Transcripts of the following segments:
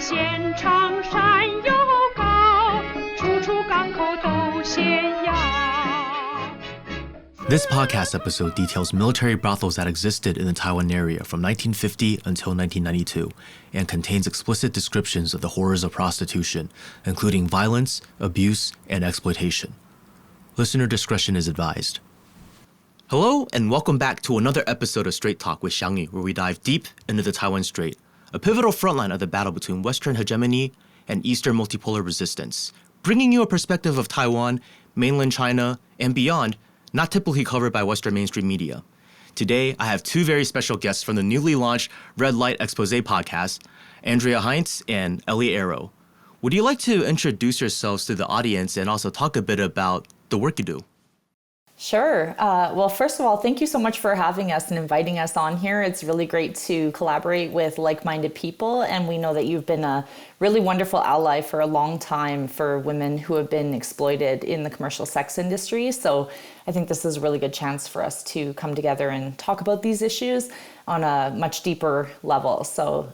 线长山又高，处处港口都险要。This podcast episode details military brothels that existed in the Taiwan area from 1950 until 1992 and contains explicit descriptions of the horrors of prostitution, including violence, abuse, and exploitation. Listener discretion is advised. Hello, and welcome back to another episode of Strait Talk with Xiangyu, where we dive deep into the Taiwan Strait, a pivotal frontline of the battle between Western hegemony and Eastern multipolar resistance, bringing you a perspective of Taiwan, mainland China, and beyond, not typically covered by Western mainstream media. Today, I have two very special guests from the newly launched Red Light Expose podcast, Andrea Heinz and Elly. Would you like to introduce yourselves to the audience and also talk a bit about the work you do? Sure. Well, first of all, thank you so much for having us and inviting us on here. It's really great to collaborate with like-minded people, and we know that you've been a really wonderful ally for a long time for women who have been exploited in the commercial sex industry. So I think this is a really good chance for us to come together and talk about these issues on a much deeper level. So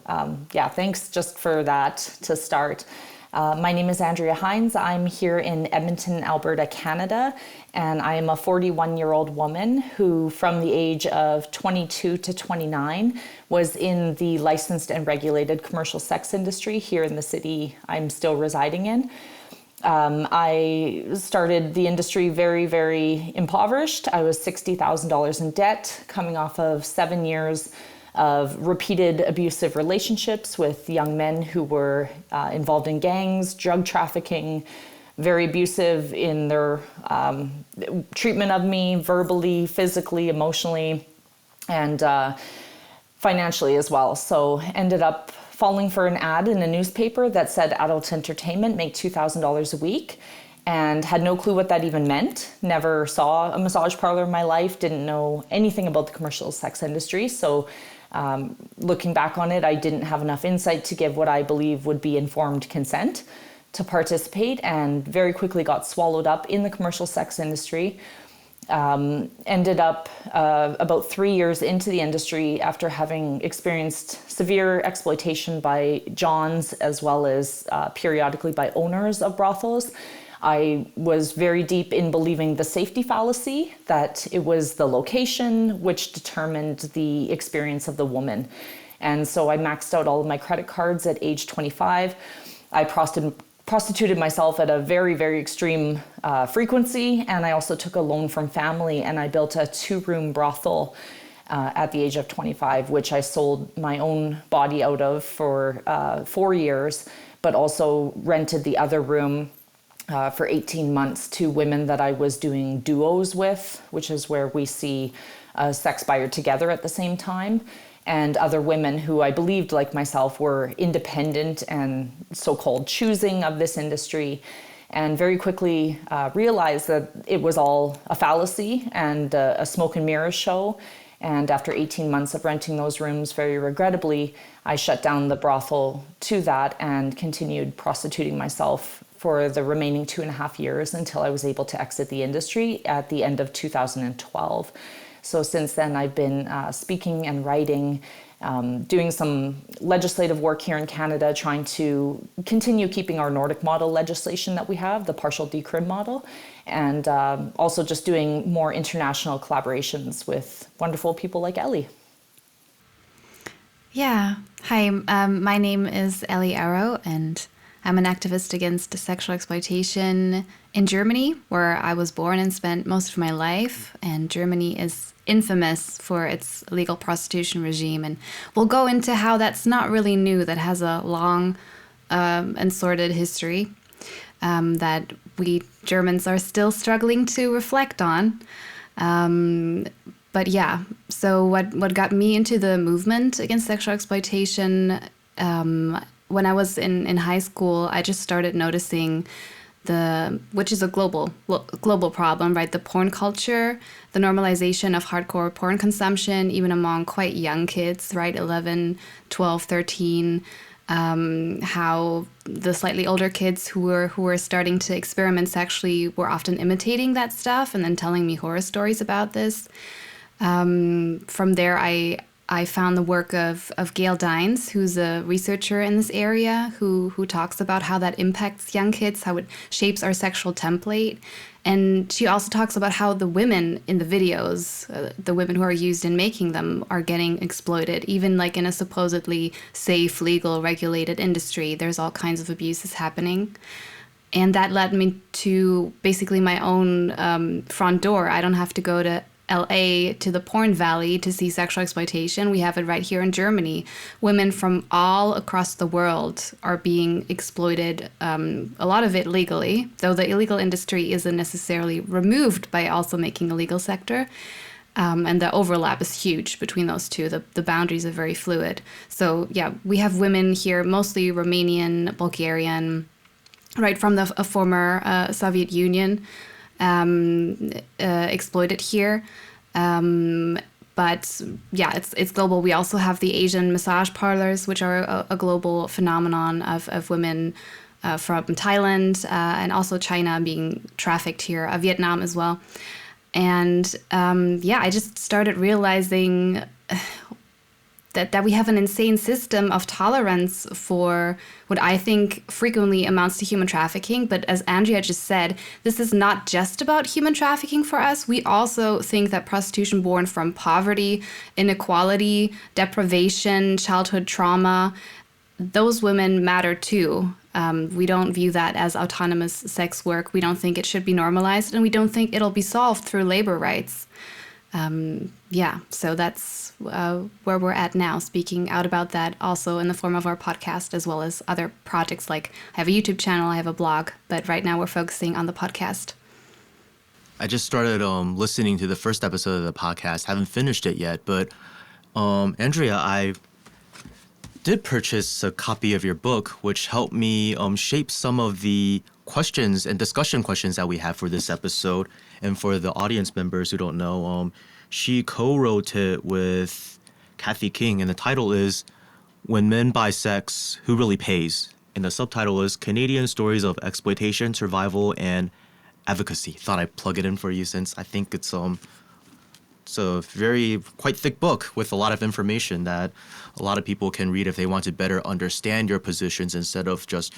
thanks just for that to start. My name is Andrea Heinz. I'm here in Edmonton, Alberta, Canada, and I am a 41-year-old woman who, from the age of 22 to 29, was in the licensed and regulated commercial sex industry here in the city I'm still residing in. I started the industry very, very impoverished. I was $60,000 in debt, coming off of 7 years of repeated abusive relationships with young men who were involved in gangs, drug trafficking, very abusive in their treatment of me, verbally, physically, emotionally, and financially as well. So ended up falling for an ad in a newspaper that said adult entertainment, make $2,000 a week, and had no clue what that even meant. Never saw a massage parlor in my life, didn't know anything about the commercial sex industry. So looking back on it, I didn't have enough insight to give what I believe would be informed consent to participate, and very quickly got swallowed up in the commercial sex industry. Ended up about 3 years into the industry after having experienced severe exploitation by Johns as well as periodically by owners of brothels. I was very deep in believing the safety fallacy, that it was the location which determined the experience of the woman. And so I maxed out all of my credit cards at age 25. I prostituted myself at a very, very extreme frequency, and I also took a loan from family, and I built a 2-room brothel at the age of 25, which I sold my own body out of for 4 years, but also rented the other room for 18 months to women that I was doing duos with, which is where we see a sex buyer together at the same time, and other women who I believed, like myself, were independent and so-called choosing of this industry, and very quickly realized that it was all a fallacy and a smoke and mirrors show. And after 18 months of renting those rooms, very regrettably, I shut down the brothel to that and continued prostituting myself for the remaining 2.5 years until I was able to exit the industry at the end of 2012. So since then, I've been speaking and writing, doing some legislative work here in Canada, trying to continue keeping our Nordic model legislation that we have, the partial decrim model, and also just doing more international collaborations with wonderful people like Elly. Yeah. Hi, my name is Elly, and I'm an activist against sexual exploitation in Germany, where I was born and spent most of my life. And Germany is infamous for its legal prostitution regime. And we'll go into how that's not really new, that has a long and sordid history that we Germans are still struggling to reflect on. But yeah, so what got me into the movement against sexual exploitation, when I was in high school, I just started noticing which is a global problem, right? The porn culture, the normalization of hardcore porn consumption, even among quite young kids, right? 11, 12, 13, how the slightly older kids who were starting to experiment sexually were often imitating that stuff and then telling me horror stories about this. From there, I I found the work of Gail Dines, who's a researcher in this area, who talks about how that impacts young kids, how it shapes our sexual template. And she also talks about how the women in the videos, the women who are used in making them, are getting exploited. Even like in a supposedly safe, legal, regulated industry, there's all kinds of abuses happening. And that led me to basically my own front door. I don't have to go to LA to the porn valley to see sexual exploitation. We have it right here in Germany. Women from all across the world are being exploited, a lot of it legally, though the illegal industry isn't necessarily removed by also making a legal sector. And the overlap is huge between those two. The boundaries are very fluid. So yeah, we have women here, mostly Romanian, Bulgarian, right from the former Soviet Union, exploited here. But yeah, it's global. We also have the Asian massage parlors, which are a global phenomenon of women from Thailand and also China being trafficked here, Vietnam as well. And yeah, I just started realizing that we have an insane system of tolerance for what I think frequently amounts to human trafficking. But as Andrea just said, this is not just about human trafficking for us. We also think that prostitution born from poverty, inequality, deprivation, childhood trauma, those women matter too. We don't view that as autonomous sex work. We don't think it should be normalized, and we don't think it'll be solved through labor rights. Yeah, so that's where we're at now, speaking out about that also in the form of our podcast, as well as other projects. Like I have a YouTube channel, I have a blog, but right now we're focusing on the podcast. I just started listening to the first episode of the podcast. Haven't finished it yet, but Andrea, I did purchase a copy of your book, which helped me shape some of the questions and discussion questions that we have for this episode. And for the audience members who don't know, she co-wrote it with Kathy King, and the title is When Men Buy Sex, Who Really Pays? And the subtitle is Canadian Stories of Exploitation, Survival, and Advocacy. Thought I'd plug it in for you since I think it's a very quite thick book with a lot of information that a lot of people can read if they want to better understand your positions instead of just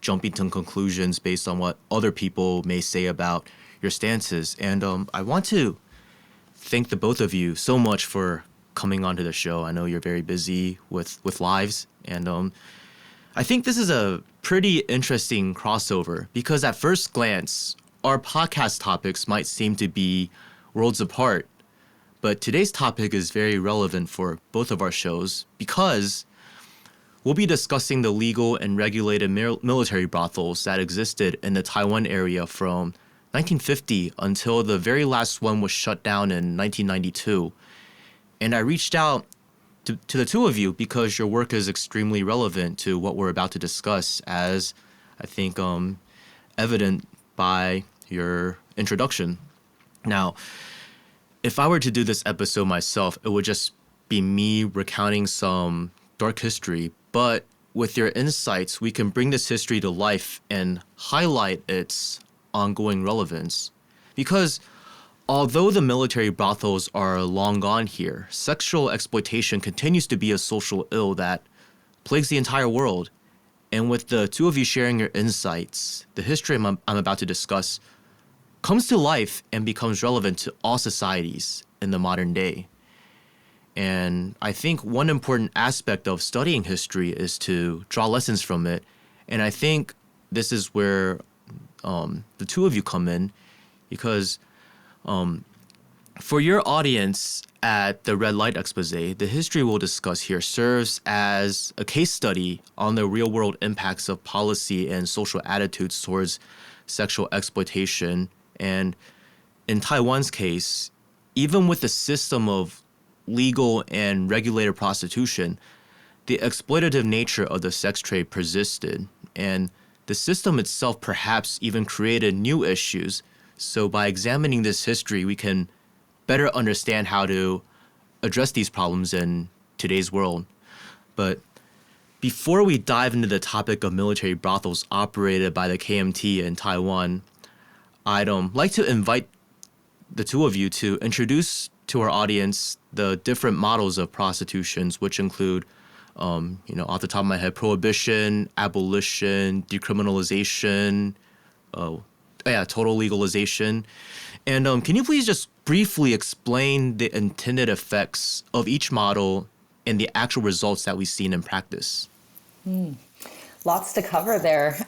jumping to conclusions based on what other people may say about your stances. And I want to thank the both of you so much for coming onto the show. I know you're very busy with lives, and I think this is a pretty interesting crossover because at first glance, our podcast topics might seem to be worlds apart, but today's topic is very relevant for both of our shows because we'll be discussing the legal and regulated military brothels that existed in the Taiwan area from 1950 until the very last one was shut down in 1992. And I reached out to the two of you because your work is extremely relevant to what we're about to discuss, as I think evident by your introduction. Now, if I were to do this episode myself, it would just be me recounting some dark history, but with your insights, we can bring this history to life and highlight its ongoing relevance. Because although the military brothels are long gone here, sexual exploitation continues to be a social ill that plagues the entire world. And with the two of you sharing your insights, the history I'm about to discuss comes to life and becomes relevant to all societies in the modern day. And I think one important aspect of studying history is to draw lessons from it. And I think this is where the two of you come in, because for your audience at the Red Light Expose, the history we'll discuss here serves as a case study on the real-world impacts of policy and social attitudes towards sexual exploitation. And in Taiwan's case, even with the system of legal and regulated prostitution, the exploitative nature of the sex trade persisted, and the system itself perhaps even created new issues. So by examining this history, we can better understand how to address these problems in today's world. But before we dive into the topic of military brothels operated by the KMT in Taiwan, I'd like to invite the two of you to introduce to our audience the different models of prostitutions, which include, off the top of my head, prohibition, abolition, decriminalization, total legalization. And can you please just briefly explain the intended effects of each model and the actual results that we've seen in practice? Lots to cover there.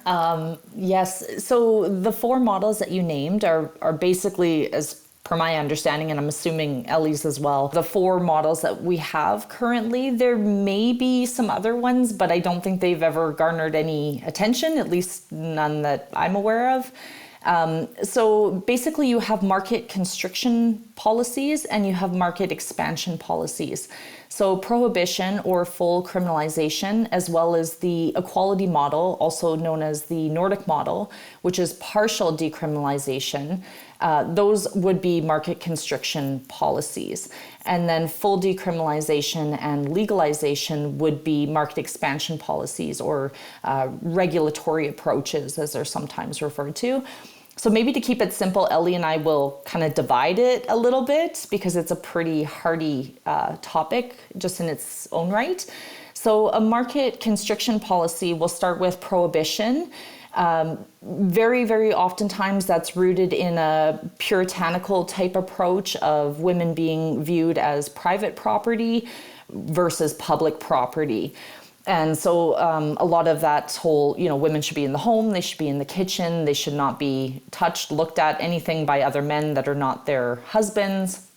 Yes, so the 4 models that you named are basically, as per my understanding, and I'm assuming Elly's as well, the 4 models that we have currently. There may be some other ones, but I don't think they've ever garnered any attention, at least none that I'm aware of. So basically you have market constriction policies and you have market expansion policies. So prohibition or full criminalization, as well as the equality model, also known as the Nordic model, which is partial decriminalization, those would be market constriction policies. And then full decriminalization and legalization would be market expansion policies or regulatory approaches, as they're sometimes referred to. So maybe to keep it simple, Elly and I will kind of divide it a little bit because it's a pretty hardy topic just in its own right. So a market constriction policy will start with prohibition. Very, very oftentimes that's rooted in a puritanical type approach of women being viewed as private property versus public property. And so a lot of that whole, women should be in the home, they should be in the kitchen, they should not be touched, looked at, anything by other men that are not their husbands.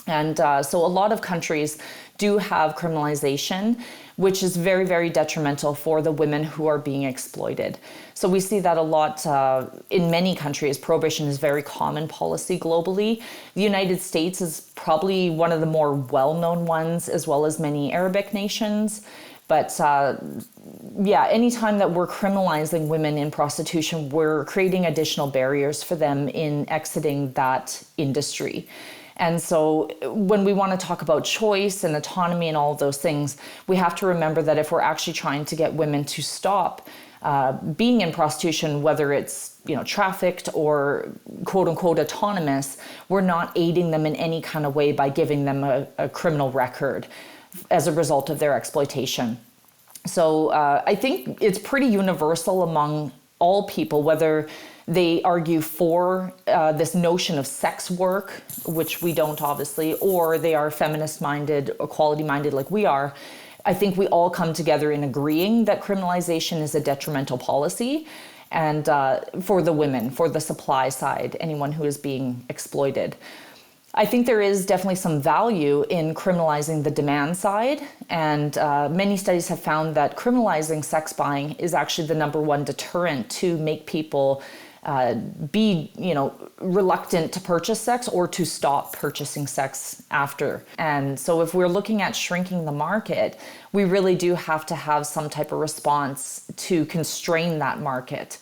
And so a lot of countries do have criminalization, which is very, very detrimental for the women who are being exploited. So we see that a lot in many countries. Prohibition is very common policy globally. The United States is probably one of the more well-known ones, as well as many Arabic nations. But anytime that we're criminalizing women in prostitution, we're creating additional barriers for them in exiting that industry. And so when we want to talk about choice and autonomy and all of those things, we have to remember that if we're actually trying to get women to stop being in prostitution, whether it's trafficked or quote unquote autonomous, we're not aiding them in any kind of way by giving them a criminal record as a result of their exploitation. So I think it's pretty universal among all people, whether they argue for this notion of sex work, which we don't obviously, or they are feminist-minded, equality-minded like we are. I think we all come together in agreeing that criminalization is a detrimental policy, and for the women, for the supply side, anyone who is being exploited. I think there is definitely some value in criminalizing the demand side, and many studies have found that criminalizing sex buying is actually the #1 deterrent to make people be, reluctant to purchase sex or to stop purchasing sex after. And so if we're looking at shrinking the market, we really do have to have some type of response to constrain that market.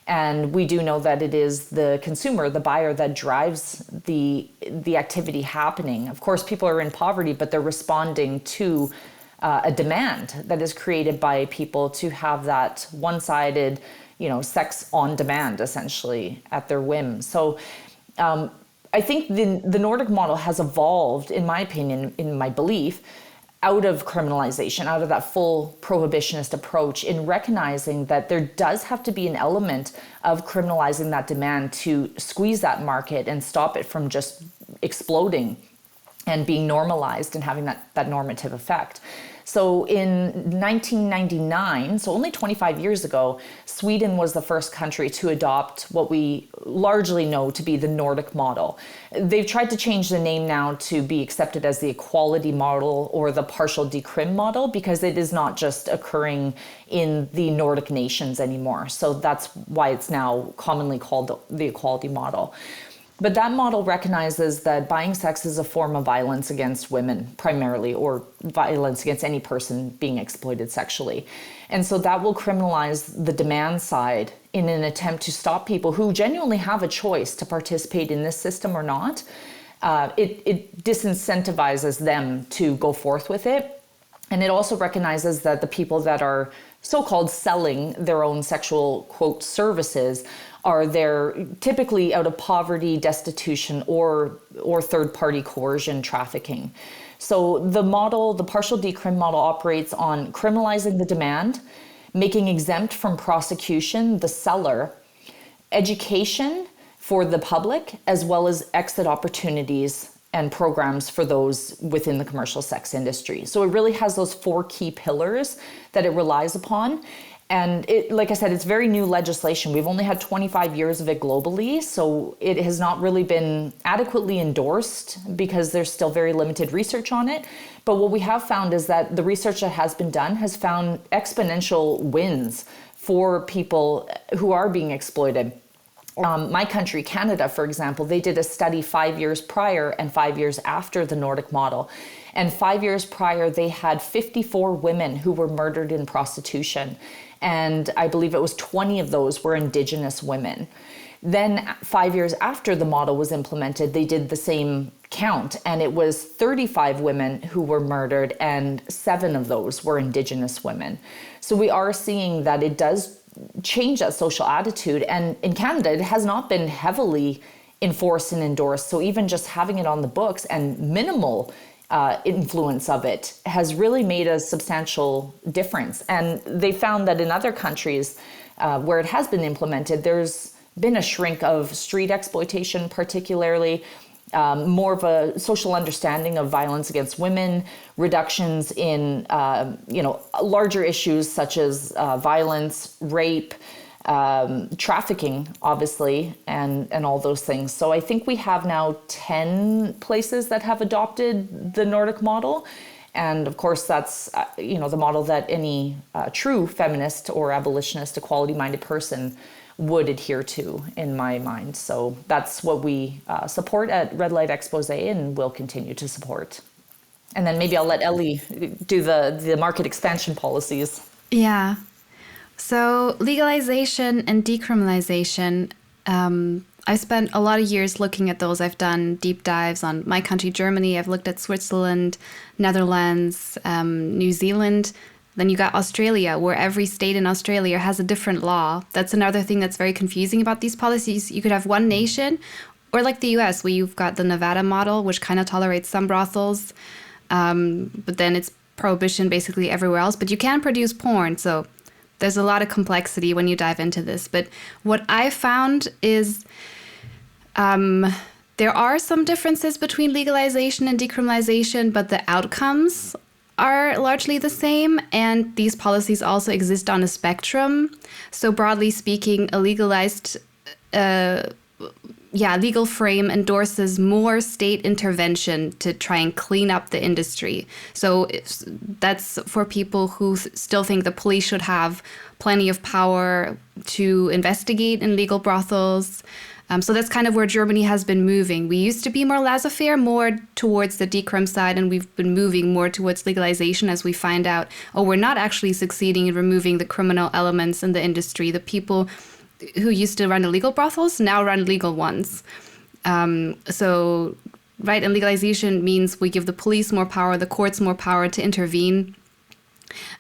And we do know that it is the consumer, the buyer, that drives the activity happening. Of course, people are in poverty, but they're responding to a demand that is created by people to have that one-sided, sex on demand, essentially, at their whim. So I think the Nordic model has evolved, in my opinion, in my belief, out of criminalization, out of that full prohibitionist approach, in recognizing that there does have to be an element of criminalizing that demand to squeeze that market and stop it from just exploding and being normalized and having that normative effect. So in 1999, so only 25 years ago, Sweden was the first country to adopt what we largely know to be the Nordic model. They've tried to change the name now to be accepted as the equality model or the partial decrim model, because it is not just occurring in the Nordic nations anymore. So that's why it's now commonly called the equality model. But that model recognizes that buying sex is a form of violence against women primarily, or violence against any person being exploited sexually. And so that will criminalize the demand side in an attempt to stop people who genuinely have a choice to participate in this system or not. It disincentivizes them to go forth with it. And it also recognizes that the people that are so-called selling their own sexual, quote, services are there typically out of poverty, destitution, or third-party coercion trafficking. So the partial decrim model operates on criminalizing the demand, making exempt from prosecution the seller, education for the public, as well as exit opportunities and programs for those within the commercial sex industry. So it really has those 4 key pillars that it relies upon. And like I said, it's very new legislation. We've only had 25 years of it globally, so it has not really been adequately endorsed because there's still very limited research on it. But what we have found is that the research that has been done has found exponential wins for people who are being exploited. My country, Canada, for example, they did a study 5 years prior and 5 years after the Nordic model. And 5 years prior, they had 54 women who were murdered in prostitution. And I believe it was 20 of those were Indigenous women. Then 5 years after the model was implemented, they did the same count, and it was 35 women who were murdered, and 7 of those were Indigenous women. So we are seeing that it does change that social attitude. And in Canada, it has not been heavily enforced and endorsed. So even just having it on the books and minimal influence of it has really made a substantial difference. And they found that in other countries where it has been implemented, there's been a shrink of street exploitation, particularly more of a social understanding of violence against women, reductions in larger issues such as violence, rape, trafficking, obviously, and all those things. So I think we have now 10 places that have adopted the Nordic model. And of course, that's the model that any true feminist or abolitionist, equality-minded person would adhere to, in my mind. So that's what we support at Red Light Expose and will continue to support. And then maybe I'll let Elly do the market expansion policies. Yeah. So legalization and decriminalization, I spent a lot of years looking at those. I've done deep dives on my country, Germany. I've looked at Switzerland, Netherlands, New Zealand. Then you got Australia, where every state in Australia has a different law. That's another thing that's very confusing about these policies. You could have one nation, or like the US, where you've got the Nevada model, which kind of tolerates some brothels, but then it's prohibition basically everywhere else. But you can produce porn, so there's a lot of complexity when you dive into this. But what I found is there are some differences between legalization and decriminalization, but the outcomes are largely the same, and these policies also exist on a spectrum. So broadly speaking, a legalized legal frame endorses more state intervention to try and clean up the industry. So that's for people who still think the police should have plenty of power to investigate illegal brothels. So that's kind of where Germany has been moving. We used to be more laissez-faire, more towards the decrim side, and we've been moving more towards legalization as we find out, we're not actually succeeding in removing the criminal elements in the industry. The people who used to run illegal brothels now run legal ones. And legalization means we give the police more power, the courts more power to intervene.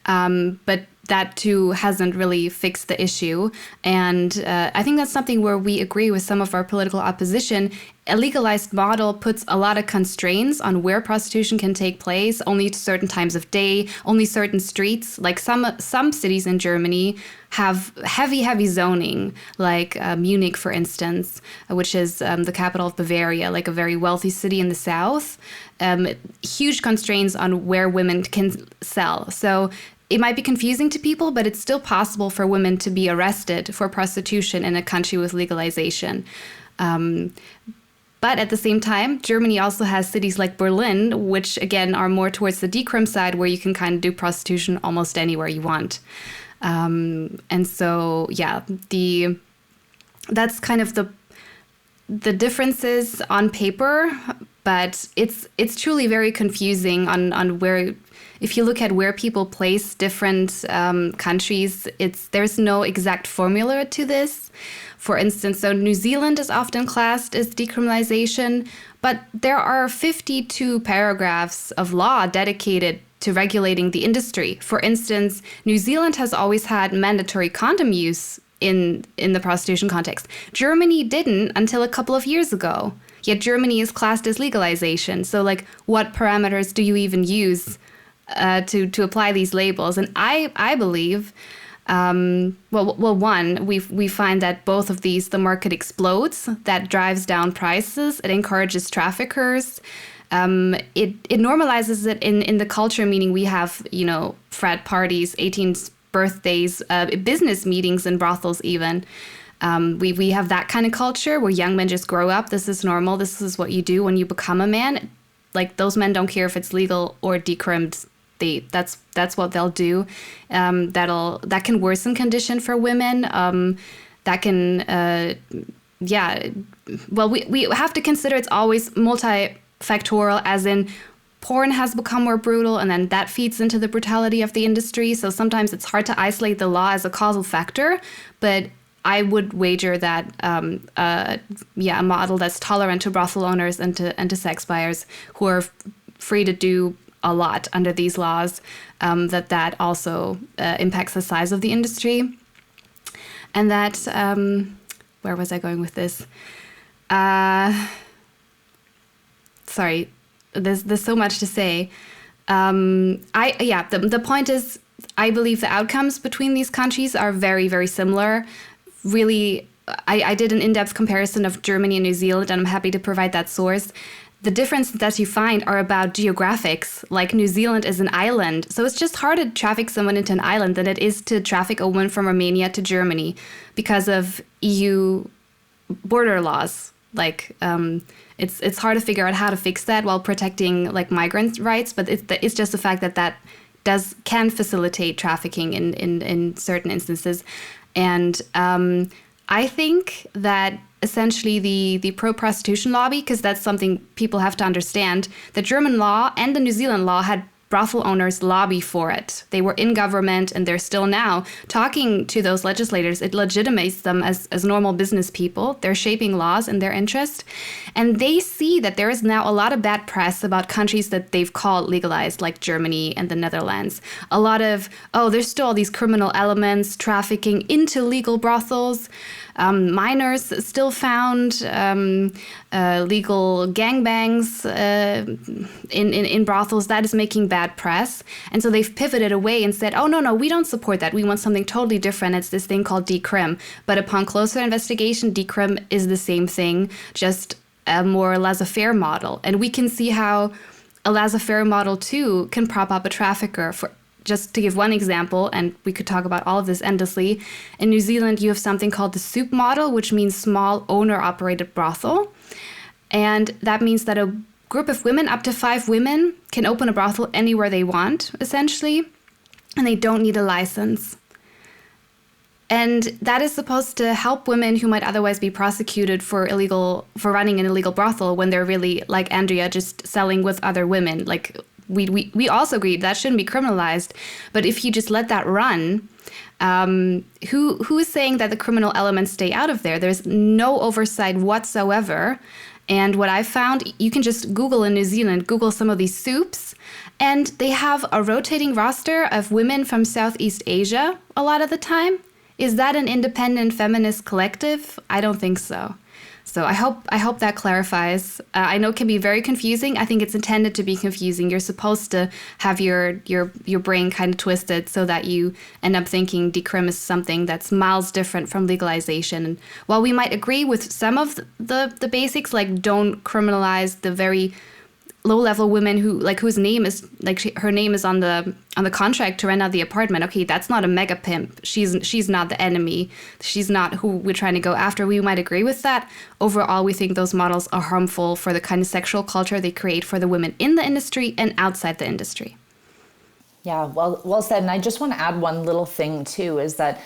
But that too hasn't really fixed the issue. And I think that's something where we agree with some of our political opposition. A legalized model puts a lot of constraints on where prostitution can take place, only at certain times of day, only certain streets. Like some cities in Germany have heavy zoning, like Munich, for instance, which is the capital of Bavaria, like a very wealthy city in the south. Huge constraints on where women can sell. So it might be confusing to people, but it's still possible for women to be arrested for prostitution in a country with legalization. But at the same time, Germany also has cities like Berlin, which again are more towards the decrim side, where you can kind of do prostitution almost anywhere you want. And so, that's kind of the differences on paper, but it's truly very confusing on where. If you look at where people place different countries, there's no exact formula to this. For instance, so New Zealand is often classed as decriminalization, but there are 52 paragraphs of law dedicated to regulating the industry. For instance, New Zealand has always had mandatory condom use in the prostitution context. Germany didn't until a couple of years ago. Yet Germany is classed as legalization. So like, what parameters do you even use to apply these labels? And I believe, one, we find that both of these, the market explodes, that drives down prices, it encourages traffickers. It normalizes it in the culture, meaning we have, frat parties, 18th birthdays, business meetings in brothels even. We have that kind of culture where young men just grow up. This is normal. This is what you do when you become a man. Like, those men don't care if it's legal or decrimmed. That's what they'll do. That can worsen condition for women. That can, we have to consider it's always multifactorial, as in porn has become more brutal, and then that feeds into the brutality of the industry. So sometimes it's hard to isolate the law as a causal factor, but I would wager that a model that's tolerant to brothel owners and to sex buyers who are free to do a lot under these laws, that also impacts the size of the industry. And that, where was I going with this? Sorry, there's so much to say. The point is, I believe the outcomes between these countries are very, very similar. Really, I did an in-depth comparison of Germany and New Zealand, and I'm happy to provide that source. The difference that you find are about geographics. Like, New Zealand is an island, so it's just harder to traffic someone into an island than it is to traffic a woman from Romania to Germany because of EU border laws. Like, it's hard to figure out how to fix that while protecting like migrant rights, but it's just the fact that can facilitate trafficking in certain instances. And I think that essentially the pro-prostitution lobby, because that's something people have to understand, the German law and the New Zealand law had brothel owners lobby for it. They were in government, and they're still now talking to those legislators. It legitimates them as normal business people. They're shaping laws in their interest. And they see that there is now a lot of bad press about countries that they've called legalized, like Germany and the Netherlands. A lot of, there's still all these criminal elements, trafficking into legal brothels. Minors still found, legal gangbangs in brothels. That is making bad press. And so they've pivoted away and said, no, we don't support that. We want something totally different. It's this thing called decrim. But upon closer investigation, decrim is the same thing, just a more laissez-faire model. And we can see how a laissez-faire model, too, can prop up a trafficker. Just to give one example, and we could talk about all of this endlessly, in New Zealand, you have something called the SOUP model, which means small owner-operated brothel. And that means that a group of women, up to 5 women, can open a brothel anywhere they want, essentially, and they don't need a license. And that is supposed to help women who might otherwise be prosecuted for running an illegal brothel when they're really, like Andrea, just selling with other women. Like, we also agree that shouldn't be criminalized. But if you just let that run, who is saying that the criminal elements stay out of there? There's no oversight whatsoever. And what I found, you can just Google in New Zealand, Google some of these soups, and they have a rotating roster of women from Southeast Asia a lot of the time. Is that an independent feminist collective? I don't think so. So I hope that clarifies. I know it can be very confusing. I think it's intended to be confusing. You're supposed to have your brain kind of twisted so that you end up thinking decrim is something that's miles different from legalization. And while we might agree with some of the basics, like don't criminalize the very low-level women whose name is her name is on the contract to rent out the apartment. Okay, that's not a mega pimp. She's not the enemy. She's not who we're trying to go after. We might agree with that. Overall, we think those models are harmful for the kind of sexual culture they create for the women in the industry and outside the industry. Yeah, well said. And I just want to add one little thing too, is that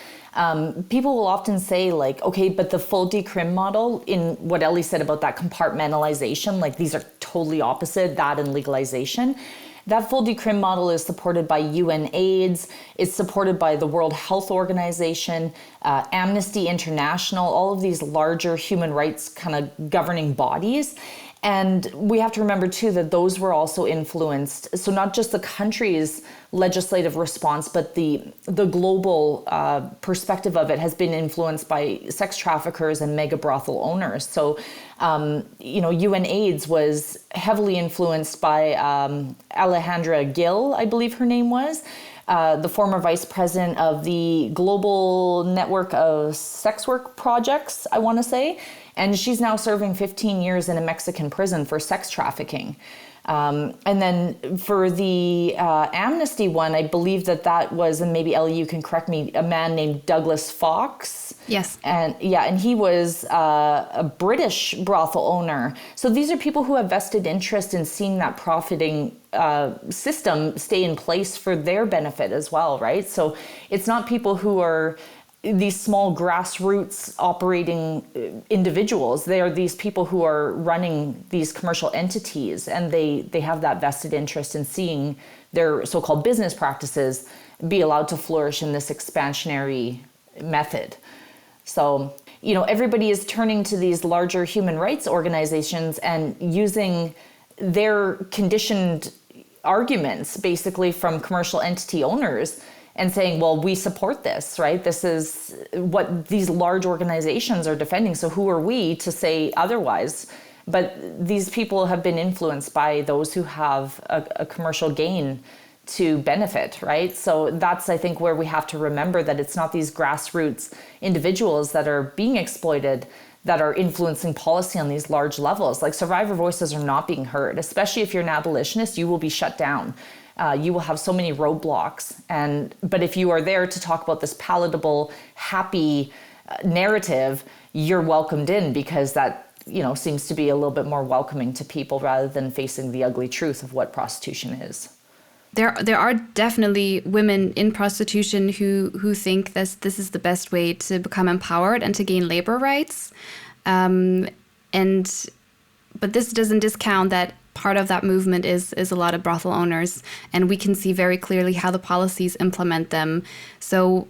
people will often say like, okay, but the full decrim model, in what Elly said about that compartmentalization, like these are totally opposite, that and legalization. That full decrim model is supported by UN AIDS, it's supported by the World Health Organization, Amnesty International, all of these larger human rights kind of governing bodies. And we have to remember too that those were also influenced. So not just the country's legislative response, but the global perspective of it has been influenced by sex traffickers and mega brothel owners. So, UNAIDS was heavily influenced by Alejandra Gil, I believe her name was, the former vice president of the Global Network of Sex Work Projects, I want to say. And she's now serving 15 years in a Mexican prison for sex trafficking. And then for the amnesty one, I believe that was, and maybe Elly, you can correct me, a man named Douglas Fox. Yes. And he was a British brothel owner. So these are people who have vested interest in seeing that profiting system stay in place for their benefit as well, right? So it's not people who are these small grassroots operating individuals. They are these people who are running these commercial entities, and they have that vested interest in seeing their so-called business practices be allowed to flourish in this expansionary method. So, everybody is turning to these larger human rights organizations and using their conditioned arguments basically from commercial entity owners and saying, well, we support this, right? This is what these large organizations are defending. So who are we to say otherwise? But these people have been influenced by those who have a commercial gain to benefit, right? So that's, I think, where we have to remember that it's not these grassroots individuals that are being exploited that are influencing policy on these large levels. Like, survivor voices are not being heard, especially if you're an abolitionist, you will be shut down. You will have so many roadblocks. But if you are there to talk about this palatable, happy narrative, you're welcomed in, because that, seems to be a little bit more welcoming to people rather than facing the ugly truth of what prostitution is. There are definitely women in prostitution who think this is the best way to become empowered and to gain labor rights. But this doesn't discount that part of that movement is a lot of brothel owners, and we can see very clearly how the policies implement them. So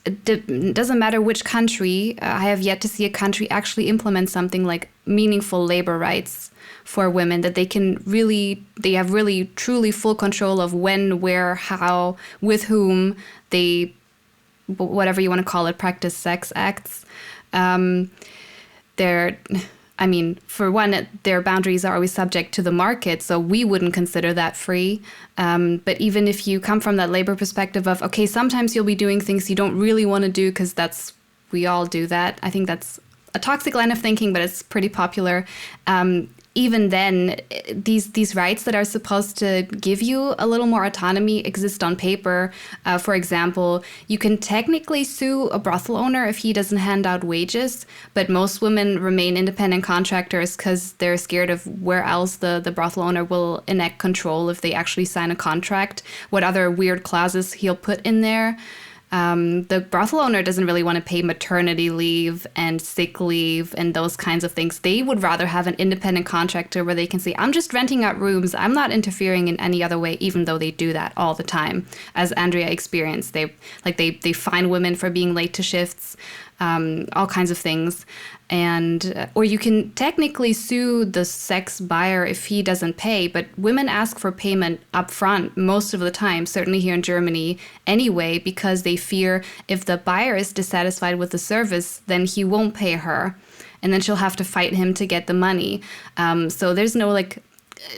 it doesn't matter which country. I have yet to see a country actually implement something like meaningful labor rights for women, that they have really truly full control of when, where, how, with whom they, whatever you want to call it, practice sex acts. For one, their boundaries are always subject to the market, so we wouldn't consider that free. But even if you come from that labor perspective of, okay, sometimes you'll be doing things you don't really want to do because we all do that. I think that's a toxic line of thinking, but it's pretty popular. Even then, these rights that are supposed to give you a little more autonomy exist on paper. For example, you can technically sue a brothel owner if he doesn't hand out wages, but most women remain independent contractors because they're scared of where else the brothel owner will enact control if they actually sign a contract, what other weird clauses he'll put in there. The brothel owner doesn't really want to pay maternity leave and sick leave and those kinds of things. They would rather have an independent contractor where they can say, I'm just renting out rooms. I'm not interfering in any other way, even though they do that all the time. As Andrea experienced, they fine women for being late to shifts, all kinds of things. Or you can technically sue the sex buyer if he doesn't pay, but women ask for payment up front most of the time, certainly here in Germany anyway, because they fear if the buyer is dissatisfied with the service, then he won't pay her, and then she'll have to fight him to get the money. So there's no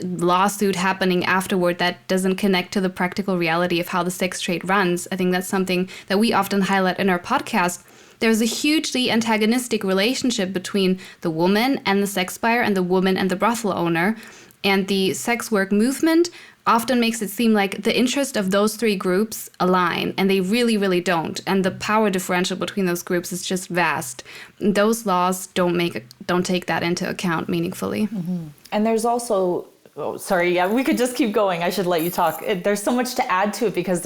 lawsuit happening afterward that doesn't connect to the practical reality of how the sex trade runs. I think that's something that we often highlight in our podcast. There's a hugely antagonistic relationship between the woman and the sex buyer and the woman and the brothel owner. And the sex work movement often makes it seem like the interest of those three groups align, and they really, really don't. And the power differential between those groups is just vast. Those laws don't take that into account meaningfully. Mm-hmm. And there's also... Oh, sorry. Yeah, we could just keep going. I should let you talk. There's so much to add to it because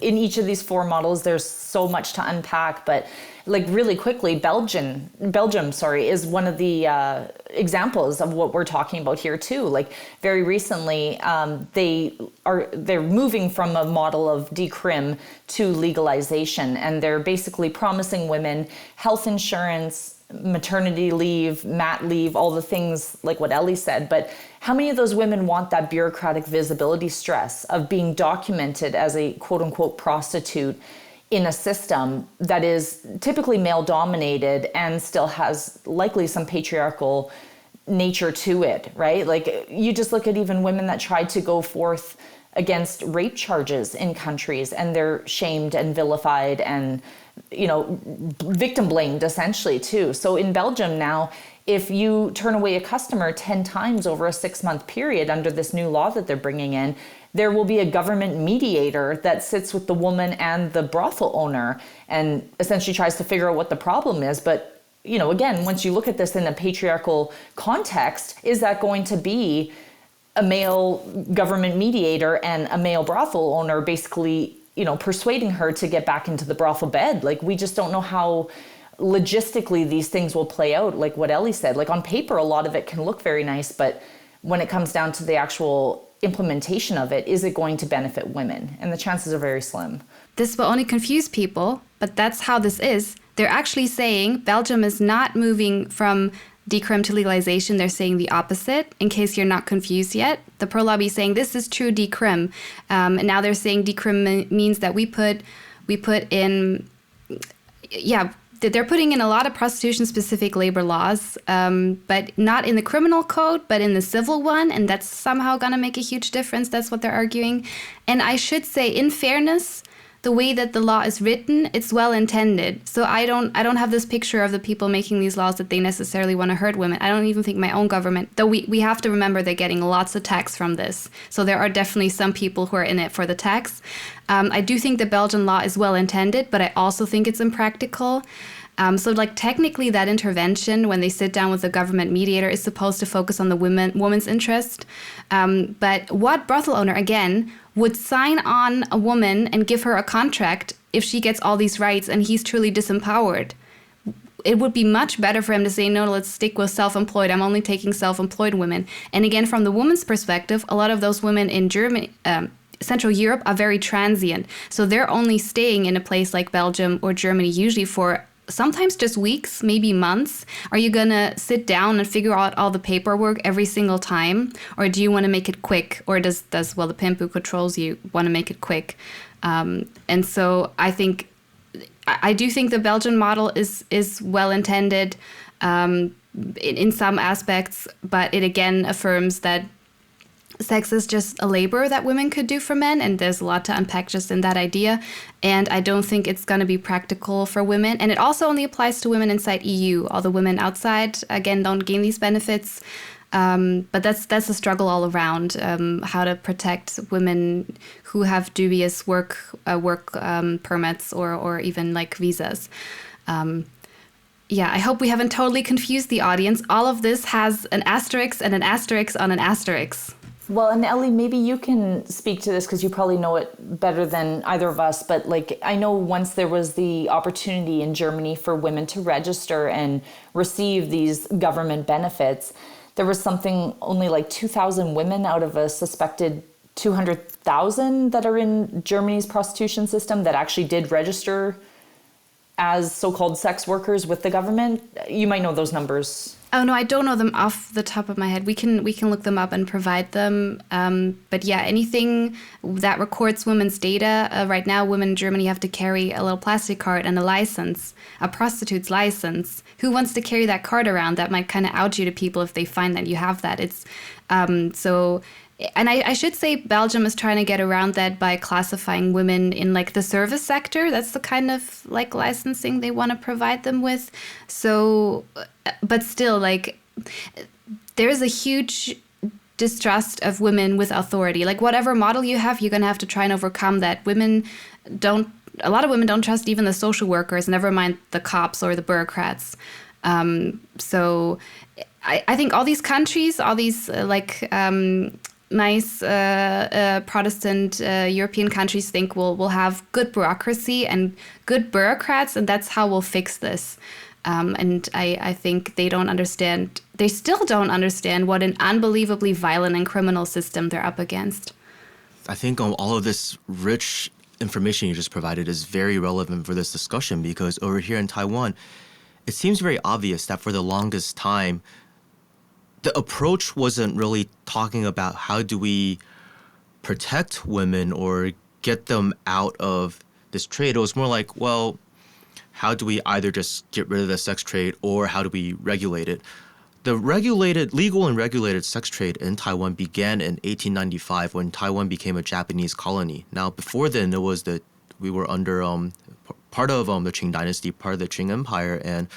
in each of these four models, there's so much to unpack. But really quickly, Belgium, is one of the examples of what we're talking about here too. Very recently, they're moving from a model of decrim to legalization, and they're basically promising women health insurance, maternity leave, mat leave, all the things like what Elly said. But how many of those women want that bureaucratic visibility stress of being documented as a quote unquote prostitute in a system that is typically male dominated and still has likely some patriarchal nature to it, right? Like you just look at even women that tried to go forth against rape charges in countries and they're shamed and vilified and, you know, victim blamed essentially too. So in Belgium now, if you turn away a customer 10 times over a 6-month period under this new law that they're bringing in, there will be a government mediator that sits with the woman and the brothel owner and essentially tries to figure out what the problem is. But, you know, again, once you look at this in a patriarchal context, is that going to be a male government mediator and a male brothel owner basically, you know, persuading her to get back into the brothel bed? Like, we just don't know how logistically these things will play out. Like what Elly said, like on paper, a lot of it can look very nice, but when it comes down to the actual implementation of it, is it going to benefit women? And the chances are very slim. This will only confuse people, but that's how this is. They're actually saying Belgium is not moving from decrim to legalization. They're saying the opposite, in case you're not confused yet. The pro-lobby is saying this is true decrim. And now they're saying decrim means that we put in, they're putting in a lot of prostitution-specific labor laws, but not in the criminal code, but in the civil one, and that's somehow going to make a huge difference. That's what they're arguing. And I should say, in fairness, the way that the law is written, it's well intended. So I don't have this picture of the people making these laws that they necessarily want to hurt women. I don't even think my own government, though we have to remember they're getting lots of tax from this. So there are definitely some people who are in it for the tax. I do think the Belgian law is well intended, but I also think it's impractical. So like technically that intervention when they sit down with the government mediator is supposed to focus on the woman's interest. But what brothel owner, again, would sign on a woman and give her a contract if she gets all these rights and he's truly disempowered? It would be much better for him to say, no, let's stick with self-employed. I'm only taking self-employed women. And again, from the woman's perspective, a lot of those women in Germany, Central Europe are very transient. So they're only staying in a place like Belgium or Germany, usually for sometimes just weeks, maybe months. Are you going to sit down and figure out all the paperwork every single time? Or do you want to make it quick? Or does the pimp who controls you want to make it quick? And so I do think the Belgian model is well intended in some aspects, but it again affirms that sex is just a labor that women could do for men, and there's a lot to unpack just in that idea. And I don't think it's going to be practical for women. And it also only applies to women inside EU. All the women outside, again, don't gain these benefits. But that's a struggle all around, how to protect women who have dubious work permits or even like visas. I hope we haven't totally confused the audience. All of this has an asterisk and an asterisk on an asterisk. Well, and Elly, maybe you can speak to this because you probably know it better than either of us. But like, I know once there was the opportunity in Germany for women to register and receive these government benefits, there was something only like 2,000 women out of a suspected 200,000 that are in Germany's prostitution system that actually did register as so-called sex workers with the government. You might know those numbers. Oh, no, I don't know them off the top of my head. We can look them up and provide them. But yeah, anything that records women's data. Right now, women in Germany have to carry a little plastic card and a license, a prostitute's license. Who wants to carry that card around? That might kind of out you to people if they find that you have that. It's And I should say Belgium is trying to get around that by classifying women in like the service sector. That's the kind of like licensing they want to provide them with. So, but still, like, there's a huge distrust of women with authority. Like, whatever model you have, you're going to have to try and overcome that. A lot of women don't trust even the social workers, never mind the cops or the bureaucrats. So I think all these countries, all these nice Protestant European countries think we'll have good bureaucracy and good bureaucrats, and that's how we'll fix this. And I think they still don't understand what an unbelievably violent and criminal system they're up against. I think all of this rich information you just provided is very relevant for this discussion, because over here in Taiwan, it seems very obvious that for the longest time, the approach wasn't really talking about how do we protect women or get them out of this trade. It was more like, well, how do we either just get rid of the sex trade or how do we regulate it? The legal and regulated sex trade in Taiwan began in 1895 when Taiwan became a Japanese colony. Now, before then, we were under part of the Qing dynasty, part of the Qing Empire, and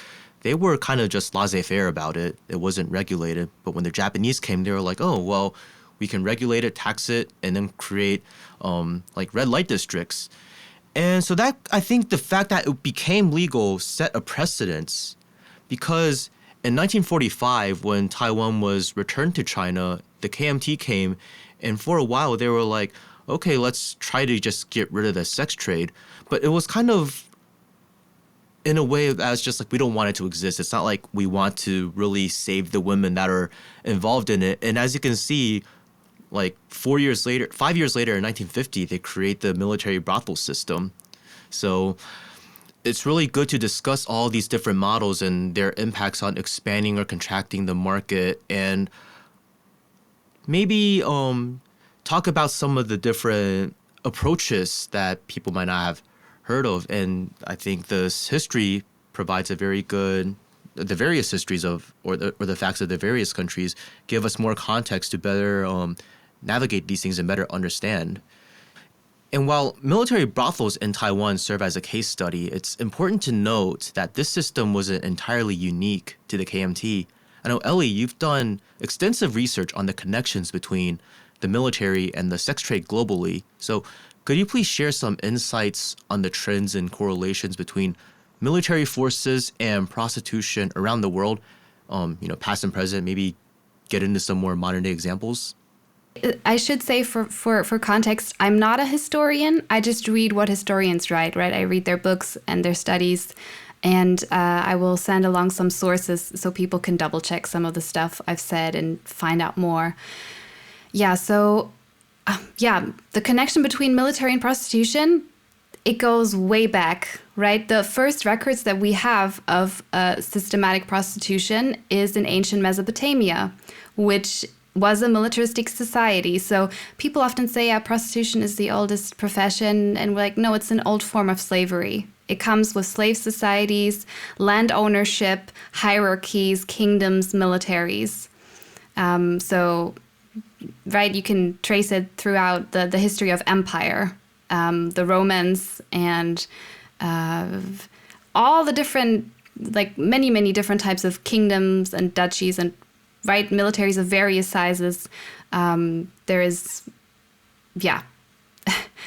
they were kind of just laissez-faire about it. It wasn't regulated. But when the Japanese came, they were like, oh, well, we can regulate it, tax it, and then create like red light districts. And so that, I think the fact that it became legal set a precedence, because in 1945, when Taiwan was returned to China, the KMT came, and for a while they were like, okay, let's try to just get rid of the sex trade. But it was kind of in a way that's just like we don't want it to exist. It's not like we want to really save the women that are involved in it. And as you can see, like 5 years later in 1950, they create the military brothel system. So it's really good to discuss all these different models and their impacts on expanding or contracting the market, and maybe talk about some of the different approaches that people might not have heard of. And I think this history provides a very good, the various histories of, or the facts of the various countries give us more context to better navigate these things and better understand. And while military brothels in Taiwan serve as a case study, it's important to note that this system wasn't entirely unique to the KMT. I know, Elly, you've done extensive research on the connections between the military and the sex trade globally. So could you please share some insights on the trends and correlations between military forces and prostitution around the world, past and present, maybe get into some more modern day examples? I should say for context, I'm not a historian. I just read what historians write, right? I read their books and their studies, and I will send along some sources so people can double check some of the stuff I've said and find out more. Yeah, so the connection between military and prostitution, it goes way back, right? The first records that we have of systematic prostitution is in ancient Mesopotamia, which was a militaristic society. So people often say, prostitution is the oldest profession. And we're like, no, it's an old form of slavery. It comes with slave societies, land ownership, hierarchies, kingdoms, militaries. Right, you can trace it throughout the history of empire, the Romans, and all the different, like many, many different types of kingdoms and duchies and right, militaries of various sizes. There is,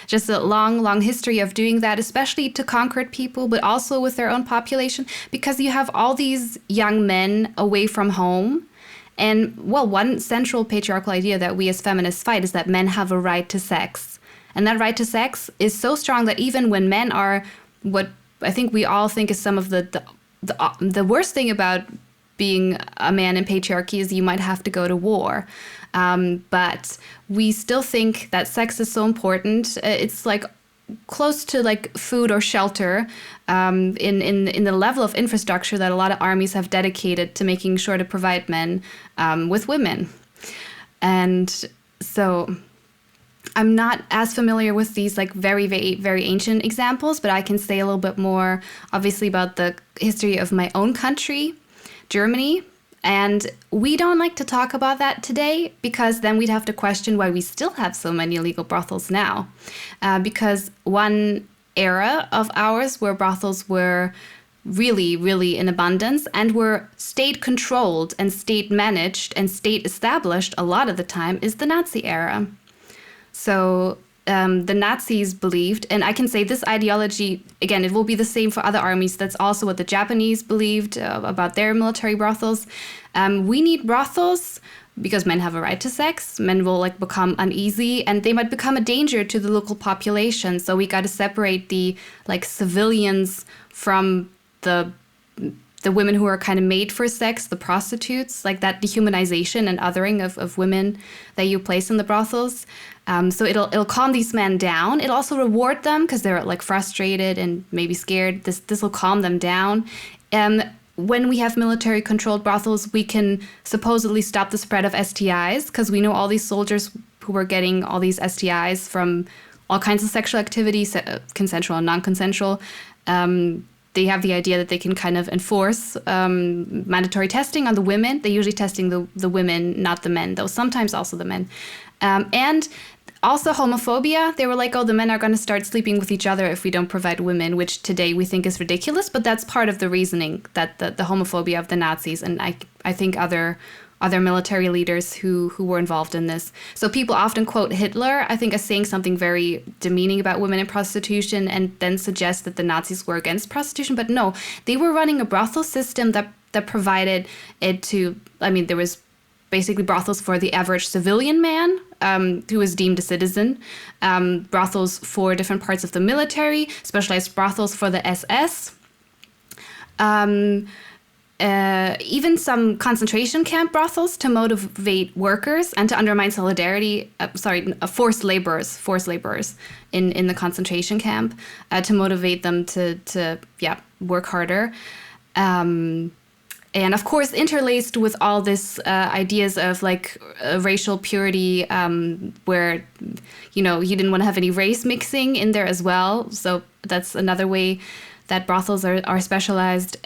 just a long history of doing that, especially to conquered people, but also with their own population, because you have all these young men away from home. And, well, one central patriarchal idea that we as feminists fight is that men have a right to sex. And that right to sex is so strong that even when men are what I think we all think is some of the worst thing about being a man in patriarchy is you might have to go to war. But we still think that sex is so important. It's like close to like food or shelter in the level of infrastructure that a lot of armies have dedicated to making sure to provide men with women. And so I'm not as familiar with these like very, very, very ancient examples, but I can say a little bit more obviously about the history of my own country, Germany. And we don't like to talk about that today because then we'd have to question why we still have so many illegal brothels now. Because one era of ours where brothels were really, really in abundance and were state-controlled and state-managed and state-established a lot of the time is the Nazi era. So the Nazis believed, and I can say this ideology, again, it will be the same for other armies. That's also what the Japanese believed about their military brothels. We need brothels because men have a right to sex. Men will like become uneasy and they might become a danger to the local population. So we got to separate the like civilians from the women who are kind of made for sex, the prostitutes, like that dehumanization and othering of women that you place in the brothels. So it'll calm these men down. It'll also reward them because they're like frustrated and maybe scared. This will calm them down. when we have military-controlled brothels, we can supposedly stop the spread of STIs, because we know all these soldiers who were getting all these STIs from all kinds of sexual activities, consensual and non-consensual. They have the idea that they can kind of enforce mandatory testing on the women. They're usually testing the women, not the men, though sometimes also the men. And also homophobia. They were like, oh, the men are going to start sleeping with each other if we don't provide women, which today we think is ridiculous. But that's part of the reasoning, that the homophobia of the Nazis. And I think other military leaders who were involved in this. So people often quote Hitler, I think, as saying something very demeaning about women in prostitution, and then suggest that the Nazis were against prostitution. But no, they were running a brothel system that provided it to, I mean, there was basically brothels for the average civilian man who was deemed a citizen, brothels for different parts of the military, specialized brothels for the SS, even some concentration camp brothels to motivate workers and to undermine solidarity, forced laborers in the concentration camp, to motivate them to work harder. And of course, interlaced with all this ideas of like racial purity, where, you didn't want to have any race mixing in there as well. So that's another way that brothels are specialized.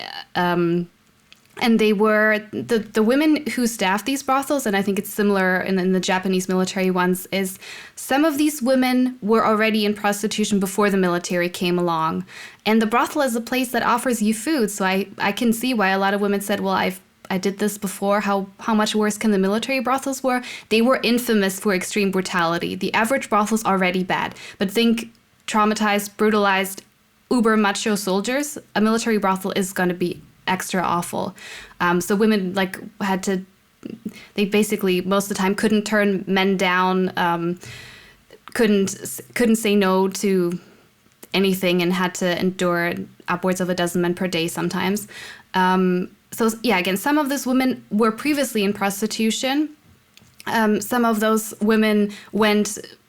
And they were, the women who staffed these brothels, and I think it's similar in the Japanese military ones, is some of these women were already in prostitution before the military came along. And the brothel is a place that offers you food. So I can see why a lot of women said, well, I did this before. How much worse can the military brothels were? They were infamous for extreme brutality. The average brothel's already bad. But think traumatized, brutalized, uber macho soldiers. A military brothel is going to be extra awful. So women they basically most of the time couldn't turn men down, couldn't say no to anything, and had to endure upwards of a dozen men per day sometimes. Again, some of those women were previously in prostitution. Some of those women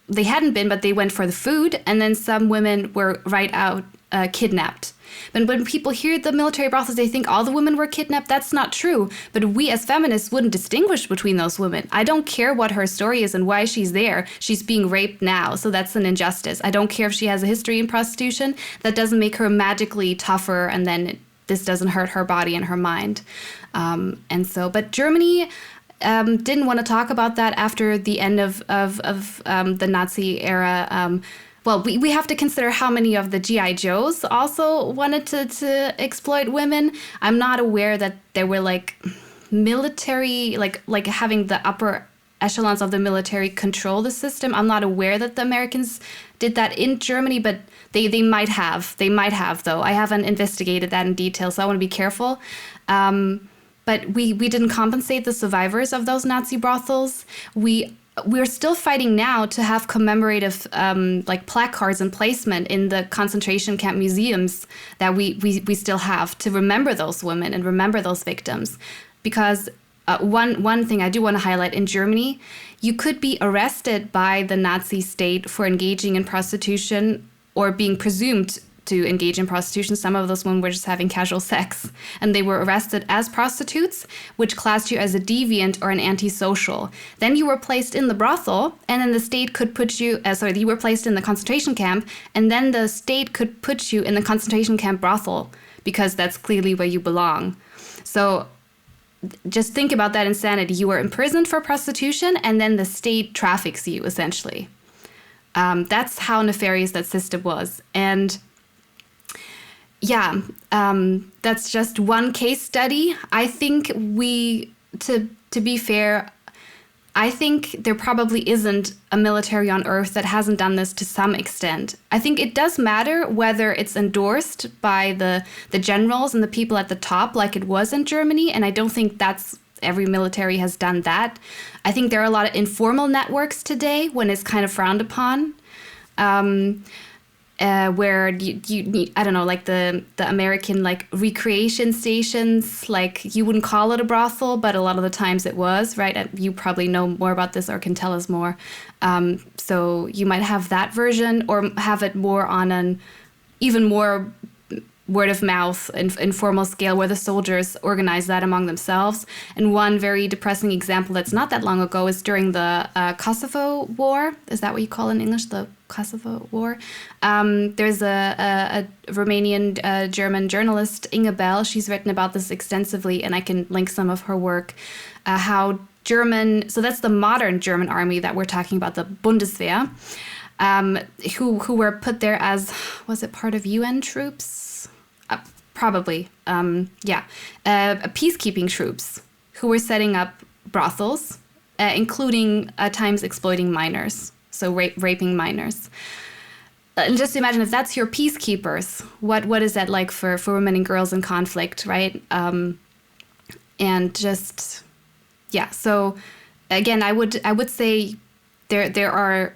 they hadn't been, but they went for the food, and then some women were right out kidnapped. But when people hear the military brothels, they think all the women were kidnapped. That's not true. But we as feminists wouldn't distinguish between those women. I don't care what her story is and why she's there. She's being raped now, so that's an injustice. I don't care if she has a history in prostitution. That doesn't make her magically tougher, and then this doesn't hurt her body and her mind. But Germany didn't want to talk about that after the end of the Nazi era. We have to consider how many of the G.I. Joes also wanted to exploit women. I'm not aware that there were like military, like having the upper echelons of the military control the system. I'm not aware that the Americans did that in Germany, but they might have. They might have, though. I haven't investigated that in detail, so I want to be careful. But we didn't compensate the survivors of those Nazi brothels. We're still fighting now to have commemorative placards and placement in the concentration camp museums that we still have to remember those women and remember those victims. Because one thing I do want to highlight, in Germany, you could be arrested by the Nazi state for engaging in prostitution or being presumed to engage in prostitution. Some of those women were just having casual sex, and they were arrested as prostitutes, which classed you as a deviant or an antisocial. Then you were placed in the brothel, and then the state could put you, you were placed in the concentration camp, and then the state could put you in the concentration camp brothel, because that's clearly where you belong. So just think about that insanity. You were imprisoned for prostitution, and then the state traffics you, essentially. That's how nefarious that system was. And that's just one case study. I think to be fair, I think there probably isn't a military on Earth that hasn't done this to some extent. I think it does matter whether it's endorsed by the generals and the people at the top, like it was in Germany, and I don't think every military has done that. I think there are a lot of informal networks today when it's kind of frowned upon. Where you I don't know, like the American recreation stations, you wouldn't call it a brothel, but a lot of the times it was, right? You probably know more about this or can tell us more. So you might have that version, or have it more on an even more word of mouth and informal scale where the soldiers organize that among themselves. And one very depressing example that's not that long ago is during the Kosovo War. Is that what you call it in English, the Kosovo War? There's a Romanian German journalist, Inga Bell. She's written about this extensively, and I can link some of her work. How German, so that's the modern German army that we're talking about, the Bundeswehr, who were put there as, was it part of UN troops? Probably, peacekeeping troops who were setting up brothels, including at times exploiting minors, so raping minors. And just imagine if that's your peacekeepers, what is that like for women and girls in conflict, right? And just, yeah. So again, I would say there are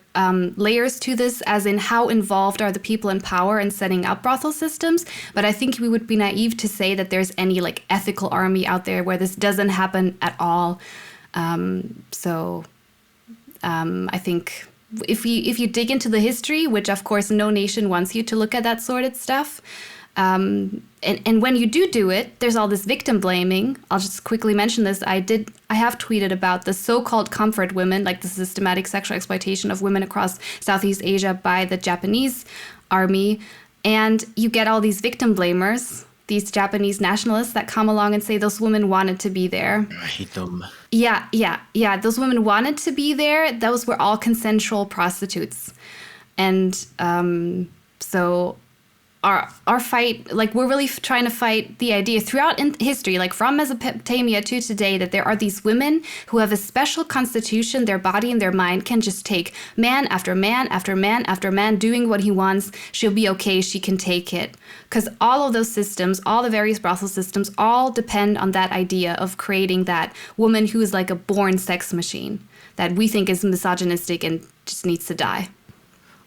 layers to this, as in how involved are the people in power in setting up brothel systems. But I think we would be naive to say that there's any like ethical army out there where this doesn't happen at all. I think if you dig into the history, which of course no nation wants you to look at that sort of stuff, and when you do it, there's all this victim blaming. I'll just quickly mention this. I have tweeted about the so-called comfort women, like the systematic sexual exploitation of women across Southeast Asia by the Japanese army. And you get all these victim blamers, these Japanese nationalists that come along and say those women wanted to be there. I hate them. Yeah. Those women wanted to be there. Those were all consensual prostitutes. And so our fight, like we're really trying to fight the idea throughout in history, like from Mesopotamia to today, that there are these women who have a special constitution. Their body and their mind can just take man after man after man after man doing what he wants. She'll be okay. She can take it. Because all of those systems, all the various brothel systems, all depend on that idea of creating that woman who is like a born sex machine that we think is misogynistic and just needs to die.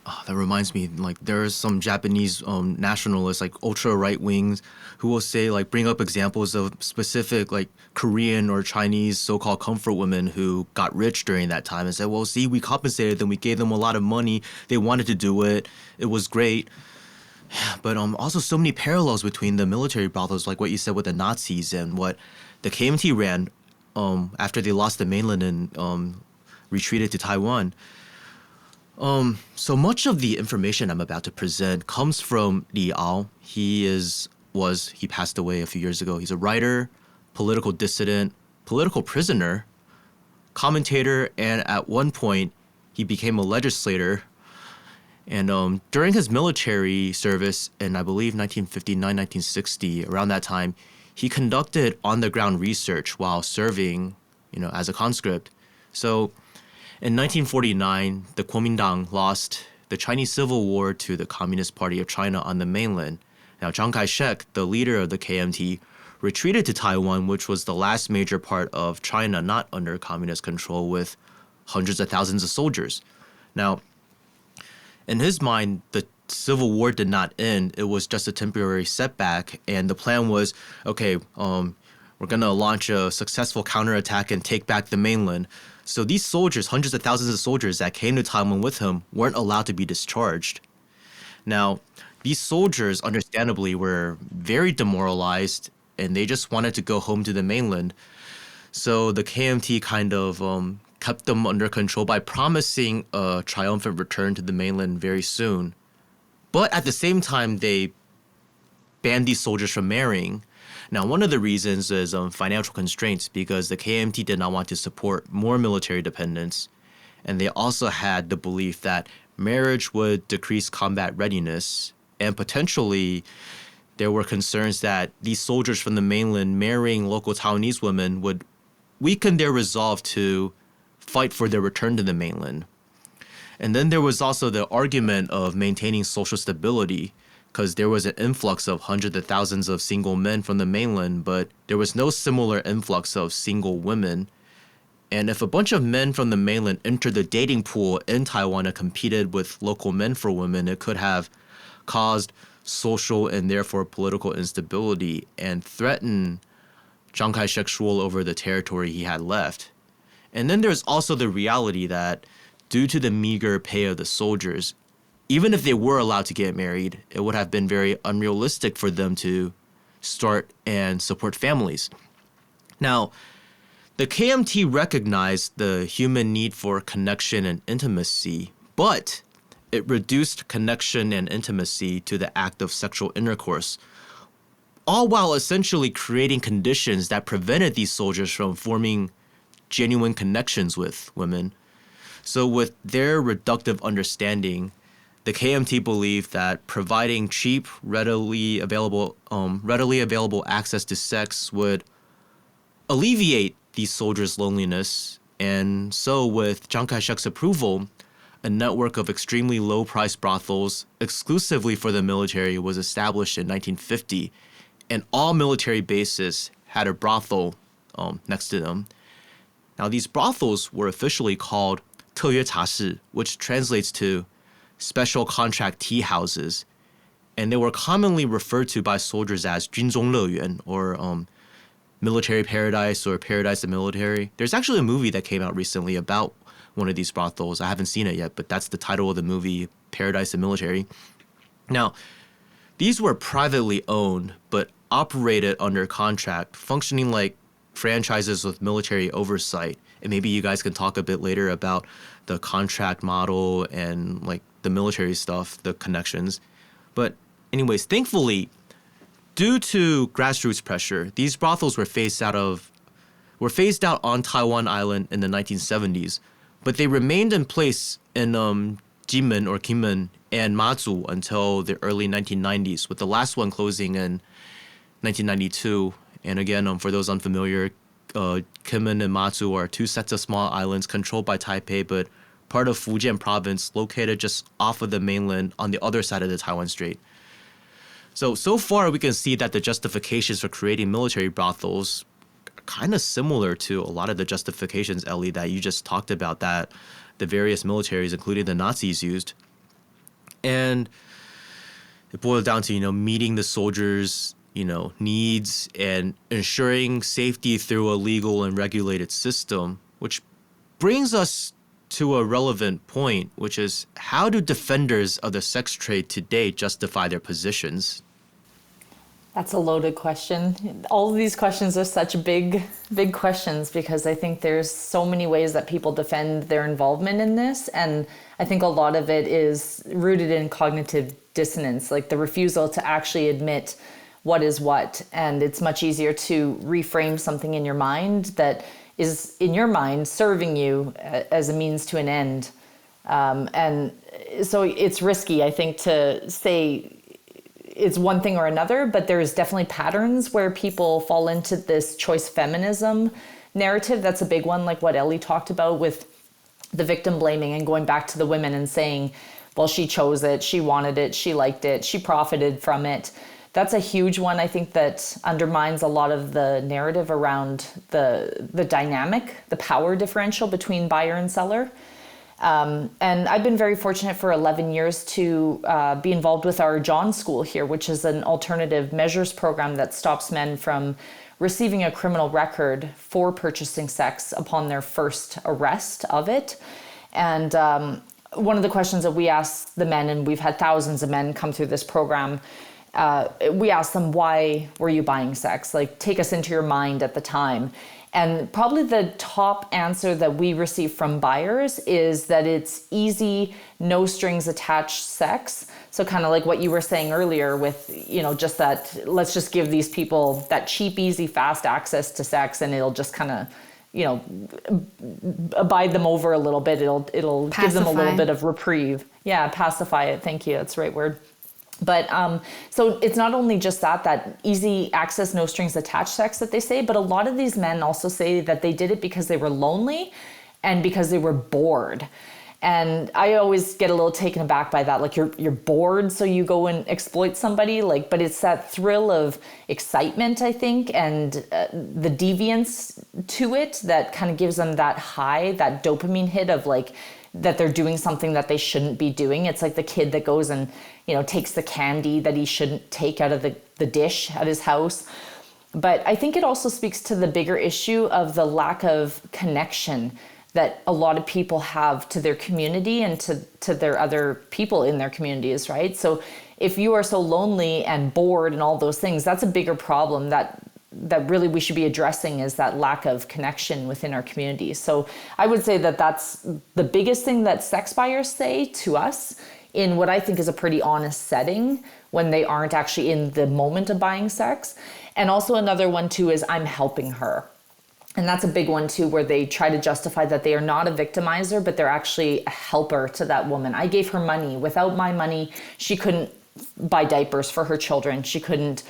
Oh, that reminds me, like there are some Japanese nationalists, like ultra right wings, who will say, like, bring up examples of specific like Korean or Chinese so-called comfort women who got rich during that time and said, well, see, we compensated them, we gave them a lot of money, they wanted to do it, it was great. But also so many parallels between the military brothels, like what you said with the Nazis and what the KMT ran after they lost the mainland and retreated to Taiwan. So much of the information I'm about to present comes from Li Ao. He passed away a few years ago. He's a writer, political dissident, political prisoner, commentator, and at one point he became a legislator. And during his military service in, I believe, 1959, 1960, around that time, he conducted on-the-ground research while serving, as a conscript. So in 1949, the Kuomintang lost the Chinese Civil War to the Communist Party of China on the mainland. Now, Chiang Kai-shek, the leader of the KMT, retreated to Taiwan, which was the last major part of China not under communist control, with hundreds of thousands of soldiers. Now, in his mind, the Civil War did not end. It was just a temporary setback, and the plan was, okay, we're going to launch a successful counterattack and take back the mainland. So these soldiers, hundreds of thousands of soldiers that came to Taiwan with him, weren't allowed to be discharged. Now, these soldiers, understandably, were very demoralized, and they just wanted to go home to the mainland. So the KMT kind of kept them under control by promising a triumphant return to the mainland very soon. But at the same time, they banned these soldiers from marrying. Now, one of the reasons is financial constraints, because the KMT did not want to support more military dependence. And they also had the belief that marriage would decrease combat readiness. And potentially, there were concerns that these soldiers from the mainland marrying local Taiwanese women would weaken their resolve to fight for their return to the mainland. And then there was also the argument of maintaining social stability, because there was an influx of hundreds of thousands of single men from the mainland, but there was no similar influx of single women. And if a bunch of men from the mainland entered the dating pool in Taiwan and competed with local men for women, it could have caused social and therefore political instability and threatened Chiang Kai-shek's rule over the territory he had left. And then there's also the reality that due to the meager pay of the soldiers, even if they were allowed to get married, it would have been very unrealistic for them to start and support families. Now, the KMT recognized the human need for connection and intimacy, but it reduced connection and intimacy to the act of sexual intercourse, all while essentially creating conditions that prevented these soldiers from forming genuine connections with women. So with their reductive understanding, the KMT believed that providing cheap, readily available access to sex would alleviate these soldiers' loneliness. And so with Chiang Kai-shek's approval, a network of extremely low-priced brothels exclusively for the military was established in 1950, and all military bases had a brothel next to them. Now, these brothels were officially called 特约茶室, which translates to special contract tea houses, and they were commonly referred to by soldiers as 军中乐园, or military paradise, or paradise of military. There's actually a movie that came out recently about one of these brothels. I haven't seen it yet, but that's the title of the movie, Paradise of Military. Now, these were privately owned, but operated under contract, functioning like franchises with military oversight. And maybe you guys can talk a bit later about the contract model and like the military stuff, the connections. But anyways, thankfully, due to grassroots pressure, these brothels were phased out on Taiwan Island in the 1970s, but they remained in place in Kinmen or Kinmen and Matsu until the early 1990s, with the last one closing in 1992. And again, for those unfamiliar, Kinmen and Matsu are two sets of small islands controlled by Taipei, but part of Fujian province, located just off of the mainland on the other side of the Taiwan Strait. So far we can see that the justifications for creating military brothels are kind of similar to a lot of the justifications, Elly, that you just talked about, that the various militaries, including the Nazis, used. And it boiled down to, meeting the soldiers' needs and ensuring safety through a legal and regulated system, which brings us to a relevant point, which is, how do defenders of the sex trade today justify their positions? That's a loaded question. All of these questions are such big questions, because I think there's so many ways that people defend their involvement in this. And I think a lot of it is rooted in cognitive dissonance, like the refusal to actually admit what is what. And it's much easier to reframe something in your mind that is, in your mind, serving you as a means to an end. And so it's risky, I think, to say it's one thing or another, but there's definitely patterns where people fall into this choice feminism narrative. That's a big one, like what Elly talked about with the victim blaming and going back to the women and saying, well, she chose it, she wanted it, she liked it, she profited from it. That's a huge one, I think, that undermines a lot of the narrative around the dynamic, the power differential between buyer and seller. And I've been very fortunate for 11 years to be involved with our John School here, which is an alternative measures program that stops men from receiving a criminal record for purchasing sex upon their first arrest of it. And one of the questions that we ask the men, and we've had thousands of men come through this program, we ask them, why were you buying sex? Like, take us into your mind at the time. And probably the top answer that we receive from buyers is that it's easy, no strings attached sex. So kind of like what you were saying earlier with, just that, let's just give these people that cheap, easy, fast access to sex, and it'll just kind of, abide them over a little bit. It'll give them a little bit of reprieve. Yeah, pacify it. Thank you. That's the right word. But so it's not only just that easy access, no strings attached sex that they say, but a lot of these men also say that they did it because they were lonely and because they were bored. And I always get a little taken aback by that. Like, you're bored, so you go and exploit somebody. Like, but it's that thrill of excitement, I think, and the deviance to it that kind of gives them that high, that dopamine hit of like, that they're doing something that they shouldn't be doing. It's like the kid that goes and, takes the candy that he shouldn't take out of the dish at his house. But I think it also speaks to the bigger issue of the lack of connection that a lot of people have to their community and to their other people in their communities, right? So if you are so lonely and bored and all those things, that's a bigger problem that really we should be addressing, is that lack of connection within our community. So I would say that that's the biggest thing that sex buyers say to us in what I think is a pretty honest setting when they aren't actually in the moment of buying sex. And also another one too is, I'm helping her. And that's a big one too, where they try to justify that they are not a victimizer, but they're actually a helper to that woman. I gave her money. Without my money, she couldn't buy diapers for her children. She couldn't,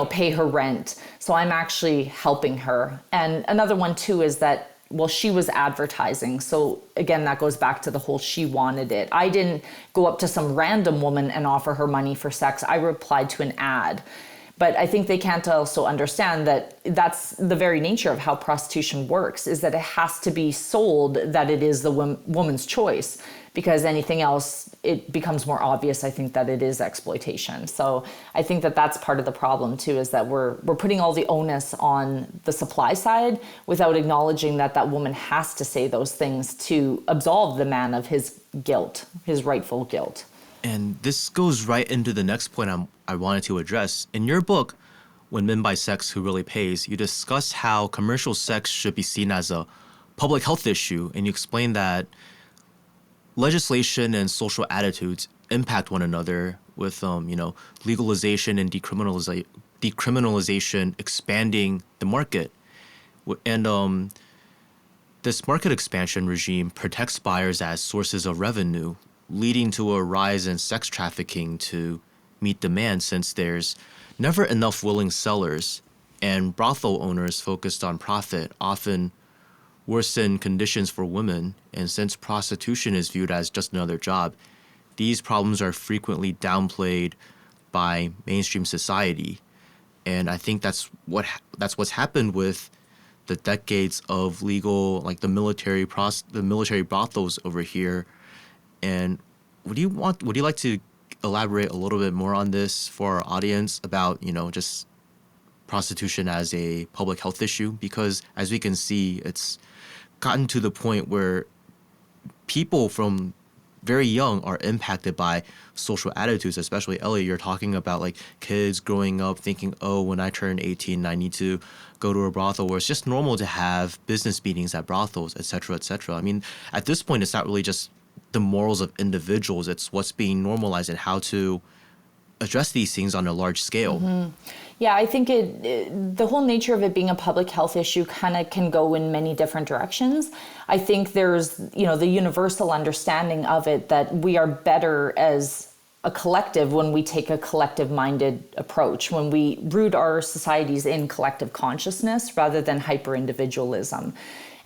pay her rent. So I'm actually helping her. And another one too is that, well, she was advertising. So again, that goes back to the whole she wanted it. I didn't go up to some random woman and offer her money for sex. I replied to an ad. But I think they can't also understand that that's the very nature of how prostitution works, is that it has to be sold that it is the woman's choice, because anything else, it becomes more obvious, I think, that it is exploitation. So I think that that's part of the problem too, is that we're putting all the onus on the supply side without acknowledging that that woman has to say those things to absolve the man of his guilt, his rightful guilt. And this goes right into the next point I wanted to address. In your book, When Men Buy Sex, Who Really Pays, you discuss how commercial sex should be seen as a public health issue, and you explain that legislation and social attitudes impact one another with, legalization and decriminalization expanding the market. And this market expansion regime protects buyers as sources of revenue, leading to a rise in sex trafficking to meet demand, since there's never enough willing sellers, and brothel owners focused on profit often worsen conditions for women. And since prostitution is viewed as just another job, these problems are frequently downplayed by mainstream society. And I think that's what's happened with the decades of legal, like the military brothels over here. And would you like to elaborate a little bit more on this for our audience about, just prostitution as a public health issue? Because as we can see, it's gotten to the point where people from very young are impacted by social attitudes, especially Elly. You're talking about like kids growing up thinking, oh, when I turn 18, I need to go to a brothel, where it's just normal to have business meetings at brothels, et cetera, et cetera. I mean, at this point, it's not really just the morals of individuals, it's what's being normalized and how to address these things on a large scale. Mm-hmm. Yeah, I think the whole nature of it being a public health issue kind of can go in many different directions. I think there's, the universal understanding of it that we are better as a collective when we take a collective-minded approach, when we root our societies in collective consciousness rather than hyper-individualism.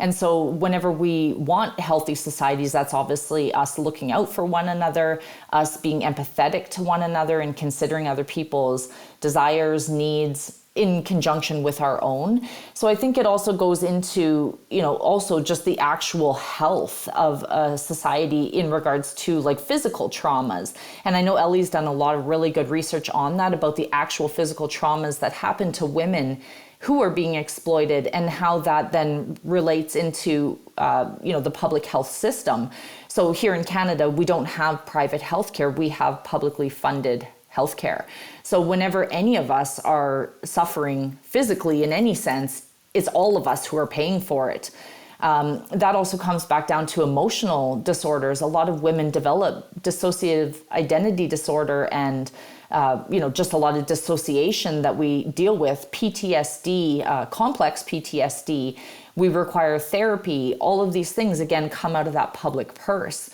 And so whenever we want healthy societies, that's obviously us looking out for one another, us being empathetic to one another and considering other people's desires, needs in conjunction with our own. So I think it also goes into, also just the actual health of a society in regards to like physical traumas. And I know Elly's done a lot of really good research on that, about the actual physical traumas that happen to women who are being exploited, and how that then relates into, the public health system. So here in Canada, we don't have private healthcare, we have publicly funded healthcare. So whenever any of us are suffering physically in any sense, it's all of us who are paying for it. That also comes back down to emotional disorders. A lot of women develop dissociative identity disorder and just a lot of dissociation that we deal with, PTSD, complex PTSD. We require therapy. All of these things, again, come out of that public purse.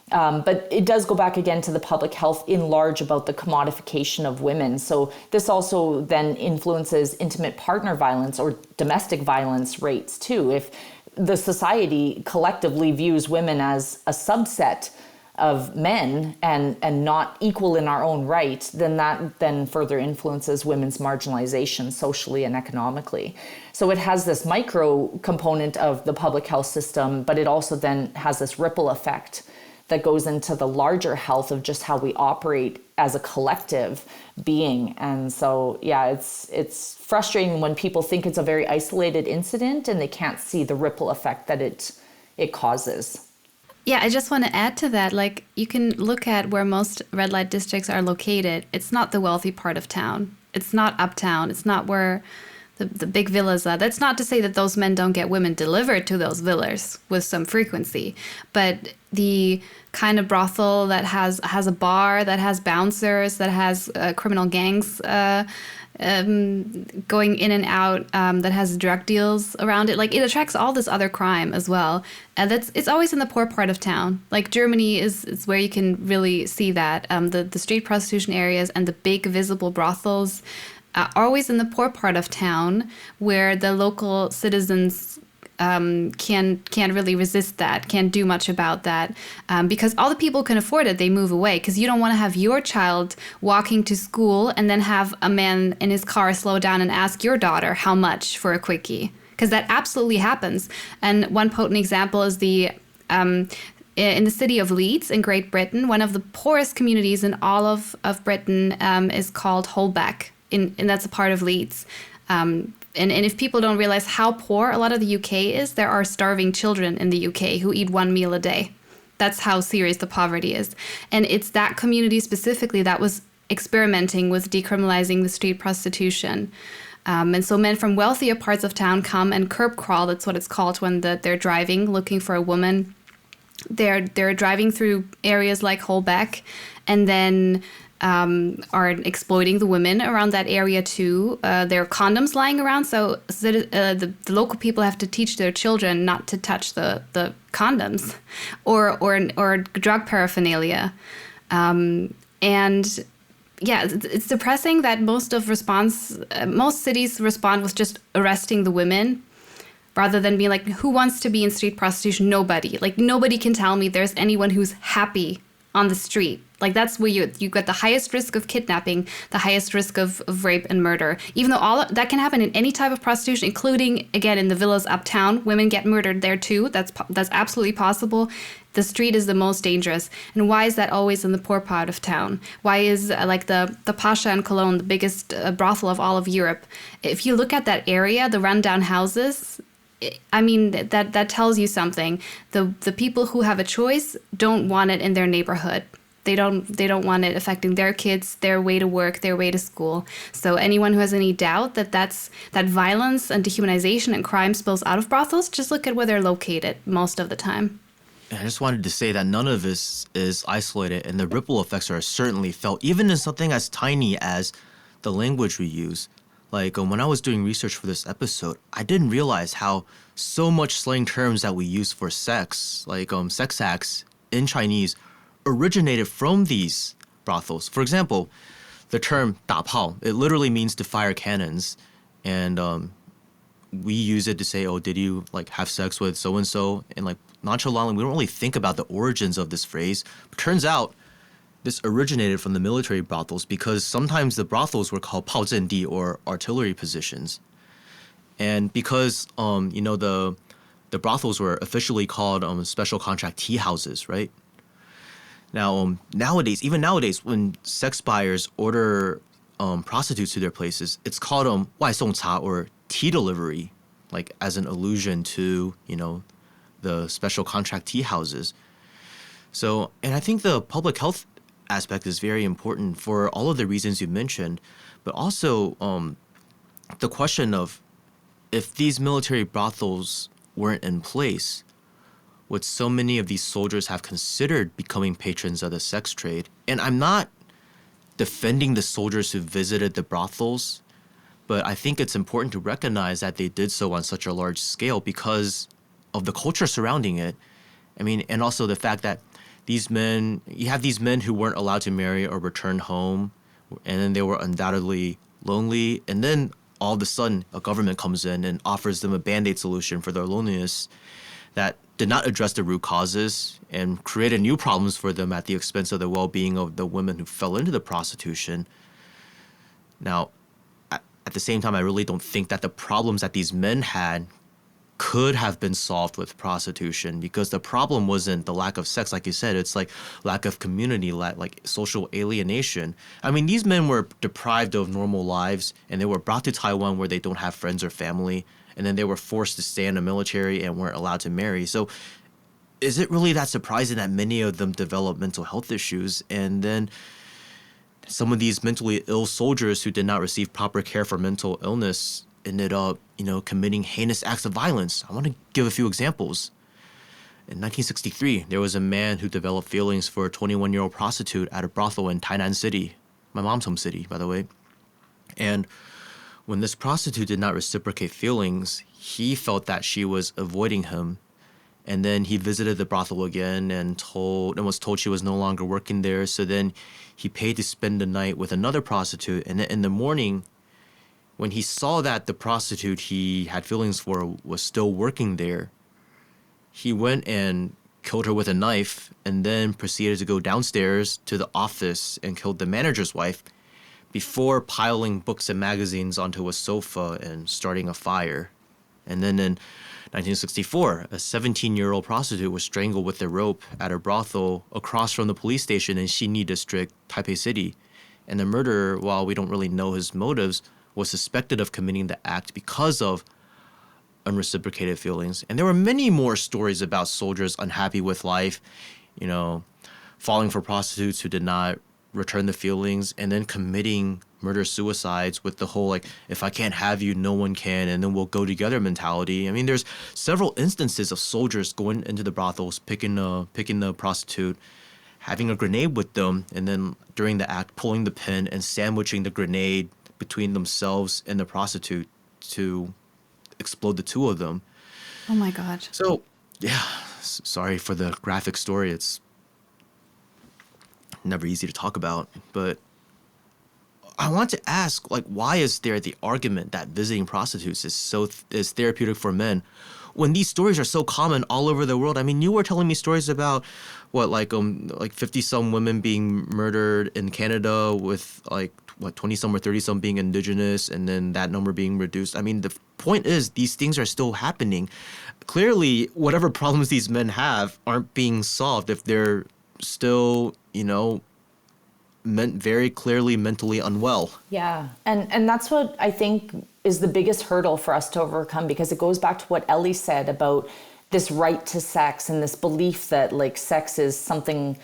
But it does go back again to the public health in large about the commodification of women. So this also then influences intimate partner violence or domestic violence rates too. If the society collectively views women as a subset of men and not equal in our own right, then that then further influences women's marginalization socially and economically. So it has this micro component of the public health system, but it also then has this ripple effect that goes into the larger health of just how we operate as a collective being. And so, yeah, it's frustrating when people think it's a very isolated incident and they can't see the ripple effect that it it causes. Yeah, I just want to add to that, like, you can look at where most red light districts are located. It's not the wealthy part of town. It's not uptown. It's not where the big villas are. That's not to say that those men don't get women delivered to those villas with some frequency. But the kind of brothel that has a bar, that has bouncers, that has criminal gangs going in and out, that has drug deals around it, like, it attracts all this other crime as well. And it's always in the poor part of town. Like, Germany is where you can really see that. The street prostitution areas and the big visible brothels are always in the poor part of town, where the local citizens can't really resist that, can't do much about that, because all the people who can afford it, they move away, because you don't want to have your child walking to school and then have a man in his car slow down and ask your daughter how much for a quickie, because that absolutely happens. And one potent example is in the city of Leeds in Great Britain, one of the poorest communities in all of Britain is called Holbeck, and that's a part of Leeds. And if people don't realize how poor a lot of the UK is, there are starving children in the UK who eat one meal a day. That's how serious the poverty is. And it's that community specifically that was experimenting with decriminalizing the street prostitution. And so men from wealthier parts of town come and curb crawl, that's what it's called, when they're driving, looking for a woman. They're driving through areas like Holbeck, and then are exploiting the women around that area too. There are condoms lying around, so the local people have to teach their children not to touch the condoms or drug paraphernalia. And yeah, it's depressing that most cities respond with just arresting the women, rather than being like, who wants to be in street prostitution? Nobody. Like, nobody can tell me there's anyone who's happy on the street. Like, that's where you get the highest risk of kidnapping, the highest risk of rape and murder. Even though that can happen in any type of prostitution, including, again, in the villas uptown. Women get murdered there too. That's absolutely possible. The street is the most dangerous. And why is that always in the poor part of town? Why is like the Pascha in Cologne, the biggest brothel of all of Europe? If you look at that area, the rundown houses, I mean, that tells you something. The people who have a choice don't want it in their neighborhood. They don't want it affecting their kids, their way to work, their way to school. So anyone who has any doubt that violence and dehumanization and crime spills out of brothels, just look at where they're located most of the time. I just wanted to say that none of this is isolated, and the ripple effects are certainly felt, even in something as tiny as the language we use. Like, when I was doing research for this episode, I didn't realize how so much slang terms that we use for sex, like sex acts in Chinese, originated from these brothels. For example, the term 打炮, it literally means to fire cannons. And we use it to say, oh, did you like have sex with so-and-so? And like nonchalantly, we don't really think about the origins of this phrase. But turns out this originated from the military brothels, because sometimes the brothels were called 炮阵地, or artillery positions. And because, the brothels were officially called special contract tea houses, right? Now, nowadays, when sex buyers order prostitutes to their places, it's called 外送茶, or tea delivery, like as an allusion to, the special contract tea houses. So, and I think the public health aspect is very important for all of the reasons you mentioned, but also the question of, if these military brothels weren't in place, would so many of these soldiers have considered becoming patrons of the sex trade? And I'm not defending the soldiers who visited the brothels, but I think it's important to recognize that they did so on such a large scale because of the culture surrounding it. I mean, and also the fact that you have these men who weren't allowed to marry or return home, and then they were undoubtedly lonely, and then all of a sudden a government comes in and offers them a Band-Aid solution for their loneliness that did not address the root causes and created new problems for them at the expense of the well-being of the women who fell into the prostitution. Now, at the same time, I really don't think that the problems that these men had could have been solved with prostitution, because the problem wasn't the lack of sex, like you said. It's like lack of community, like social alienation. I mean, these men were deprived of normal lives, and they were brought to Taiwan where they don't have friends or family, and then they were forced to stay in the military and weren't allowed to marry. So is it really that surprising that many of them develop mental health issues? And then some of these mentally ill soldiers who did not receive proper care for mental illness ended up, committing heinous acts of violence. I want to give a few examples. In 1963, there was a man who developed feelings for a 21-year-old prostitute at a brothel in Tainan City, my mom's home city, by the way. And when this prostitute did not reciprocate feelings, he felt that she was avoiding him. And then he visited the brothel again and was told she was no longer working there. So then he paid to spend the night with another prostitute. And then in the morning, when he saw that the prostitute he had feelings for was still working there, he went and killed her with a knife and then proceeded to go downstairs to the office and killed the manager's wife before piling books and magazines onto a sofa and starting a fire. And then in 1964, a 17-year-old prostitute was strangled with a rope at a brothel across from the police station in Xinyi district, Taipei City. And the murderer, while we don't really know his motives, was suspected of committing the act because of unreciprocated feelings. And there were many more stories about soldiers unhappy with life, falling for prostitutes who did not return the feelings, and then committing murder-suicides with the whole, if I can't have you, no one can, and then we'll go together mentality. I mean, there's several instances of soldiers going into the brothels, picking the prostitute, having a grenade with them, and then during the act, pulling the pin and sandwiching the grenade between themselves and the prostitute to explode the two of them. Oh my God. So, yeah, sorry for the graphic story. It's never easy to talk about, but I want to ask, why is there the argument that visiting prostitutes is therapeutic for men when these stories are so common all over the world? I mean, you were telling me stories about 50-some women being murdered in Canada with 20-some or 30-some being indigenous, and then that number being reduced. I mean, the point is these things are still happening. Clearly, whatever problems these men have aren't being solved if they're still, very clearly mentally unwell. Yeah. And that's what I think is the biggest hurdle for us to overcome, because it goes back to what Elly said about this right to sex and this belief that sex is something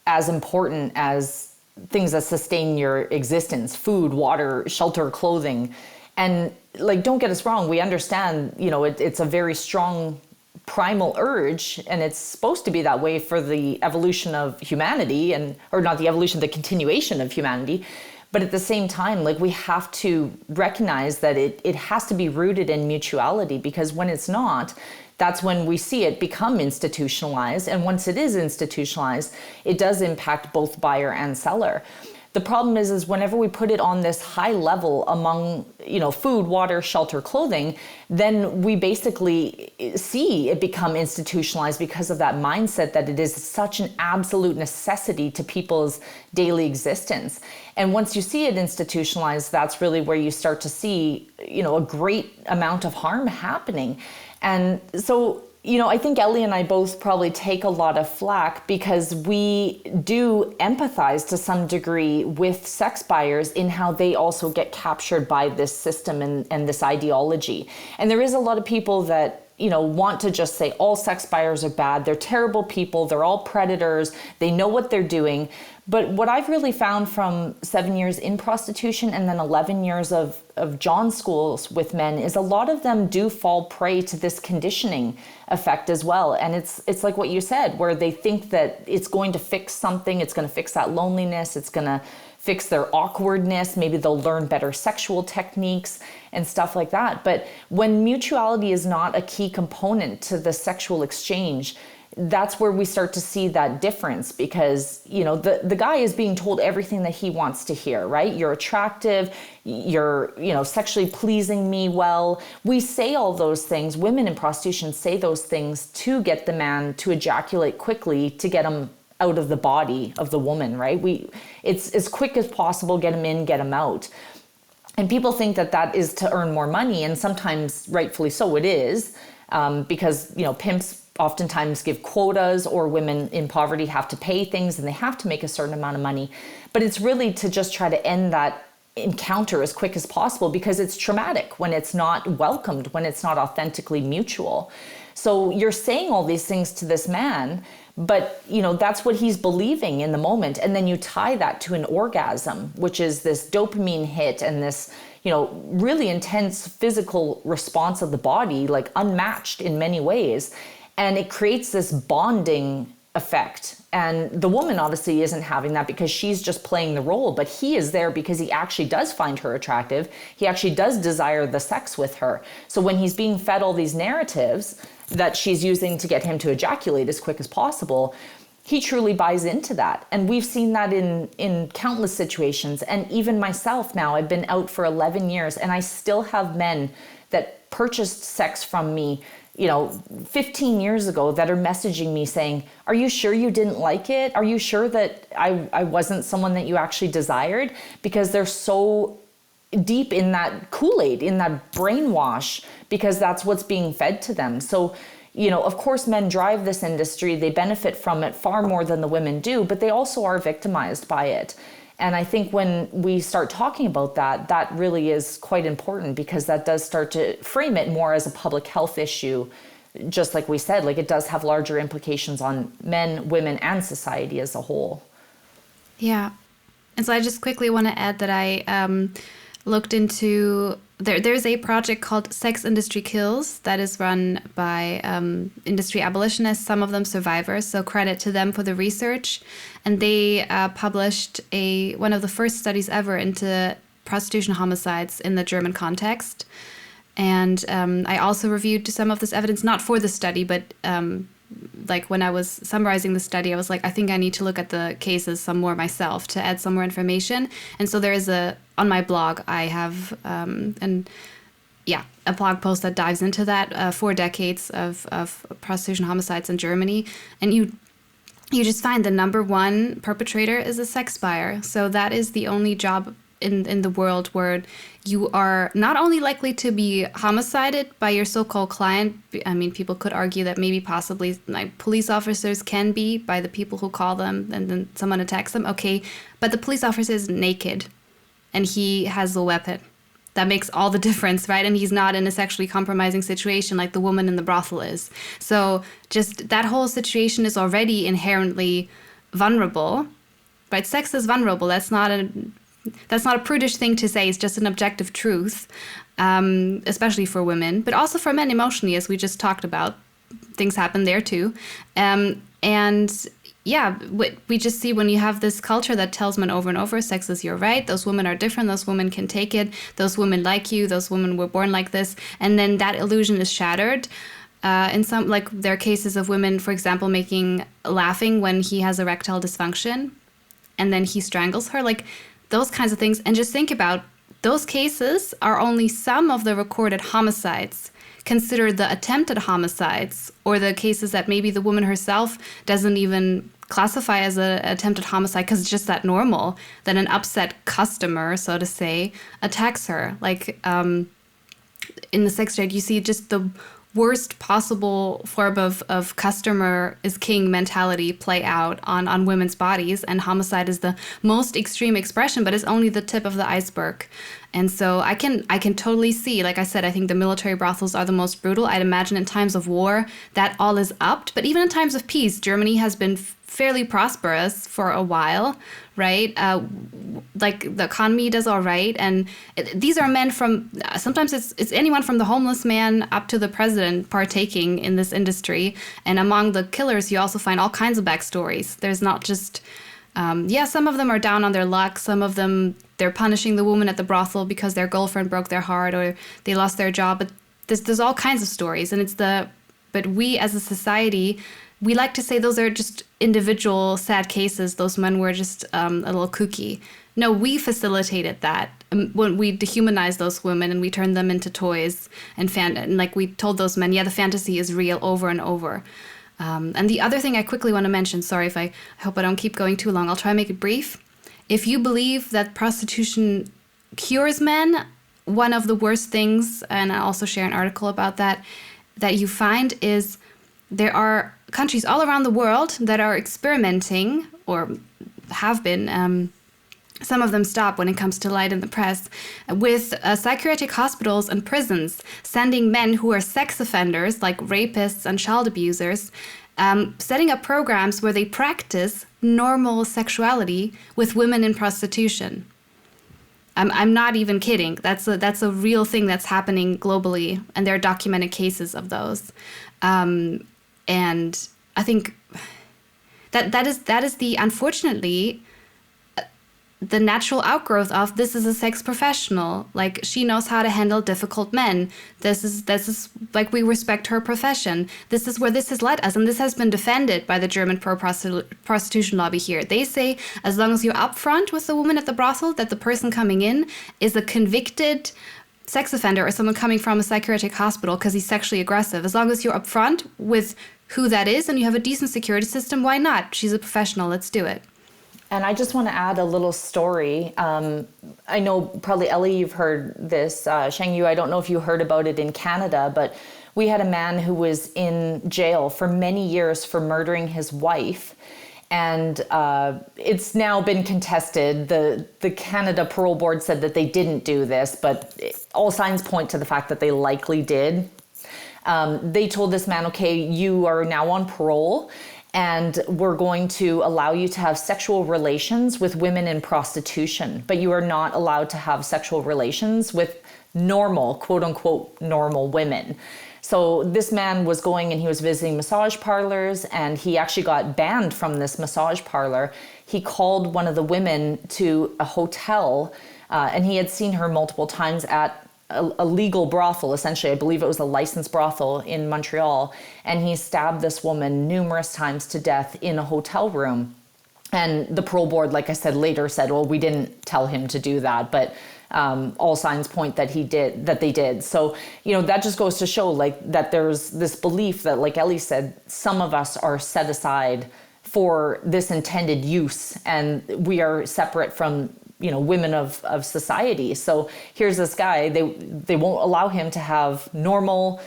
as important as things that sustain your existence: food, water, shelter, clothing. And don't get us wrong, we understand, it's a very strong primal urge, and it's supposed to be that way for the evolution of humanity, or not the evolution, the continuation of humanity. But at the same time, we have to recognize that it has to be rooted in mutuality, because when it's not, that's when we see it become institutionalized. And once it is institutionalized, it does impact both buyer and seller. The problem is whenever we put it on this high level among, food, water, shelter, clothing, then we basically see it become institutionalized because of that mindset that it is such an absolute necessity to people's daily existence. And once you see it institutionalized, that's really where you start to see, a great amount of harm happening. And so, I think Elly and I both probably take a lot of flack because we do empathize to some degree with sex buyers in how they also get captured by this system and this ideology. And there is a lot of people that, want to just say all sex buyers are bad. They're terrible people. They're all predators. They know what they're doing. But what I've really found from 7 years in prostitution and then 11 years of John schools with men is a lot of them do fall prey to this conditioning effect as well. And it's like what you said, where they think that it's going to fix something. It's going to fix that loneliness. It's going to fix their awkwardness. Maybe they'll learn better sexual techniques and stuff like that. But when mutuality is not a key component to the sexual exchange, that's where we start to see that difference, because, the guy is being told everything that he wants to hear, right? You're attractive, you're, sexually pleasing me well. We say all those things. Women in prostitution say those things to get the man to ejaculate quickly, to get him out of the body of the woman, right? It's as quick as possible, get him in, get him out. And people think that that is to earn more money, and sometimes rightfully so it is, because, pimps oftentimes give quotas, or women in poverty have to pay things and they have to make a certain amount of money. But it's really to just try to end that encounter as quick as possible, because it's traumatic when it's not welcomed, when it's not authentically mutual. So you're saying all these things to this man, but that's what he's believing in the moment. And then you tie that to an orgasm, which is this dopamine hit and this, really intense physical response of the body, like unmatched in many ways. And it creates this bonding effect. And the woman obviously isn't having that because she's just playing the role, but he is there because he actually does find her attractive. He actually does desire the sex with her. So when he's being fed all these narratives that she's using to get him to ejaculate as quick as possible, he truly buys into that. And we've seen that in countless situations. And even myself now, I've been out for 11 years and I still have men that purchased sex from me 15 years ago that are messaging me saying, are you sure you didn't like it? Are you sure that I wasn't someone that you actually desired? Because they're so deep in that Kool-Aid, in that brainwash, because that's what's being fed to them. So, of course, men drive this industry. They benefit from it far more than the women do, but they also are victimized by it. And I think when we start talking about that, that really is quite important, because that does start to frame it more as a public health issue. Just like we said, like it does have larger implications on men, women, and society as a whole. Yeah. And so I just quickly want to add that I looked into, there's a project called Sex Industry Kills that is run by industry abolitionists, some of them survivors, so credit to them for the research. And they published one of the first studies ever into prostitution homicides in the German context. And I also reviewed some of this evidence, not for the study, but like when I was summarizing the study, I was like, I think I need to look at the cases some more myself to add some more information. And so there is on my blog, I have a blog post that dives into that 4 decades of prostitution homicides in Germany. And you just find the number one perpetrator is a sex buyer. So that is the only job in the world where you are not only likely to be homicided by your so-called client. I mean, people could argue that maybe possibly like police officers can be by the people who call them and then someone attacks them. Okay, but the police officer is naked and he has a weapon. That makes all the difference, right? And he's not in a sexually compromising situation like the woman in the brothel is. So just that whole situation is already inherently vulnerable, right? Sex is vulnerable. That's not a prudish thing to say. It's just an objective truth, especially for women, but also for men emotionally, as we just talked about. Things happen there too. And yeah, we just see when you have this culture that tells men over and over, sex is your right, those women are different, those women can take it, those women like you, those women were born like this, and then that illusion is shattered. In some, like there are cases of women, for example, laughing when he has erectile dysfunction, and then he strangles her, like those kinds of things. And just think about those cases are only some of the recorded homicides. Consider the attempted homicides or the cases that maybe the woman herself doesn't even classify as an attempted homicide because it's just that normal, that an upset customer, so to say, attacks her. Like in the sex trade, you see just the worst possible form of customer is king mentality play out on women's bodies, and homicide is the most extreme expression, but it's only the tip of the iceberg. And so I can totally see, like I said, I think the military brothels are the most brutal. I'd imagine in times of war that all is upped, but even in times of peace, Germany has been fairly prosperous for a while, right? Like the economy does all right, and these are men from, sometimes it's anyone from the homeless man up to the president partaking in this industry. And among the killers, you also find all kinds of backstories. There's not just, some of them are down on their luck. Some of them, they're punishing the woman at the brothel because their girlfriend broke their heart or they lost their job. But there's all kinds of stories, and but we as a society, we like to say those are just individual sad cases. Those men were just a little kooky. No, we facilitated that when we dehumanized those women and we turned them into toys and like we told those men, yeah, the fantasy is real over and over. And the other thing I quickly want to mention, sorry if I hope I don't keep going too long, I'll try to make it brief. If you believe that prostitution cures men, one of the worst things, and I also share an article about that you find is there are countries all around the world that are experimenting or have been some of them stop when it comes to light in the press, with psychiatric hospitals and prisons sending men who are sex offenders, like rapists and child abusers, setting up programs where they practice normal sexuality with women in prostitution. I'm not even kidding. That's a real thing that's happening globally, and there are documented cases of those. And I think that is the, unfortunately, the natural outgrowth of this is a sex professional. Like, she knows how to handle difficult men. This is like, we respect her profession. This is where this has led us, and this has been defended by the German pro-prostitution lobby here. They say as long as you're upfront with the woman at the brothel that the person coming in is a convicted sex offender or someone coming from a psychiatric hospital because he's sexually aggressive, as long as you're upfront with who that is and you have a decent security system, why not? She's a professional. Let's do it. And I just want to add a little story. I know probably, Elly, you've heard this. Xiangyu, I don't know if you heard about it in Canada, but we had a man who was in jail for many years for murdering his wife. And it's now been contested. The Canada Parole Board said that they didn't do this, but all signs point to the fact that they likely did. They told this man, okay, you are now on parole, and we're going to allow you to have sexual relations with women in prostitution, but you are not allowed to have sexual relations with normal, quote unquote, normal women. So this man was going and he was visiting massage parlors, and he actually got banned from this massage parlor. He called one of the women to a hotel, and he had seen her multiple times at a legal brothel, essentially. I believe it was a licensed brothel in Montreal. And he stabbed this woman numerous times to death in a hotel room. And the parole board, like I said, later said, well, we didn't tell him to do that, but all signs point that they did. So, that just goes to show, like, that there's this belief that, like Elly said, some of us are set aside for this intended use, and we are separate from women of society. So here's this guy, they won't allow him to have normal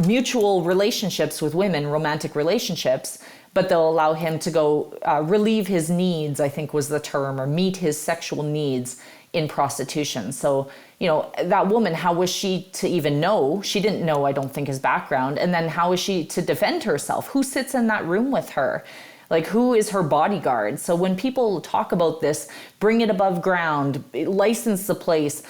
mutual relationships with women, romantic relationships, but they'll allow him to go relieve his needs, I think was the term, or meet his sexual needs in prostitution. So, that woman, how was she to even know? She didn't know, I don't think, his background. And then how is she to defend herself? Who sits in that room with her? Like, who is her bodyguard? So when people talk about this, bring it above ground, license the place,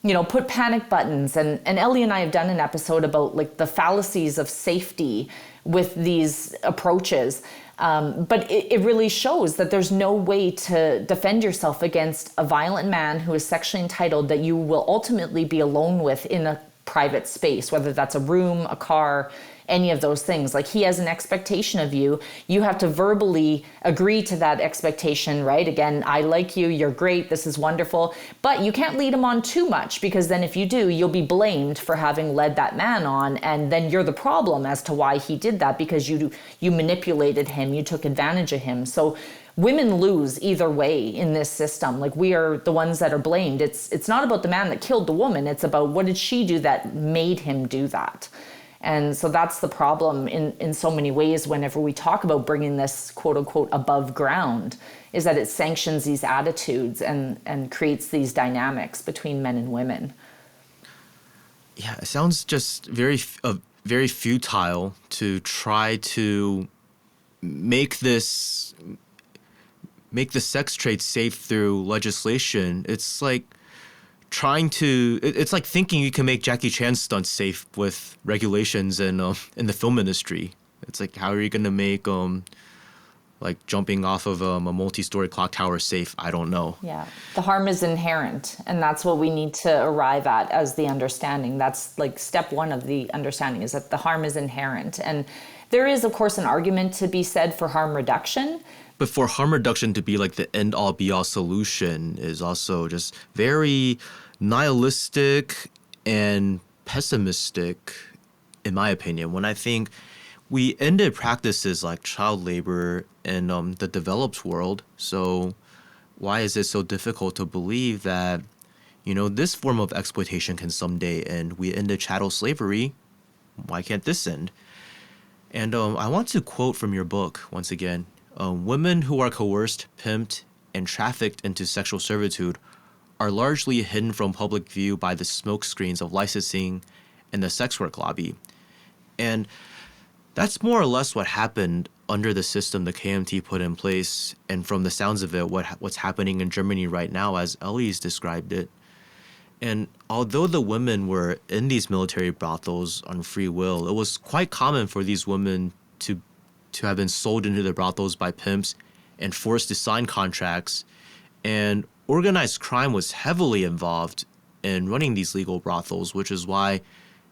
put panic buttons. And Elly and I have done an episode about, like, the fallacies of safety with these approaches. But it really shows that there's no way to defend yourself against a violent man who is sexually entitled that you will ultimately be alone with in a private space, whether that's a room, a car, any of those things. Like, he has an expectation of you. You have to verbally agree to that expectation, right? Again, I like you, you're great, this is wonderful. But you can't lead him on too much, because then if you do, you'll be blamed for having led that man on. And then you're the problem as to why he did that, because you manipulated him, you took advantage of him. So women lose either way in this system. Like, we are the ones that are blamed. It's not about the man that killed the woman. It's about what did she do that made him do that. And so that's the problem in so many ways whenever we talk about bringing this quote unquote above ground, is that it sanctions these attitudes and creates these dynamics between men and women. Yeah, it sounds just very futile to try to make the sex trade safe through legislation. It's like it's like thinking you can make Jackie Chan stunts safe with regulations in the film industry. It's like, how are you going to make like jumping off of a multi-story clock tower safe? I don't know. Yeah, the harm is inherent, and that's what we need to arrive at as the understanding. That's like step one of the understanding, is that the harm is inherent. And there is, of course, an argument to be said for harm reduction. But for harm reduction to be like the end-all be-all solution is also just very nihilistic and pessimistic, in my opinion, when I think we ended practices like child labor in the developed world. So why is it so difficult to believe that, this form of exploitation can someday end? We ended chattel slavery. Why can't this end? And I want to quote from your book once again. Women who are coerced, pimped, and trafficked into sexual servitude are largely hidden from public view by the smokescreens of licensing and the sex work lobby. And that's more or less what happened under the system the KMT put in place, and from the sounds of it, what's happening in Germany right now, as Elly's described it. And although the women were in these military brothels on free will, it was quite common for these women to have been sold into the brothels by pimps and forced to sign contracts. And organized crime was heavily involved in running these legal brothels, which is why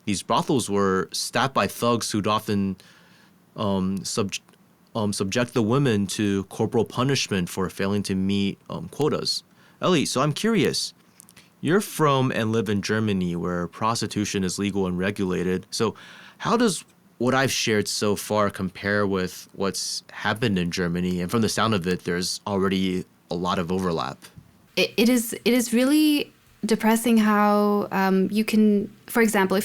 these brothels were staffed by thugs who'd often subject the women to corporal punishment for failing to meet quotas. Elly, so I'm curious. You're from and live in Germany, where prostitution is legal and regulated. So how does what I've shared so far compare with what's happened in Germany? And from the sound of it, there's already a lot of overlap. It is really depressing how you can, for example,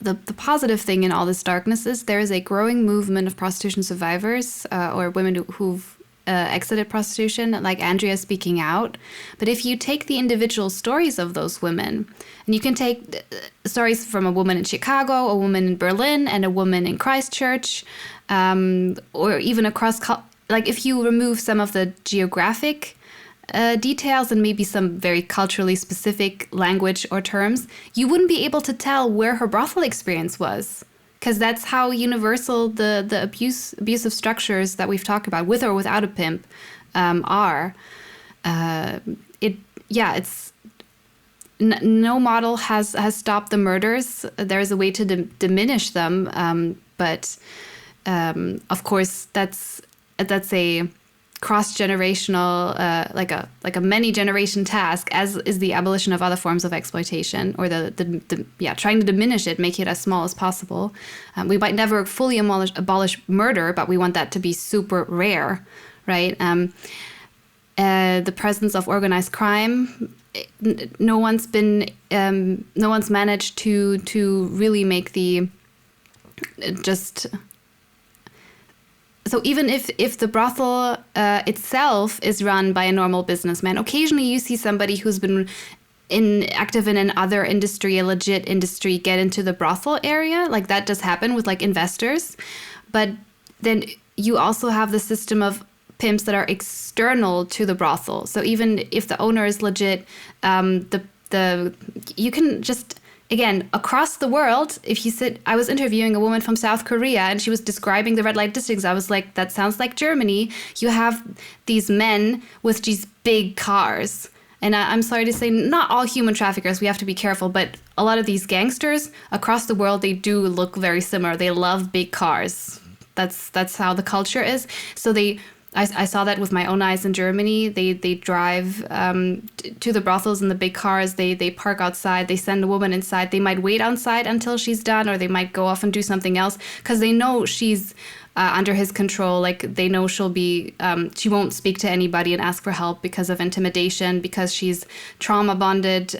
the positive thing in all this darkness is there is a growing movement of prostitution survivors or women who've exited prostitution, like Andrea speaking out. But if you take the individual stories of those women, and you can take stories from a woman in Chicago, a woman in Berlin, and a woman in Christchurch, or even across, like if you remove some of the geographic details and maybe some very culturally specific language or terms, you wouldn't be able to tell where her brothel experience was. Because that's how universal the abusive structures that we've talked about, with or without a pimp, are. No model has stopped the murders. There is a way to diminish them, but of course that's a cross-generational, like a many-generation task, as is the abolition of other forms of exploitation, or trying to diminish it, make it as small as possible. We might never fully abolish murder, but we want that to be super rare, right? The presence of organized crime, no one's managed to really make the just. So even if the brothel itself is run by a normal businessman, occasionally you see somebody who's been active in another industry, a legit industry, get into the brothel area. Like that does happen with like investors. But then you also have the system of pimps that are external to the brothel. So even if the owner is legit, you can just... Again, across the world, I was interviewing a woman from South Korea and she was describing the red light districts. I was like, that sounds like Germany. You have these men with these big cars. And I'm sorry to say, not all human traffickers, we have to be careful, but a lot of these gangsters across the world, they do look very similar. They love big cars. That's how the culture is. So I saw that with my own eyes in Germany. They drive to the brothels in the big cars. They park outside. They send a woman inside. They might wait outside until she's done, or they might go off and do something else because they know she's under his control. Like they know she won't speak to anybody and ask for help because of intimidation, because she's trauma bonded.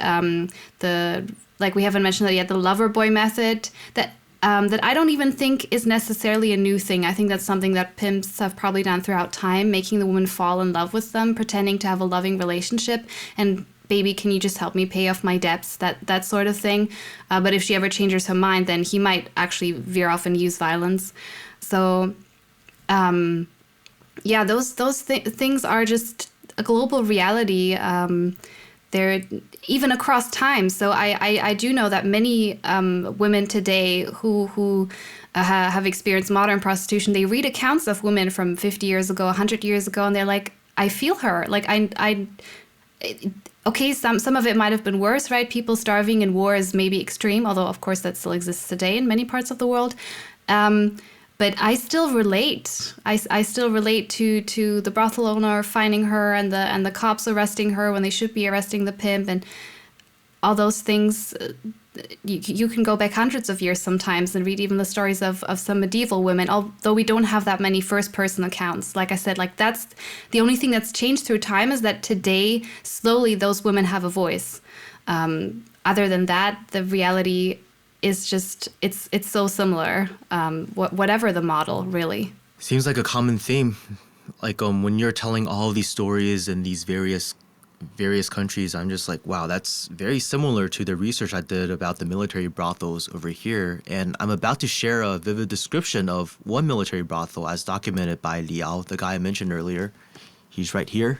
Like we haven't mentioned that yet, the lover boy method that I don't even think is necessarily a new thing. I think that's something that pimps have probably done throughout time, making the woman fall in love with them, pretending to have a loving relationship, and baby, can you just help me pay off my debts, that sort of thing. But if she ever changes her mind, then he might actually veer off and use violence. So, those things are just a global reality. They're even across time. So I do know that many women today who have experienced modern prostitution, they read accounts of women from 50 years ago, 100 years ago, and they're like, I feel her. Like okay, some of it might have been worse, right? People starving in war is maybe extreme, although of course that still exists today in many parts of the world. But I still relate. I still relate to the brothel owner finding her and the cops arresting her when they should be arresting the pimp, and all those things. You can go back hundreds of years sometimes and read even the stories of some medieval women, although we don't have that many first-person accounts. Like I said, like that's the only thing that's changed through time, is that today, slowly, those women have a voice. Other than that, the reality is just, it's so similar, whatever the model, really. Seems like a common theme like when you're telling all of these stories in these various countries, I'm just like, wow, that's very similar to the research I did about the military brothels over here. And I'm about to share a vivid description of one military brothel as documented by Liao, the guy I mentioned earlier. He's right here.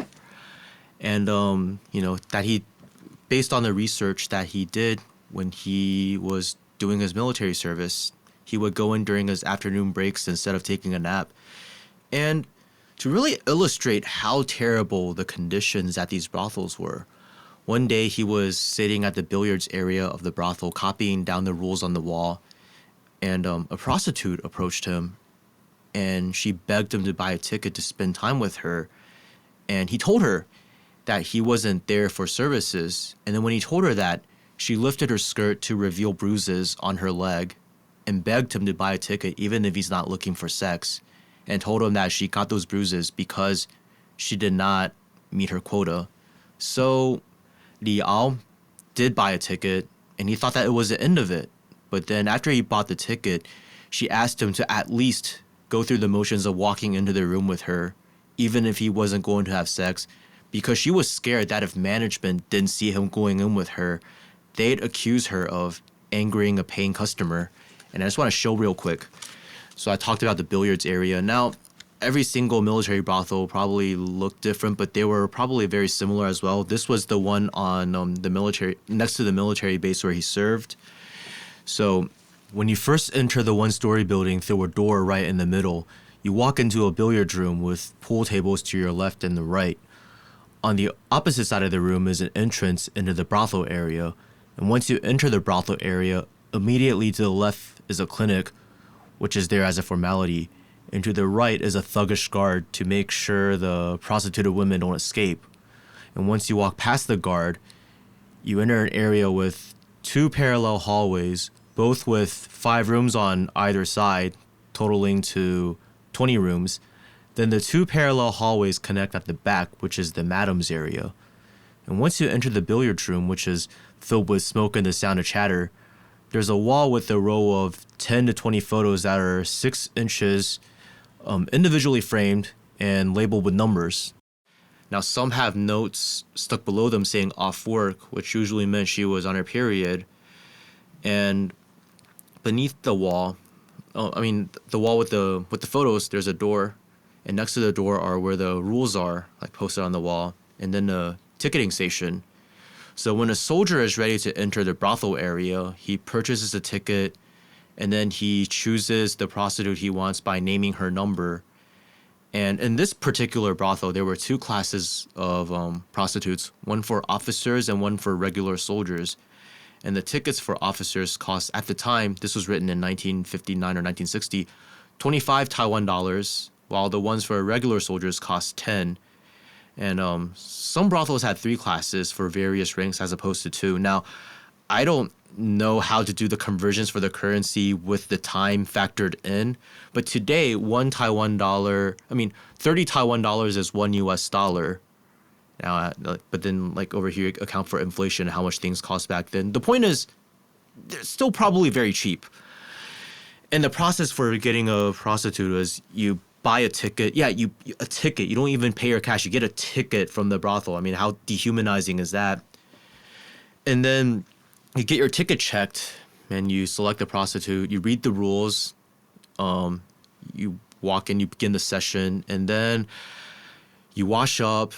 And, that he, based on the research that he did when he was doing his military service, he would go in during his afternoon breaks instead of taking a nap. And to really illustrate how terrible the conditions at these brothels were, one day he was sitting at the billiards area of the brothel copying down the rules on the wall, and a prostitute approached him, and she begged him to buy a ticket to spend time with her. And he told her that he wasn't there for services. And then when he told her that, she lifted her skirt to reveal bruises on her leg and begged him to buy a ticket even if he's not looking for sex, and told him that she got those bruises because she did not meet her quota. So Liao did buy a ticket, and he thought that it was the end of it. But then after he bought the ticket, she asked him to at least go through the motions of walking into the room with her, even if he wasn't going to have sex, because she was scared that if management didn't see him going in with her, they'd accuse her of angering a paying customer. And I just want to show real quick. So I talked about the billiards area. Now, every single military brothel probably looked different, but they were probably very similar as well. This was the one on the military, next to the military base where he served. So when you first enter the one-story building through a door right in the middle, you walk into a billiard room with pool tables to your left and the right. On the opposite side of the room is an entrance into the brothel area. And once you enter the brothel area, immediately to the left is a clinic, which is there as a formality, and to the right is a thuggish guard to make sure the prostituted women don't escape. And once you walk past the guard, you enter an area with 2 parallel hallways, both with 5 rooms on either side, totaling to 20 rooms. Then the 2 parallel hallways connect at the back, which is the madam's area. And once you enter the billiards room, which is filled with smoke and the sound of chatter, there's a wall with a row of 10 to 20 photos that are 6 inches, individually framed and labeled with numbers. Now, some have notes stuck below them saying off work, which usually meant she was on her period. And beneath the wall, the wall with the photos, there's a door. And next to the door are where the rules are, like posted on the wall. And then the ticketing station. So when a soldier is ready to enter the brothel area, he purchases a ticket, and then he chooses the prostitute he wants by naming her number. And in this particular brothel, there were 2 classes of prostitutes, one for officers and one for regular soldiers. And the tickets for officers cost, at the time, this was written in 1959 or 1960, 25 Taiwan dollars, while the ones for regular soldiers cost 10. And some brothels had 3 classes for various ranks as opposed to 2. Now, I don't know how to do the conversions for the currency with the time factored in, but today 30 Taiwan dollars is 1 US dollar. Now, but then like over here, account for inflation and how much things cost back then. The point is, they're still probably very cheap. And the process for getting a prostitute is you buy a ticket. Yeah, a ticket. You don't even pay her cash. You get a ticket from the brothel. I mean, how dehumanizing is that? And then you get your ticket checked, and you select the prostitute. You read the rules. You walk in. You begin the session, and then you wash up.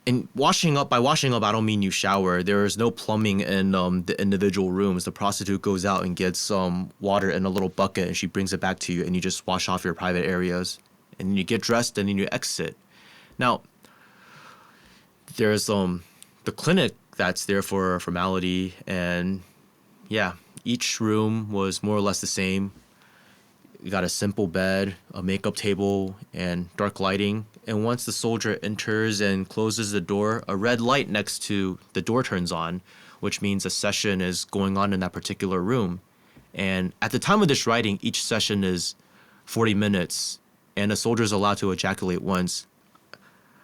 And by washing up, I don't mean you shower. There is no plumbing in the individual rooms. The prostitute goes out and gets some water in a little bucket, and she brings it back to you, and you just wash off your private areas. And then you get dressed, and then you exit. Now, there's the clinic that's there for formality, and yeah, each room was more or less the same. You got a simple bed, a makeup table, and dark lighting. And once the soldier enters and closes the door, a red light next to the door turns on, which means a session is going on in that particular room. And at the time of this writing, each session is 40 minutes, and a soldier is allowed to ejaculate once.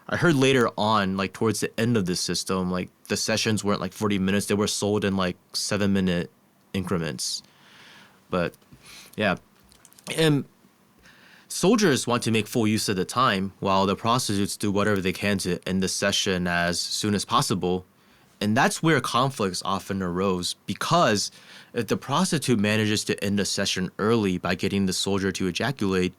I heard later on, like towards the end of the system, like the sessions weren't like 40 minutes. They were sold in like 7-minute increments. But yeah. And soldiers want to make full use of the time, while the prostitutes do whatever they can to end the session as soon as possible. And that's where conflicts often arose, because if the prostitute manages to end a session early by getting the soldier to ejaculate,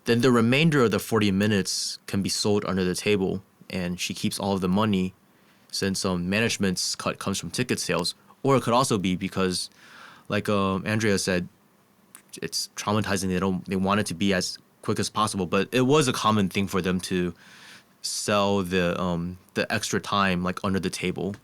then the remainder of the 40 minutes can be sold under the table, and she keeps all of the money, since management's cut comes from ticket sales. Or it could also be because, like Andrea said, it's traumatizing. They want it to be as quick as possible, but it was a common thing for them to sell the extra time like under the table.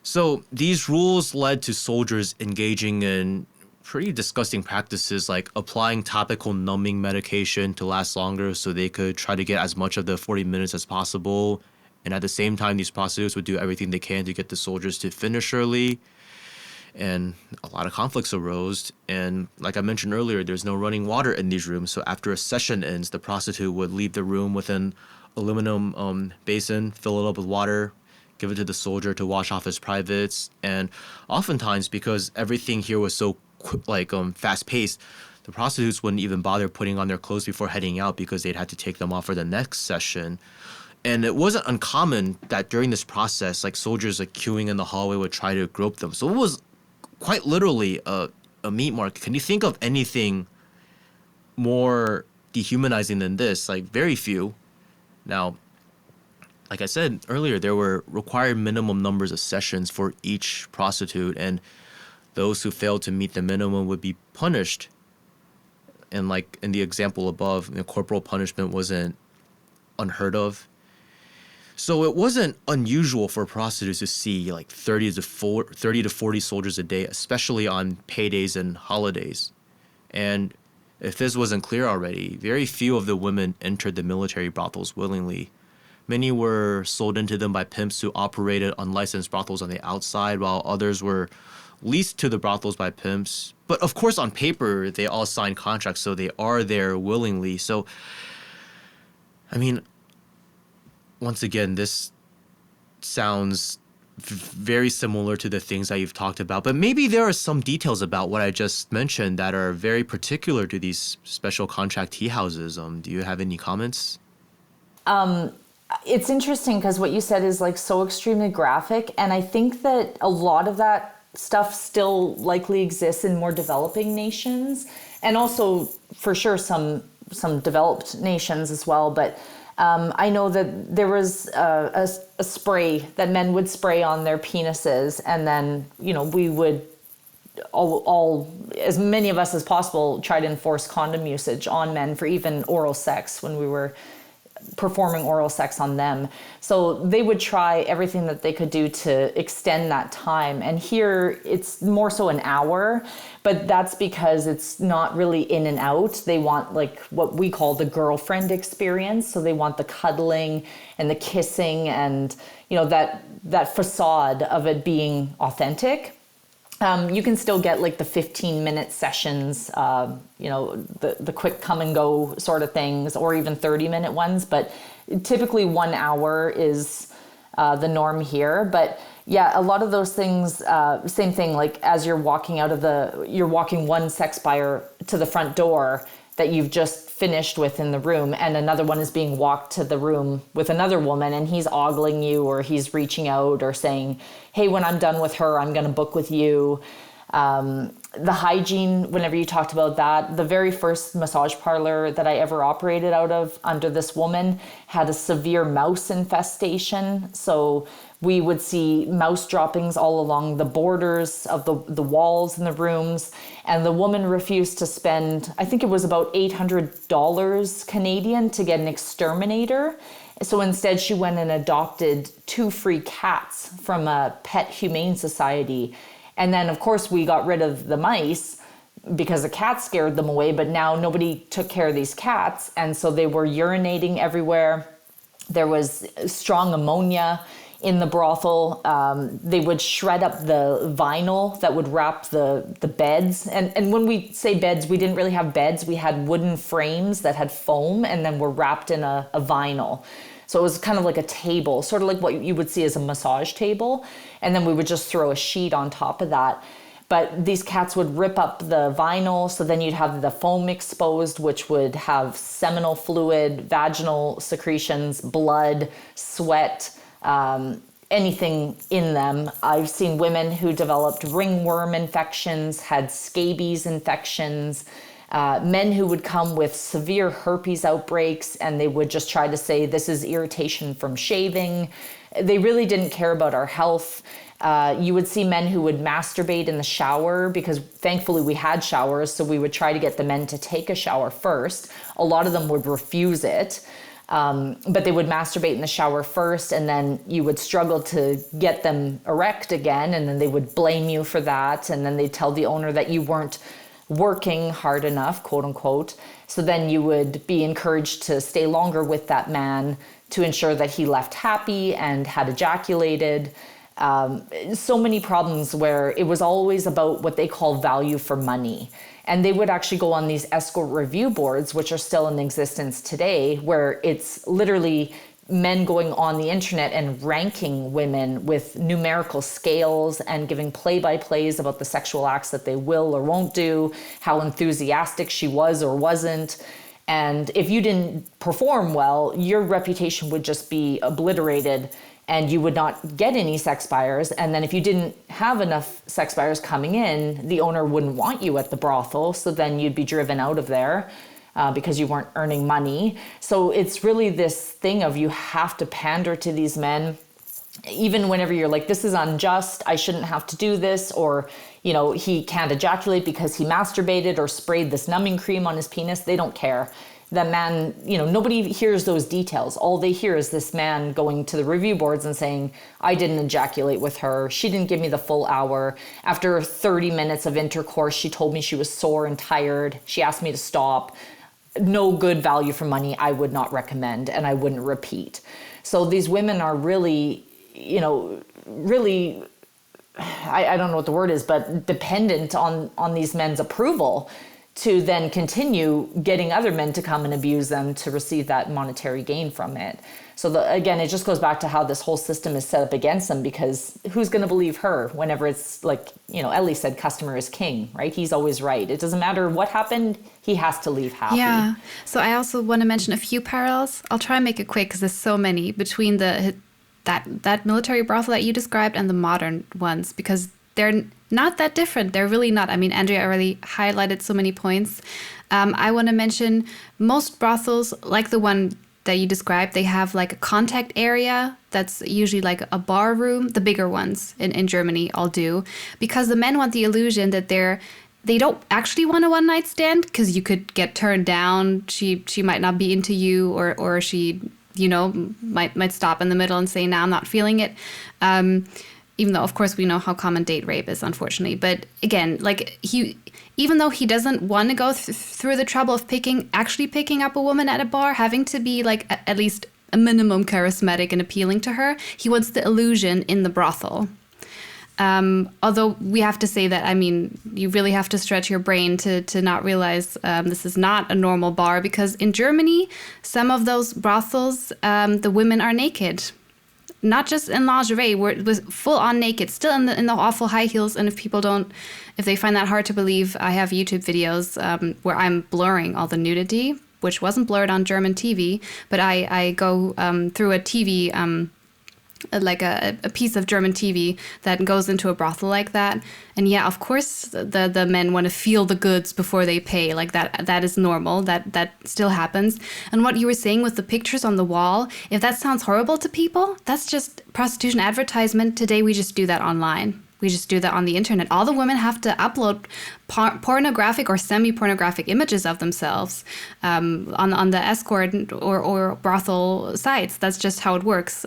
So these rules led to soldiers engaging in pretty disgusting practices like applying topical numbing medication to last longer so they could try to get as much of the 40 minutes as possible. And at the same time, these prostitutes would do everything they can to get the soldiers to finish early. And a lot of conflicts arose. And like I mentioned earlier, there's no running water in these rooms. So after a session ends, the prostitute would leave the room with an aluminum basin, fill it up with water, give it to the soldier to wash off his privates. And oftentimes, because everything here was so fast-paced, the prostitutes wouldn't even bother putting on their clothes before heading out because they'd have to take them off for the next session. And it wasn't uncommon that during this process, like soldiers like queuing in the hallway would try to grope them. So it was quite literally a meat market. Can you think of anything more dehumanizing than this? Like, very few. Now, like I said earlier, there were required minimum numbers of sessions for each prostitute, and those who failed to meet the minimum would be punished. And like in the example above, corporal punishment wasn't unheard of. So it wasn't unusual for prostitutes to see like 30 to 40 soldiers a day, especially on paydays and holidays. And if this wasn't clear already, very few of the women entered the military brothels willingly. Many were sold into them by pimps who operated unlicensed brothels on the outside, while others were leased to the brothels by pimps. But of course, on paper, they all signed contracts, so they are there willingly. So, I mean, once again, this sounds very similar to the things that you've talked about, but maybe there are some details about what I just mentioned that are very particular to these special contract tea houses. Do you have any comments? It's interesting because what you said is like so extremely graphic, and I think that a lot of that stuff still likely exists in more developing nations, and also for sure some developed nations as well. But I know that there was a spray that men would spray on their penises, and then we would all as many of us as possible try to enforce condom usage on men for even oral sex when we were performing oral sex on them. So they would try everything that they could do to extend that time. And here it's more so an hour, but that's because it's not really in and out. They want like what we call the girlfriend experience. So they want the cuddling and the kissing and, that facade of it being authentic. You can still get like the 15-minute sessions, the quick come and go sort of things, or even 30-minute ones. But typically 1 hour is the norm here. But yeah, a lot of those things, same thing, like as you're walking you're walking one sex buyer to the front door that you've just finished with in the room, and another one is being walked to the room with another woman, and he's ogling you, or he's reaching out or saying, hey, when I'm done with her, I'm going to book with you. The hygiene, whenever you talked about that, the very first massage parlor that I ever operated out of under this woman had a severe mouse infestation. So we would see mouse droppings all along the borders of the walls in the rooms. And the woman refused to spend, I think it was about $800 Canadian to get an exterminator. So instead she went and adopted 2 free cats from a pet humane society. And then of course we got rid of the mice because the cats scared them away, but now nobody took care of these cats. And so they were urinating everywhere. There was strong ammonia in the brothel. They would shred up the vinyl that would wrap the beds. And when we say beds, we didn't really have beds. We had wooden frames that had foam and then were wrapped in a vinyl. So it was kind of like a table, sort of like what you would see as a massage table. And then we would just throw a sheet on top of that. But these cats would rip up the vinyl, so then you'd have the foam exposed, which would have seminal fluid, vaginal secretions, blood, sweat, anything in them. I've seen women who developed ringworm infections, had scabies infections, men who would come with severe herpes outbreaks, and they would just try to say this is irritation from shaving. They really didn't care about our health. You would see men who would masturbate in the shower, because thankfully we had showers, so we would try to get the men to take a shower first. A lot of them would refuse it, but they would masturbate in the shower first, and then you would struggle to get them erect again, and then they would blame you for that, and then they'd tell the owner that you weren't working hard enough, quote unquote. So then you would be encouraged to stay longer with that man to ensure that he left happy and had ejaculated. So many problems where it was always about what they call value for money. And they would actually go on these escort review boards, which are still in existence today, where it's literally men going on the internet and ranking women with numerical scales and giving play-by-plays about the sexual acts that they will or won't do, how enthusiastic she was or wasn't. And if you didn't perform well, your reputation would just be obliterated and you would not get any sex buyers. And then if you didn't have enough sex buyers coming in, the owner wouldn't want you at the brothel. So then you'd be driven out of there because you weren't earning money. So it's really this thing of you have to pander to these men, even whenever you're like, this is unjust, I shouldn't have to do this, or, you know, he can't ejaculate because he masturbated or sprayed this numbing cream on his penis. They don't care. The man, you know, nobody hears those details. All they hear is this man going to the review boards and saying, I didn't ejaculate with her. She didn't give me the full hour. After 30 minutes of intercourse, she told me she was sore and tired. She asked me to stop. No good value for money. I would not recommend, and I wouldn't repeat. So these women are really, you know, really, I don't know what the word is, but dependent on these men's approval to then continue getting other men to come and abuse them to receive that monetary gain from it. So again, it just goes back to how this whole system is set up against them, because who's going to believe her whenever it's like, you know, Elly said, customer is king, right? He's always right. It doesn't matter what happened. He has to leave happy. Yeah. So I also want to mention a few parallels. I'll try and make it quick because there's so many between that military brothel that you described and the modern ones, because they're not that different. They're really not. I mean, Andrea already highlighted so many points. I want to mention most brothels, like the one that you described, they have like a contact area that's usually like a bar room. The bigger ones in Germany all do, because the men want the illusion that they don't actually want a one-night stand, because you could get turned down. She might not be into you, or she, you know, might stop in the middle and say, "Nah, I'm not feeling it." Even though, of course, we know how common date rape is, unfortunately. But again, like even though he doesn't want to go through the trouble of actually picking up a woman at a bar, having to be like at least a minimum charismatic and appealing to her, he wants the illusion in the brothel. Although we have to say that, I mean, you really have to stretch your brain to not realize this is not a normal bar, because in Germany, some of those brothels, the women are naked. Not just in lingerie, it was full on naked, still in the awful high heels. And if they find that hard to believe, I have YouTube videos where I'm blurring all the nudity, which wasn't blurred on German TV, but I go through a TV, like a piece of German TV that goes into a brothel like that. And yeah, of course, the men want to feel the goods before they pay. Like that is normal. That still happens. And what you were saying with the pictures on the wall, if that sounds horrible to people, that's just prostitution advertisement. Today, we just do that online. We just do that on the internet. All the women have to upload pornographic or semi-pornographic images of themselves on the escort or brothel sites. That's just how it works.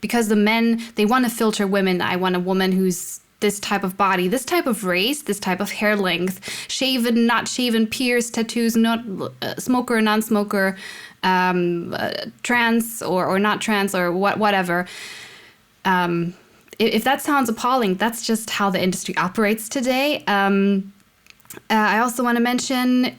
Because the men, they want to filter women. I want a woman who's this type of body, this type of race, this type of hair length, shaven, not shaven, pierced, tattoos, not smoker, non-smoker, trans or not trans, or whatever. If that sounds appalling, that's just how the industry operates today. I also want to mention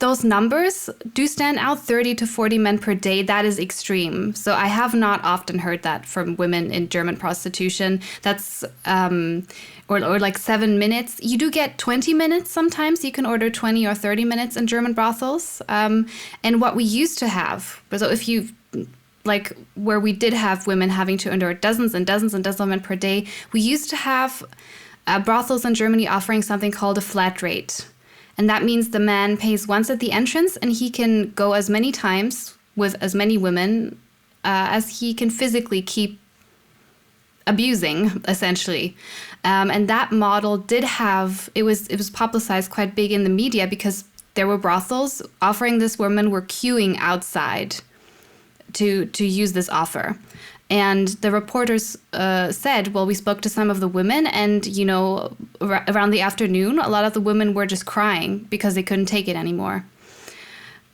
those numbers do stand out, 30 to 40 men per day. That is extreme. So I have not often heard that from women in German prostitution. That's, or like 7 minutes. You do get 20 minutes sometimes. You can order 20 or 30 minutes in German brothels. And what we used to have, so if you like where we did have women having to endure dozens and dozens and dozens of men per day, we used to have brothels in Germany offering something called a flat rate. And that means the man pays once at the entrance and he can go as many times with as many women as he can physically keep abusing, essentially. And that model did have, it was publicized quite big in the media because there were brothels offering this. Women were queuing outside to use this offer. And the reporters said, well, we spoke to some of the women and, you know, around the afternoon, a lot of the women were just crying because they couldn't take it anymore.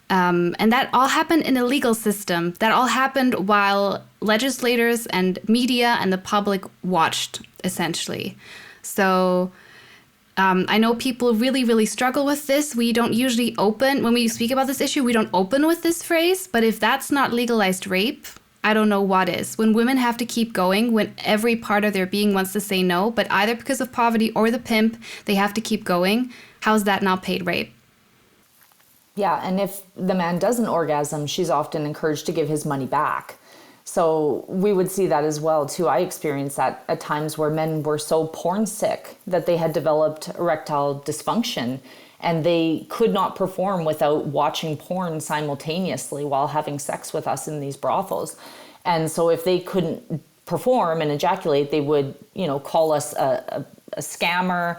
And that all happened in a legal system. That all happened while legislators and media and the public watched, essentially. So I know people really, really struggle with this. We don't usually open, when we speak about this issue, we don't open with this phrase. But if that's not legalized rape, I don't know what is. When women have to keep going, when every part of their being wants to say no, but either because of poverty or the pimp, they have to keep going, how's that not paid rape? Yeah, and if the man doesn't orgasm, she's often encouraged to give his money back. So we would see that as well, too. I experienced that at times where men were so porn sick that they had developed erectile dysfunction and they could not perform without watching porn simultaneously while having sex with us in these brothels. And so if they couldn't perform and ejaculate, they would, you know, call us a scammer.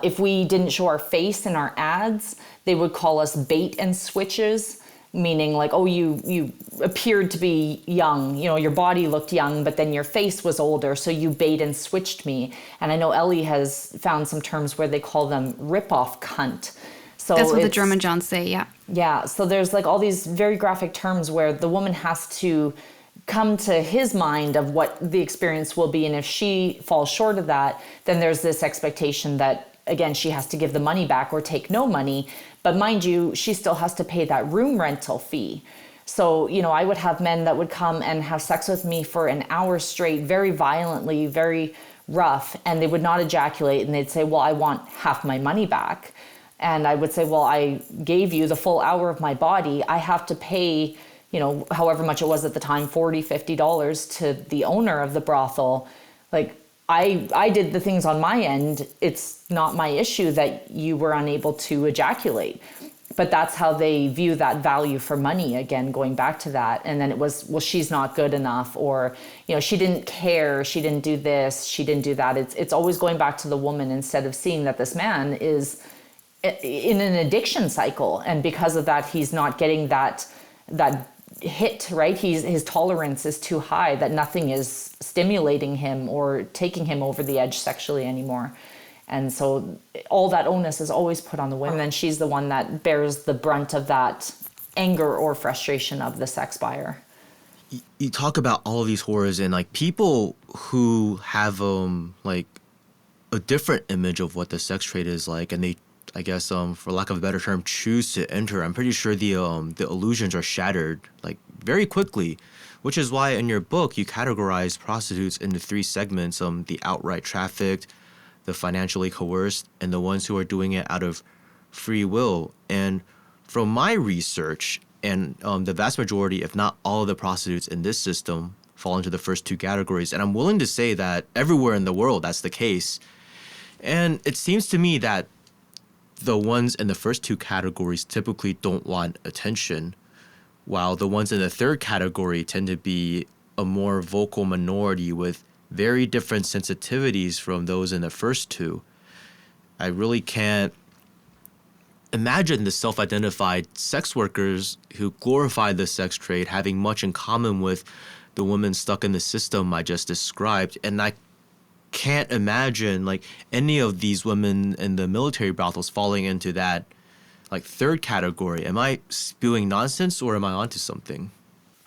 If we didn't show our face in our ads, they would call us bait and switches, meaning like, oh, you appeared to be young, you know, your body looked young, but then your face was older, so you bait and switched me. And I know Elly has found some terms where they call them rip-off cunt. So that's what the German Johns say, yeah. Yeah, so there's like all these very graphic terms where the woman has to come to his mind of what the experience will be. And if she falls short of that, then there's this expectation that, again, she has to give the money back or take no money. But mind you, she still has to pay that room rental fee. So, you know, I would have men that would come and have sex with me for an hour straight, very violently, very rough, and they would not ejaculate. And they'd say, well, I want half my money back. And I would say, well, I gave you the full hour of my body. I have to pay, you know, however much it was at the time, $40, $50 to the owner of the brothel. Like, I did the things on my end. It's not my issue that you were unable to ejaculate. But that's how they view that value for money, again, going back to that. And then it was, well, she's not good enough, or, you know, she didn't care, she didn't do this, she didn't do that. It's always going back to the woman instead of seeing that this man is in an addiction cycle. And because of that, he's not getting that hit, right? His tolerance is too high, that nothing is stimulating him or taking him over the edge sexually anymore. And so all that onus is always put on the woman, and she's the one that bears the brunt of that anger or frustration of the sex buyer. You talk about all of these horrors, and like people who have like a different image of what the sex trade is like, and they, I guess, for lack of a better term, choose to enter. I'm pretty sure the illusions are shattered like very quickly, which is why in your book you categorize prostitutes into 3 segments: the outright trafficked, the financially coerced, and the ones who are doing it out of free will. And from my research, and the vast majority, if not all of the prostitutes in this system fall into the first 2 categories. And I'm willing to say that everywhere in the world that's the case. And it seems to me that the ones in the first 2 categories typically don't want attention, while the ones in the 3rd category tend to be a more vocal minority with very different sensitivities from those in the first 2. I really can't imagine the self-identified sex workers who glorify the sex trade having much in common with the women stuck in the system I just described. And I can't imagine like any of these women in the military brothels falling into that like 3rd category. Am I spewing nonsense, or am I onto something?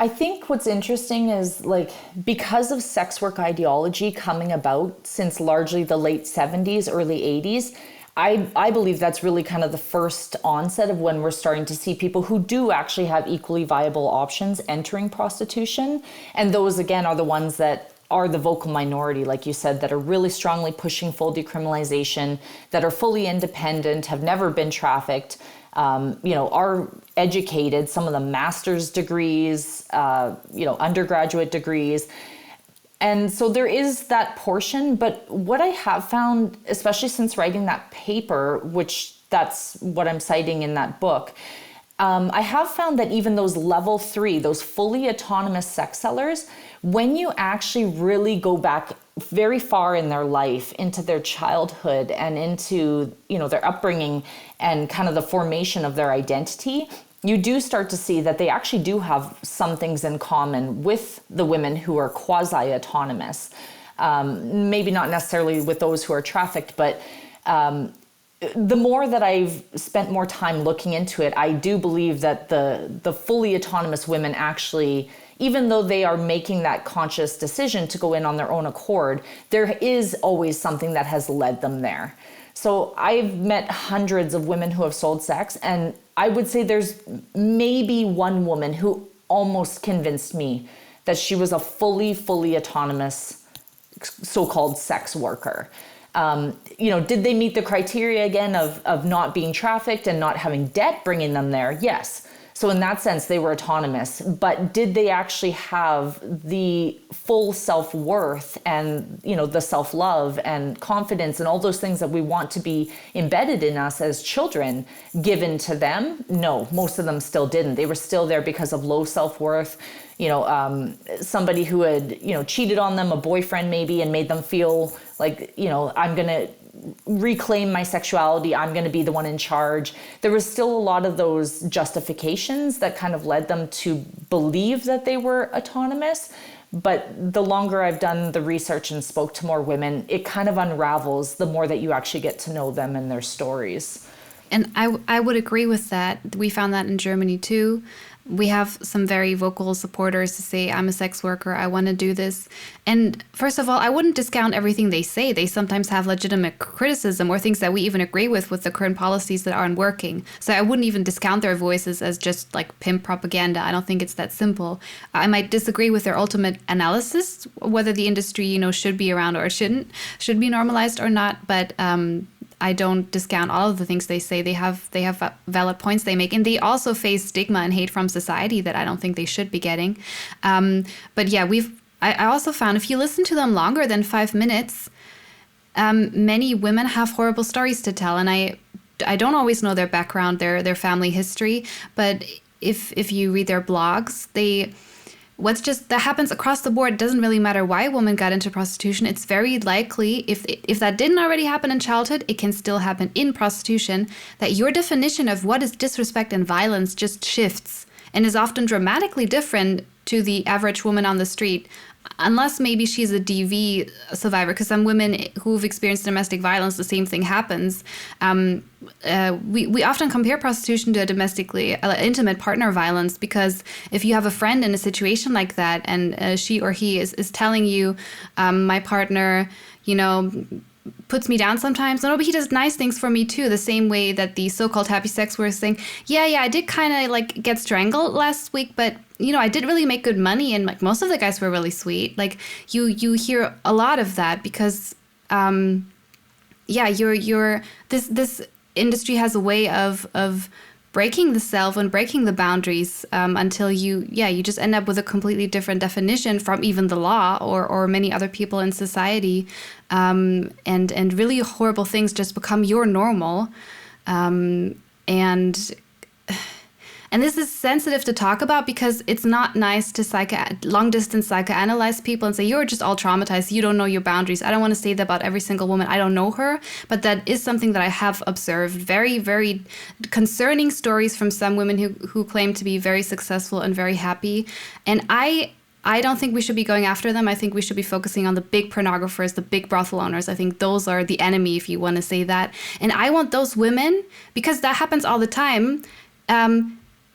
I think what's interesting is, like, because of sex work ideology coming about since largely the late 70s, early 80s, I believe that's really kind of the first onset of when we're starting to see people who do actually have equally viable options entering prostitution. And those, again, are the ones that are the vocal minority, like you said, that are really strongly pushing full decriminalization, that are fully independent, have never been trafficked, are educated, some of them master's degrees, undergraduate degrees. And so there is that portion, but what I have found, especially since writing that paper, which that's what I'm citing in that book, I have found that even those level 3, those fully autonomous sex sellers, when you actually really go back very far in their life, into their childhood and into, their upbringing and kind of the formation of their identity, you do start to see that they actually do have some things in common with the women who are quasi-autonomous. Maybe not necessarily with those who are trafficked, but the more that I've spent more time looking into it, I do believe that the fully autonomous women actually, even though they are making that conscious decision to go in on their own accord, there is always something that has led them there. So I've met hundreds of women who have sold sex, and I would say there's maybe one woman who almost convinced me that she was a fully autonomous so-called sex worker. Did they meet the criteria again of not being trafficked and not having debt bringing them there? Yes. So in that sense, they were autonomous, but did they actually have the full self-worth and, the self-love and confidence and all those things that we want to be embedded in us as children given to them? No, most of them still didn't. They were still there because of low self-worth, somebody who had, cheated on them, a boyfriend maybe, and made them feel like, I'm going to reclaim my sexuality, I'm going to be the one in charge. There was still a lot of those justifications that kind of led them to believe that they were autonomous. But the longer I've done the research and spoke to more women, it kind of unravels the more that you actually get to know them and their stories. And I would agree with that. We found that in Germany too. We have some very vocal supporters to say, I'm a sex worker, I want to do this. And first of all, I wouldn't discount everything they say. They sometimes have legitimate criticism or things that we even agree with the current policies that aren't working. So I wouldn't even discount their voices as just like pimp propaganda. I don't think it's that simple. I might disagree with their ultimate analysis, whether the industry, should be around or should be normalized or not. But I don't discount all of the things they say. They have valid points they make, and they also face stigma and hate from society that I don't think they should be getting. But yeah, I also found if you listen to them longer than 5 minutes, many women have horrible stories to tell, and I don't always know their background, their family history, but if you read their blogs, that happens across the board. It doesn't really matter why a woman got into prostitution. It's very likely, if that didn't already happen in childhood, it can still happen in prostitution, that your definition of what is disrespect and violence just shifts and is often dramatically different to the average woman on the street, unless maybe she's a DV survivor, because some women who've experienced domestic violence, the same thing happens. We often compare prostitution to a domestically intimate partner violence, because if you have a friend in a situation like that and she or he is telling you, my partner, puts me down sometimes. No, but he does nice things for me too. The same way that the so-called happy sex workers saying, yeah, I did kind of get strangled last week, but I did really make good money, and most of the guys were really sweet. You hear a lot of that because, this industry has a way of breaking the self and breaking the boundaries until you just end up with a completely different definition from even the law or many other people in society, and really horrible things just become your normal, and this is sensitive to talk about because it's not nice to long-distance psychoanalyze people and say, you're just all traumatized, you don't know your boundaries. I don't want to say that about every single woman. I don't know her, but that is something that I have observed. Very, very concerning stories from some women who claim to be very successful and very happy. And I don't think we should be going after them. I think we should be focusing on the big pornographers, the big brothel owners. I think those are the enemy, if you want to say that. And I want those women, because that happens all the time,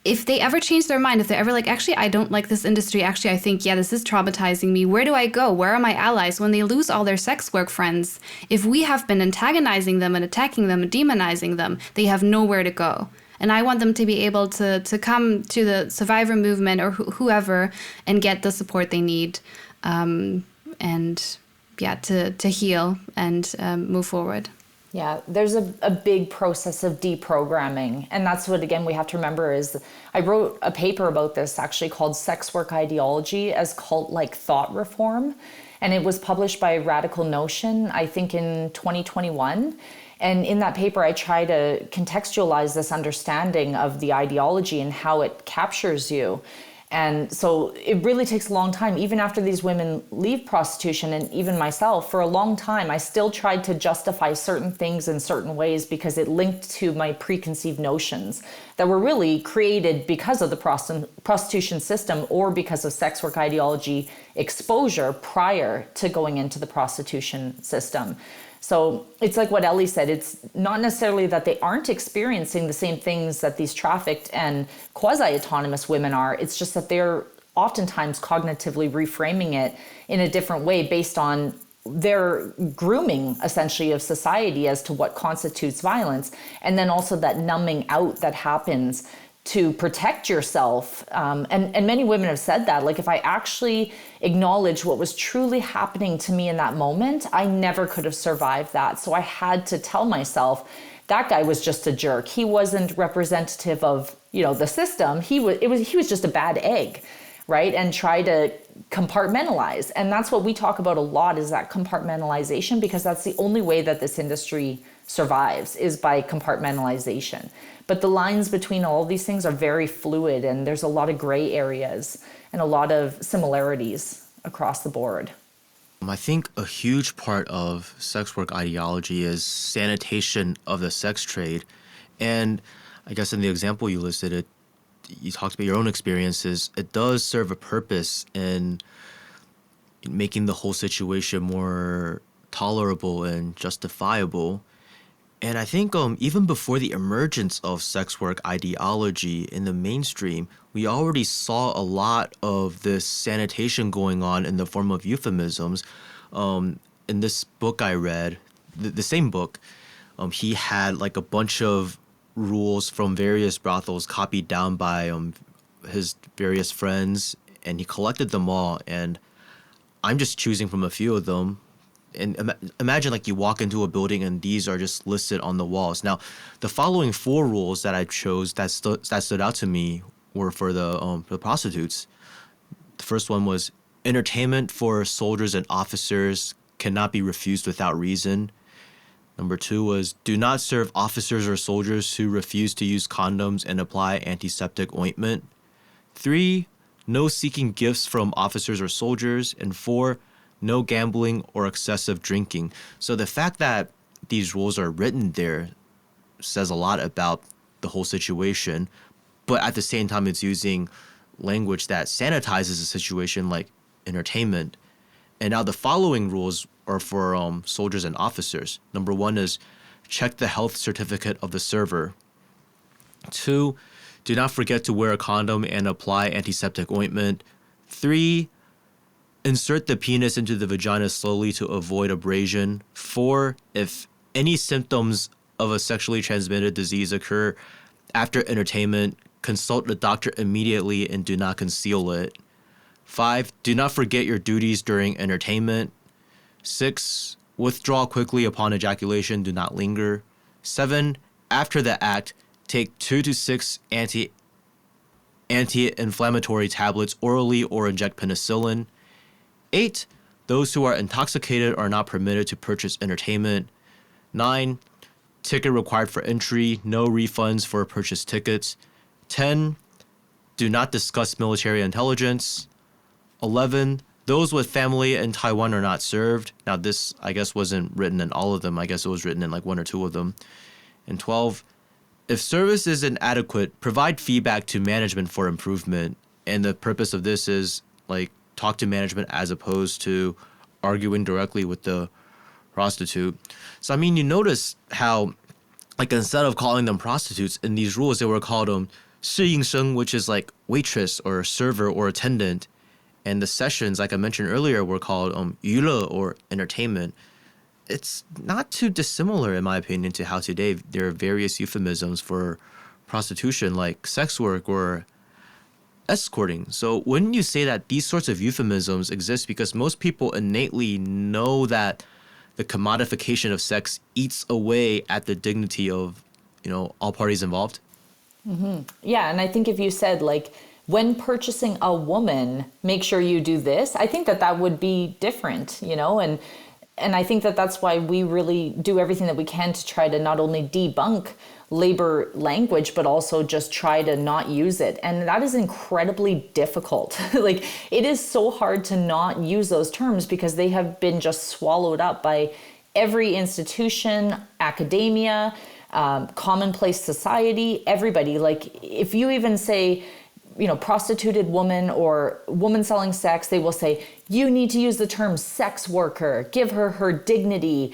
if they ever change their mind, if they're ever like, actually, I don't like this industry. Actually, I think, yeah, this is traumatizing me. Where do I go? Where are my allies? When they lose all their sex work friends, if we have been antagonizing them and attacking them and demonizing them, they have nowhere to go. And I want them to be able to come to the survivor movement or whoever and get the support they need, and yeah, to heal and move forward. Yeah, there's a big process of deprogramming. And that's what, again, we have to remember is I wrote a paper about this actually called Sex Work Ideology as Cult-Like Thought Reform. And it was published by Radical Notion, I think in 2021. And in that paper, I try to contextualize this understanding of the ideology and how it captures you. And so it really takes a long time, even after these women leave prostitution, and even myself, for a long time, I still tried to justify certain things in certain ways because it linked to my preconceived notions that were really created because of the prostitution system or because of sex work ideology exposure prior to going into the prostitution system. So it's like what Elly said, it's not necessarily that they aren't experiencing the same things that these trafficked and quasi-autonomous women are. It's just that they're oftentimes cognitively reframing it in a different way based on their grooming, essentially, of society as to what constitutes violence. And then also that numbing out that happens to protect yourself. And many women have said that, like, if I actually acknowledge what was truly happening to me in that moment, I never could have survived that. So I had to tell myself, that guy was just a jerk. He wasn't representative of, the system. He was just a bad egg, right? And try to compartmentalize. And that's what we talk about a lot, is that compartmentalization, because that's the only way that this industry survives, is by compartmentalization. But the lines between all of these things are very fluid, and there's a lot of gray areas and a lot of similarities across the board. I think a huge part of sex work ideology is sanitation of the sex trade. And I guess in the example you listed, you talked about your own experiences. It does serve a purpose in making the whole situation more tolerable and justifiable. And I think even before the emergence of sex work ideology in the mainstream, we already saw a lot of this sanitation going on in the form of euphemisms. In this book I read, the same book, he had like a bunch of rules from various brothels copied down by his various friends, and he collected them all. And I'm just choosing from a few of them. And imagine like you walk into a building and these are just listed on the walls. Now, the following 4 rules that I chose that stood out to me were for the prostitutes. The first one was entertainment for soldiers and officers cannot be refused without reason. Number 2 was do not serve officers or soldiers who refuse to use condoms and apply antiseptic ointment. 3, no seeking gifts from officers or soldiers. And 4, no gambling or excessive drinking. So the fact that these rules are written there says a lot about the whole situation, but at the same time it's using language that sanitizes the situation, like entertainment. And now the following rules are for soldiers and officers. Number 1 is check the health certificate of the server. 2, do not forget to wear a condom and apply antiseptic ointment. 3, insert the penis into the vagina slowly to avoid abrasion. 4, if any symptoms of a sexually transmitted disease occur after entertainment, consult the doctor immediately and do not conceal it. 5, do not forget your duties during entertainment. 6, withdraw quickly upon ejaculation, do not linger. 7, after the act, take 2 to 6 anti-inflammatory tablets orally or inject penicillin. 8, those who are intoxicated are not permitted to purchase entertainment. 9, ticket required for entry, no refunds for purchased tickets. 10, do not discuss military intelligence. 11, those with family in Taiwan are not served. Now this, I guess, wasn't written in all of them. I guess it was written in like 1 or 2 of them. And 12, if service is inadequate, provide feedback to management for improvement. And the purpose of this is like talk to management as opposed to arguing directly with the prostitute. So, I mean, you notice how, like, instead of calling them prostitutes, in these rules, they were called 适应生, which is like waitress or server or attendant. And the sessions, like I mentioned earlier, were called 娱乐 or entertainment. It's not too dissimilar, in my opinion, to how today there are various euphemisms for prostitution, like sex work or escorting. So wouldn't you say that these sorts of euphemisms exist because most people innately know that the commodification of sex eats away at the dignity of, all parties involved? Yeah, and I think if you said, like, when purchasing a woman, make sure you do this, I think that would be different, and I think that's why we really do everything that we can to try to not only debunk labor language, but also just try to not use it. And that is incredibly difficult. Like, it is so hard to not use those terms because they have been just swallowed up by every institution, academia, commonplace society, everybody. Like, if you even say, prostituted woman or woman selling sex, they will say, you need to use the term sex worker, give her her dignity.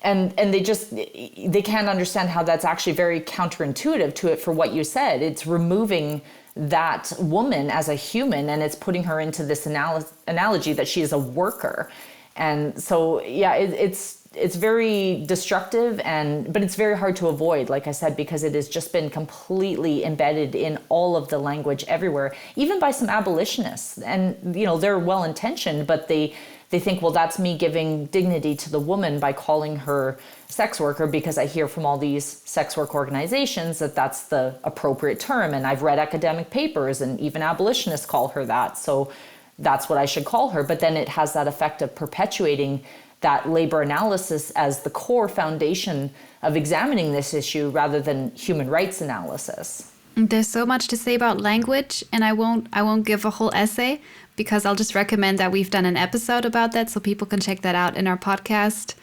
And they can't understand how that's actually very counterintuitive to it for what you said. It's removing that woman as a human and it's putting her into this analogy that she is a worker. And so, yeah, it's very destructive, but it's very hard to avoid, like I said, because it has just been completely embedded in all of the language everywhere, even by some abolitionists. And, they're well-intentioned, but they think, well, that's me giving dignity to the woman by calling her sex worker because I hear from all these sex work organizations that that's the appropriate term. And I've read academic papers and even abolitionists call her that. So that's what I should call her. But then it has that effect of perpetuating that labor analysis as the core foundation of examining this issue rather than human rights analysis. There's so much to say about language, and I won't give a whole essay because I'll just recommend that we've done an episode about that so people can check that out in our podcast.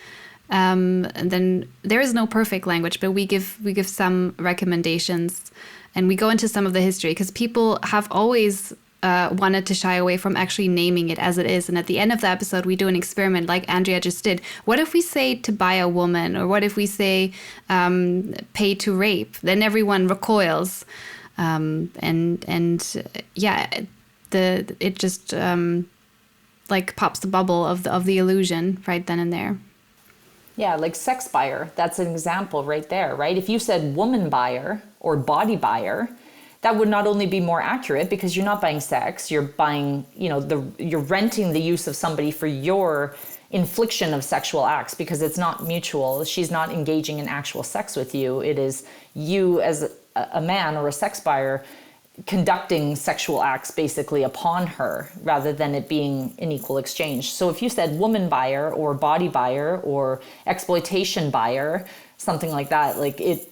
And then there is no perfect language, but we give some recommendations and we go into some of the history because people have always wanted to shy away from actually naming it as it is. And at the end of the episode, we do an experiment like Andrea just did. What if we say to buy a woman, or what if we say pay to rape? Then everyone recoils. It just like pops the bubble of the illusion right then and there. Yeah, like sex buyer, that's an example right there, right? If you said woman buyer or body buyer, that would not only be more accurate because you're not buying sex, you're buying, you're renting the use of somebody for your infliction of sexual acts because it's not mutual. She's not engaging in actual sex with you. It is you as a man or a sex buyer conducting sexual acts basically upon her rather than it being an equal exchange. So if you said woman buyer or body buyer or exploitation buyer, something like that, like it,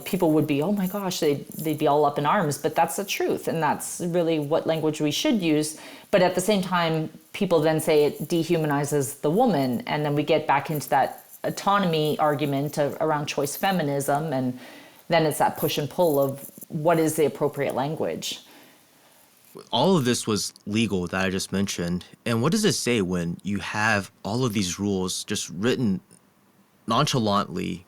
people would be, oh my gosh, they'd be all up in arms, but that's the truth. And that's really what language we should use. But at the same time, people then say it dehumanizes the woman. And then we get back into that autonomy argument around choice feminism. And then it's that push and pull of what is the appropriate language. All of this was legal that I just mentioned. And what does it say when you have all of these rules just written nonchalantly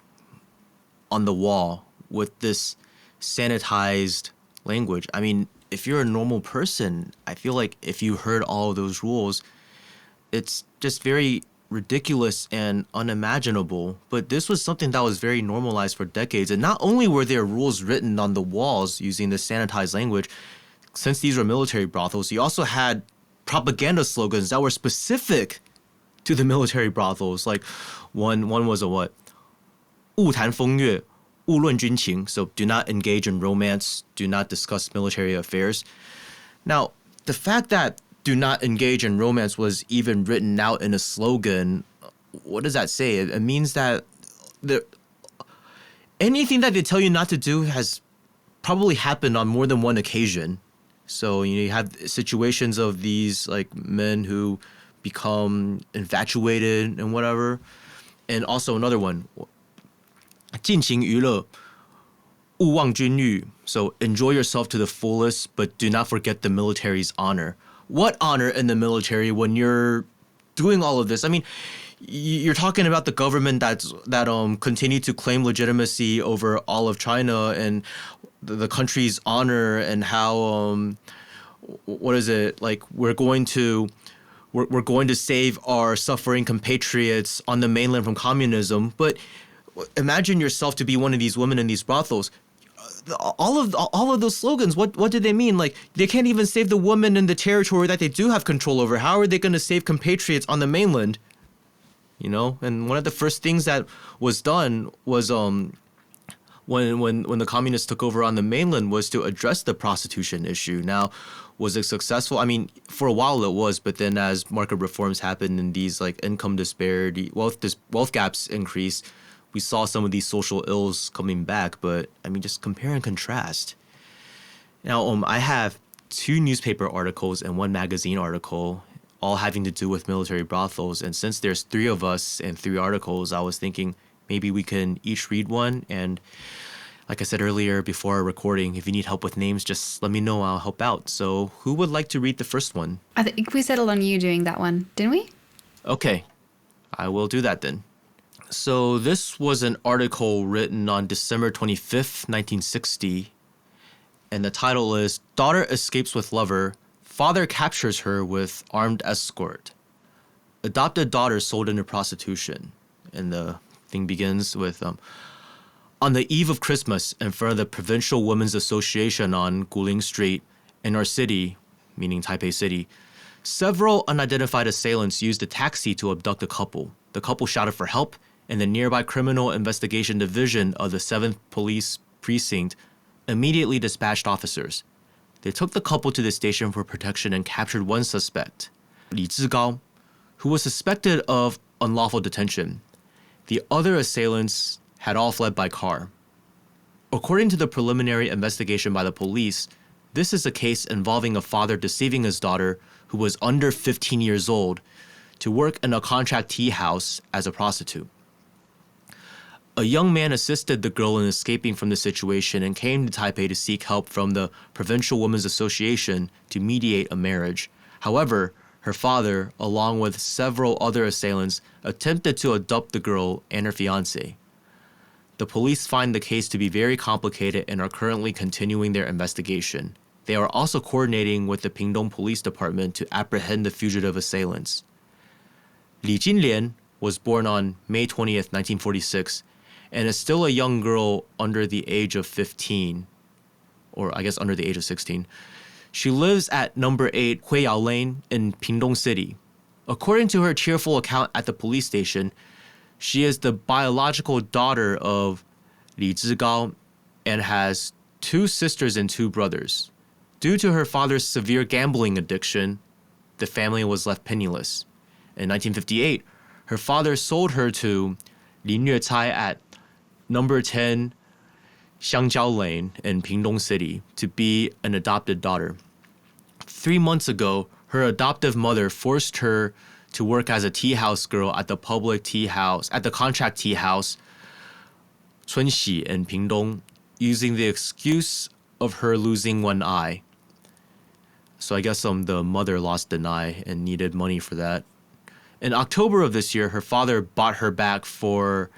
on the wall with this sanitized language? I mean, if you're a normal person, I feel like if you heard all of those rules, it's just very ridiculous and unimaginable. But this was something that was very normalized for decades. And not only were there rules written on the walls using this sanitized language, since these were military brothels, you also had propaganda slogans that were specific to the military brothels. Like one was a what? 勿谈风月,勿论军情. So do not engage in romance, do not discuss military affairs. Now, the fact that do not engage in romance was even written out in a slogan, what does that say? It means that anything that they tell you not to do has probably happened on more than one occasion. So you have situations of these like men who become infatuated and whatever. And also another one, 尽情娱乐,勿忘军欲. So enjoy yourself to the fullest, but do not forget the military's honor. What honor in the military when you're doing all of this? I mean, you're talking about the government that continue to claim legitimacy over all of China and the country's honor, and how what is it, like we're going to save our suffering compatriots on the mainland from communism. But imagine yourself to be one of these women in these brothels. All of those slogans, what did they mean? Like, they can't even save the women in the territory that they do have control over. How are they going to save compatriots on the mainland? You know, and one of the first things that was done was when the communists took over on the mainland was to address the prostitution issue. Now, was it successful? I mean, for a while it was, but then as market reforms happened and these like income disparity, wealth gaps increase, we saw some of these social ills coming back. But I mean, just compare and contrast. Now, I have 2 newspaper articles and 1 magazine article, all having to do with military brothels. And since there's 3 of us and 3 articles, I was thinking maybe we can each read one. And like I said earlier before our recording, if you need help with names, just let me know. I'll help out. So who would like to read the first one? I think we settled on you doing that one, didn't we? Okay, I will do that then. So this was an article written on December 25th, 1960. And the title is Daughter Escapes with Lover, Father Captures Her with Armed Escort. Adopted daughter sold into prostitution. And the thing begins with, on the eve of Christmas, in front of the Provincial Women's Association on Cross-Strait in our city, meaning Taipei City, several unidentified assailants used a taxi to abduct a couple. The couple shouted for help, and the nearby Criminal Investigation Division of the 7th Police Precinct immediately dispatched officers. They took the couple to the station for protection and captured one suspect, Li Zhigao, who was suspected of unlawful detention. The other assailants had all fled by car. According to the preliminary investigation by the police, this is a case involving a father deceiving his daughter, who was under 15 years old, to work in a contract tea house as a prostitute. A young man assisted the girl in escaping from the situation and came to Taipei to seek help from the Provincial Women's Association to mediate a marriage. However, her father, along with several other assailants, attempted to adopt the girl and her fiancé. The police find the case to be very complicated and are currently continuing their investigation. They are also coordinating with the Pingdong Police Department to apprehend the fugitive assailants. Li Jinlian was born on May 20th, 1946, and is still a young girl under the age of 15, or I guess under the age of 16. She lives at number 8 Huiyao Lane in Pingdong City. According to her cheerful account at the police station, she is the biological daughter of Li Zhigao and has 2 sisters and 2 brothers. Due to her father's severe gambling addiction, the family was left penniless. In 1958, her father sold her to Lin Yuecai at number 10 Xiangyu Lane in Pingdong City to be an adopted daughter. 3 months ago, her adoptive mother forced her to work as a tea house girl at the contract tea house Chunxi in Pingdong, using the excuse of her losing one eye. So I guess the mother lost an eye and needed money for that. In October of this year, her father bought her back for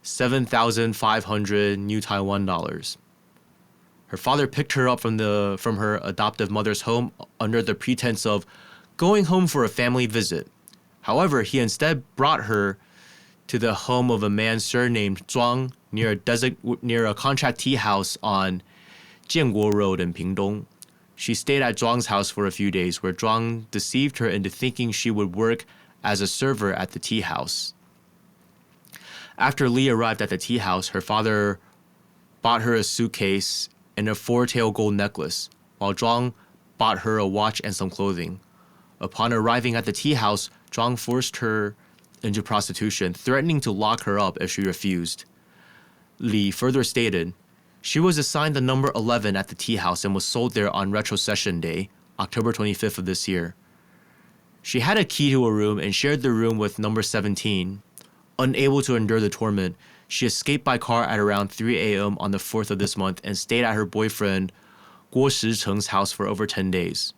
7,500 new Taiwan dollars. Her father picked her up from her adoptive mother's home under the pretense of going home for a family visit. However, he instead brought her to the home of a man surnamed Zhuang near a contract tea house on Jianguo Road in Pingdong. She stayed at Zhuang's house for a few days, where Zhuang deceived her into thinking she would work as a server at the tea house. After Li arrived at the tea house, her father bought her a suitcase and a 4-tailed gold necklace, while Zhuang bought her a watch and some clothing. Upon arriving at the tea house, Zhuang forced her into prostitution, threatening to lock her up if she refused. Li further stated, she was assigned the number 11 at the tea house and was sold there on retrocession day, October 25th of this year. She had a key to a room and shared the room with number 17. Unable to endure the torment, she escaped by car at around 3 a.m. on the 4th of this month and stayed at her boyfriend Guo Shicheng's house for over 10 days.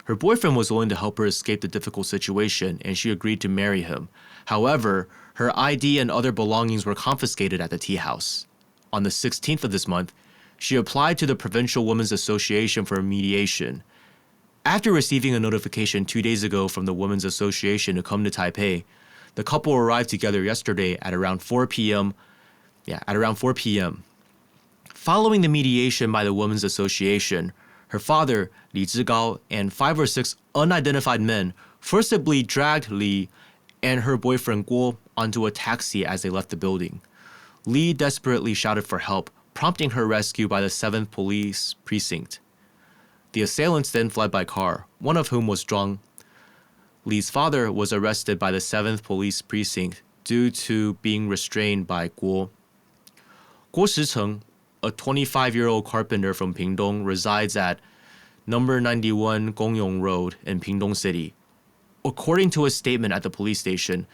Her boyfriend was willing to help her escape the difficult situation, and she agreed to marry him. However, her ID and other belongings were confiscated at the tea house. On the 16th of this month, she applied to the Provincial Women's Association for mediation. After receiving a notification 2 days ago from the Women's Association to come to Taipei, the couple arrived together yesterday at around 4 p.m. Following the mediation by the Women's Association, her father, Li Zhigao, and 5 or 6 unidentified men forcibly dragged Li and her boyfriend Guo onto a taxi as they left the building. Li desperately shouted for help, prompting her rescue by the 7th Police Precinct. The assailants then fled by car, one of whom was Zhuang. Li's father was arrested by the 7th Police Precinct due to being restrained by Guo. Guo Shicheng, a 25-year-old carpenter from Pingdong, resides at number 91 Gongyong Road in Pingdong City. According to a statement at the police station,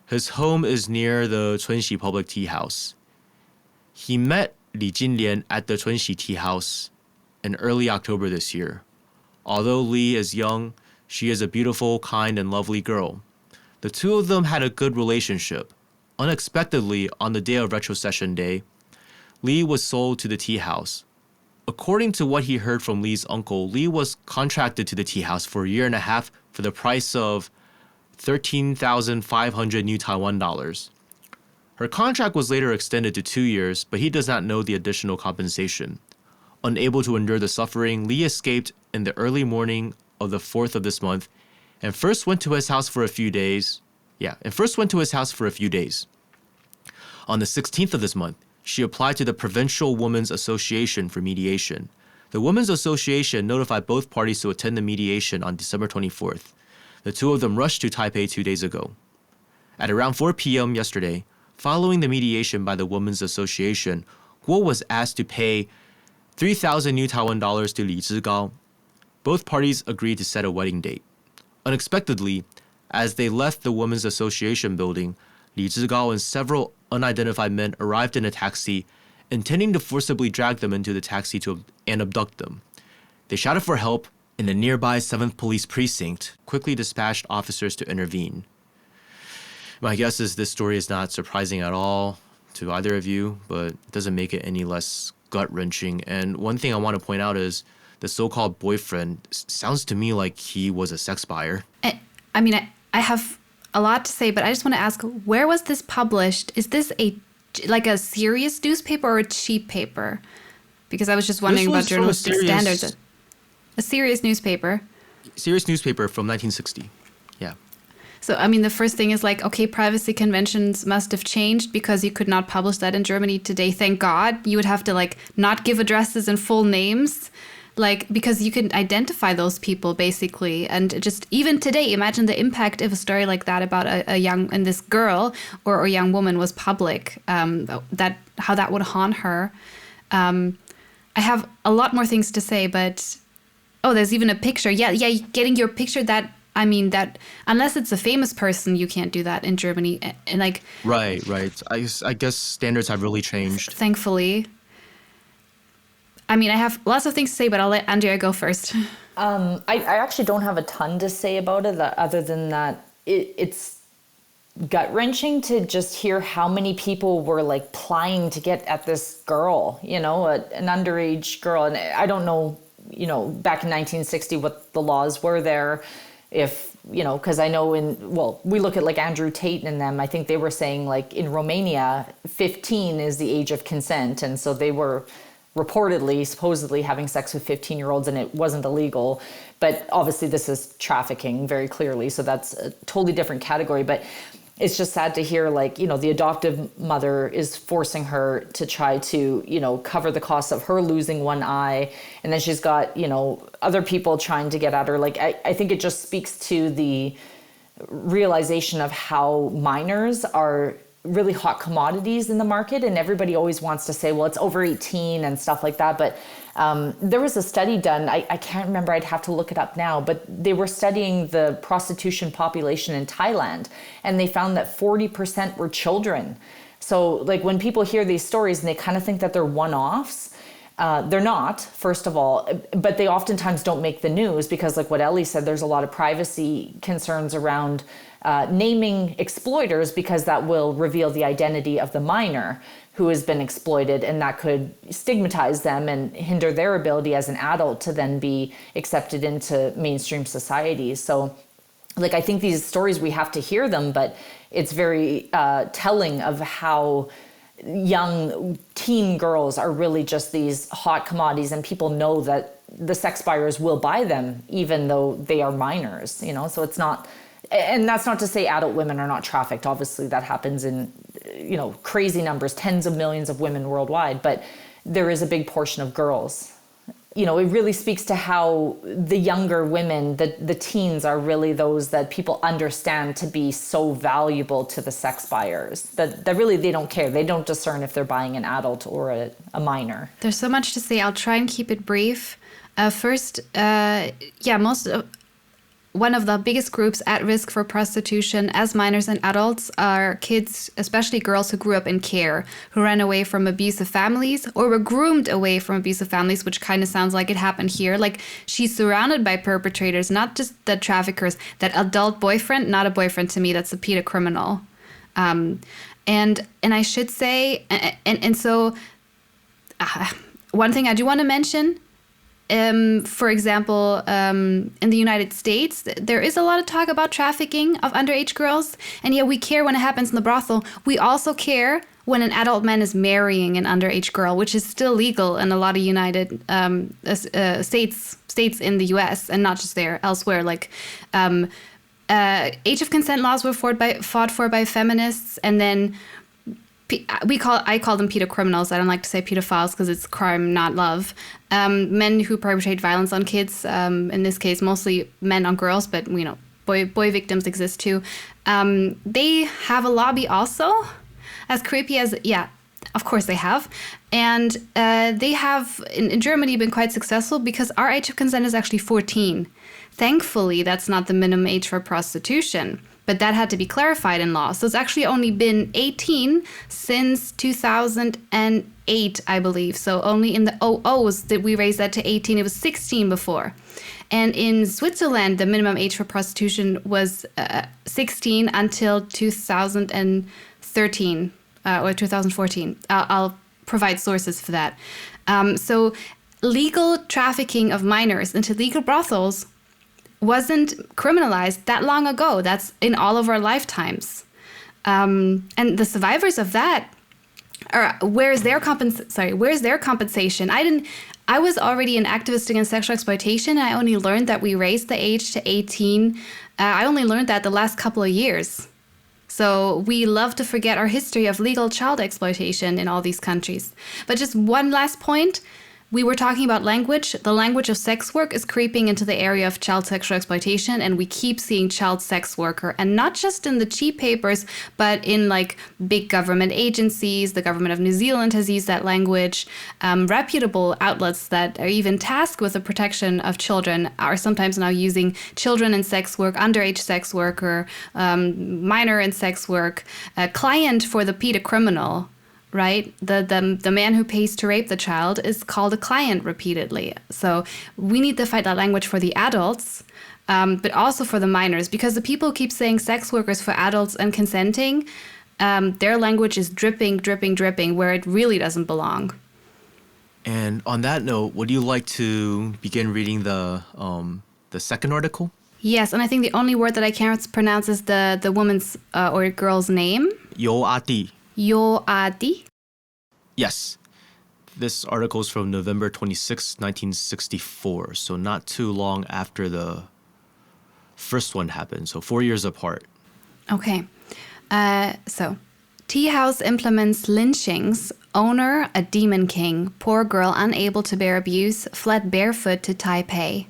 his home is near the Chunxi Public Tea House. He met Li Jinlian at the Chunxi Tea House in early October this year. Although Li is young, she is a beautiful, kind, and lovely girl. The two of them had a good relationship. Unexpectedly, on the day of retrocession day, Li was sold to the tea house. According to what he heard from Li's uncle, Li was contracted to the tea house for a year and a half for the price of 13,500 new Taiwan dollars. Her contract was later extended to 2 years, but he does not know the additional compensation. Unable to endure the suffering, Li escaped in the early morning of the 4th of this month and first went to his house for a few days. On the 16th of this month, she applied to the Provincial Women's Association for mediation. The Women's Association notified both parties to attend the mediation on December 24th. The two of them rushed to Taipei 2 days ago. At around 4 p.m. yesterday, following the mediation by the Women's Association, Guo was asked to pay 3,000 new Taiwan dollars to Li Zhigao. Both parties agreed to set a wedding date. Unexpectedly, as they left the Women's Association building, Li Zhigao and several unidentified men arrived in a taxi, intending to forcibly drag them into the taxi and abduct them. They shouted for help, and the nearby 7th Police Precinct quickly dispatched officers to intervene. My guess is this story is not surprising at all to either of you, but it doesn't make it any less gut-wrenching. And one thing I want to point out is the so-called boyfriend sounds to me like he was a sex buyer. I have a lot to say, but I just want to ask, where was this published? Is this a serious newspaper or a cheap paper? Because I was just wondering about journalistic standards. A serious newspaper? Serious newspaper from 1960, yeah. So, the first thing is privacy conventions must have changed because you could not publish that in Germany today. Thank God. You would have to not give addresses and full names. Because you can identify those people basically. And just even today, imagine the impact if a story like that about this girl or a young woman was public, how that would haunt her. I have a lot more things to say, but, there's even a picture. Yeah, getting your picture that unless it's a famous person, you can't do that in Germany. And Right. I guess standards have really changed. Thankfully. I have lots of things to say, but I'll let Andrea go first. I actually don't have a ton to say about it, other than that it's gut-wrenching to just hear how many people were plying to get at this girl, an underage girl. And I don't know, back in 1960 what the laws were there, if, because I know we look at Andrew Tate and them, I think they were saying in Romania, 15 is the age of consent. And so they were supposedly having sex with 15-year-olds, and it wasn't illegal. But obviously this is trafficking very clearly. So that's a totally different category. But it's just sad to hear, the adoptive mother is forcing her to try to, cover the cost of her losing one eye. And then she's got, other people trying to get at her. I think it just speaks to the realization of how minors are really hot commodities in the market, and everybody always wants to say, well, it's over 18 and stuff like that. But there was a study done, I can't remember, I'd have to look it up now, but they were studying the prostitution population in Thailand, and they found that 40% were children. So when people hear these stories and they kind of think that they're one-offs, They're not, first of all, but they oftentimes don't make the news because, like what Elly said, there's a lot of privacy concerns around naming exploiters because that will reveal the identity of the minor who has been exploited, and that could stigmatize them and hinder their ability as an adult to then be accepted into mainstream society. So, like, I think these stories, we have to hear them, but it's very telling of how young teen girls are really just these hot commodities, and people know that the sex buyers will buy them even though they are minors, you know. So it's not, and that's not to say adult women are not trafficked. Obviously that happens in, you know, crazy numbers, tens of millions of women worldwide, but there is a big portion of girls. You know, it really speaks to how the younger women, the teens, are really those that people understand to be so valuable to the sex buyers, that really they don't care. They don't discern if they're buying an adult or a minor. There's so much to say. I'll try and keep it brief. One of the biggest groups at risk for prostitution as minors and adults are kids, especially girls who grew up in care, who ran away from abusive families or were groomed away from abusive families, which kind of sounds like it happened here. Like, she's surrounded by perpetrators, not just the traffickers, that adult boyfriend, not a boyfriend to me, that's a pedo criminal. And I should say, so one thing I do want to mention, for example, in the United States, there is a lot of talk about trafficking of underage girls. And yeah, we care when it happens in the brothel. We also care when an adult man is marrying an underage girl, which is still legal in a lot of United states in the US, and not just there, elsewhere. Like, age of consent laws were fought for by feminists, and then I call them pedo criminals. I don't like to say pedophiles because it's crime, not love. Men who perpetrate violence on kids, in this case, mostly men on girls, but, you know, boy victims exist too. They have a lobby also, as creepy as, yeah, of course they have. And they have, in Germany, been quite successful because our age of consent is actually 14. Thankfully, that's not the minimum age for prostitution. But that had to be clarified in law. So it's actually only been 18 since 2008, I believe. So only in the 00s did we raise that to 18. It was 16 before. And in Switzerland, the minimum age for prostitution was 16 until 2013 or 2014. I'll provide sources for that. So legal trafficking of minors into legal brothels wasn't criminalized that long ago. That's in all of our lifetimes. And the survivors of that where's their compensation? I was already an activist against sexual exploitation. I only learned that we raised the age to 18. I only learned that the last couple of years. So we love to forget our history of legal child exploitation in all these countries. But just one last point. We were talking about language. The language of sex work is creeping into the area of child sexual exploitation, and we keep seeing child sex worker, and not just in the cheap papers, but in like big government agencies. The government of New Zealand has used that language. Reputable outlets that are even tasked with the protection of children are sometimes now using children in sex work, underage sex worker, minor in sex work, client for the pedo criminal. Right? The man who pays to rape the child is called a client repeatedly. So we need to fight that language for the adults, but also for the minors, because the people who keep saying sex workers for adults and consenting, their language is dripping, dripping, dripping where it really doesn't belong. And on that note, would you like to begin reading the second article? Yes, and I think the only word that I can't pronounce is the woman's or girl's name. Yoati. Yoati? Yes. This article is from November 26, 1964, so not too long after the first one happened, so 4 years apart. Okay. So, tea house implements lynchings. Owner, a demon king. Poor girl unable to bear abuse, fled barefoot to Taipei.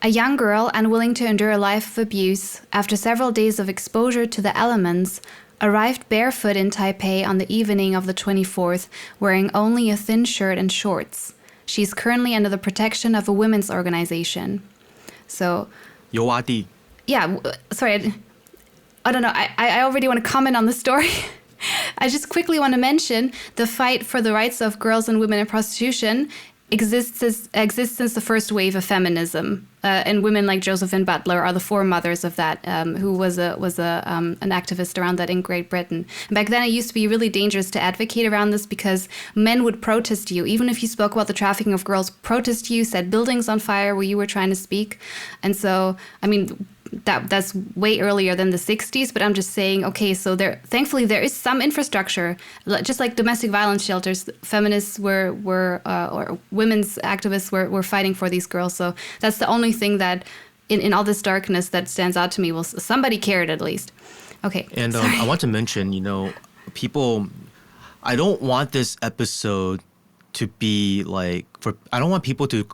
A young girl unwilling to endure a life of abuse, after several days of exposure to the elements, arrived barefoot in Taipei on the evening of the 24th, wearing only a thin shirt and shorts. She's currently under the protection of a women's organization. So... Yoati. Yeah, sorry. I don't know. I already want to comment on the story. I just quickly want to mention the fight for the rights of girls and women in prostitution exists since the first wave of feminism, and women like Josephine Butler are the foremothers of that, who was an activist around that in Great Britain. And back then, it used to be really dangerous to advocate around this because men would protest you, even if you spoke about the trafficking of girls. Protest you, set buildings on fire where you were trying to speak, and so I mean. That's way earlier than the 60s, but I'm just saying, okay, so thankfully there is some infrastructure, just like domestic violence shelters. Feminists or women's activists were fighting for these girls. So that's the only thing that in all this darkness that stands out to me. Well, somebody cared at least. Okay. And I want to mention, people, I don't want this episode to be like, I don't want people to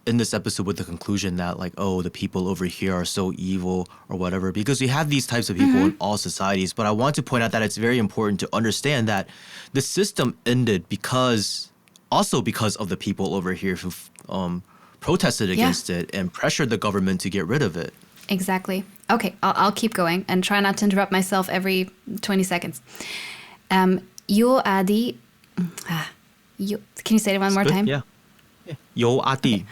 in this episode with the conclusion that like, oh, the people over here are so evil or whatever, because we have these types of people in all societies. But I want to point out that it's very important to understand that the system ended because of the people over here who protested against it and pressured the government to get rid of it. Exactly. Okay, I'll keep going and try not to interrupt myself every 20 seconds. Yo Adi, can you say it one more time? Yeah. Yo Adi.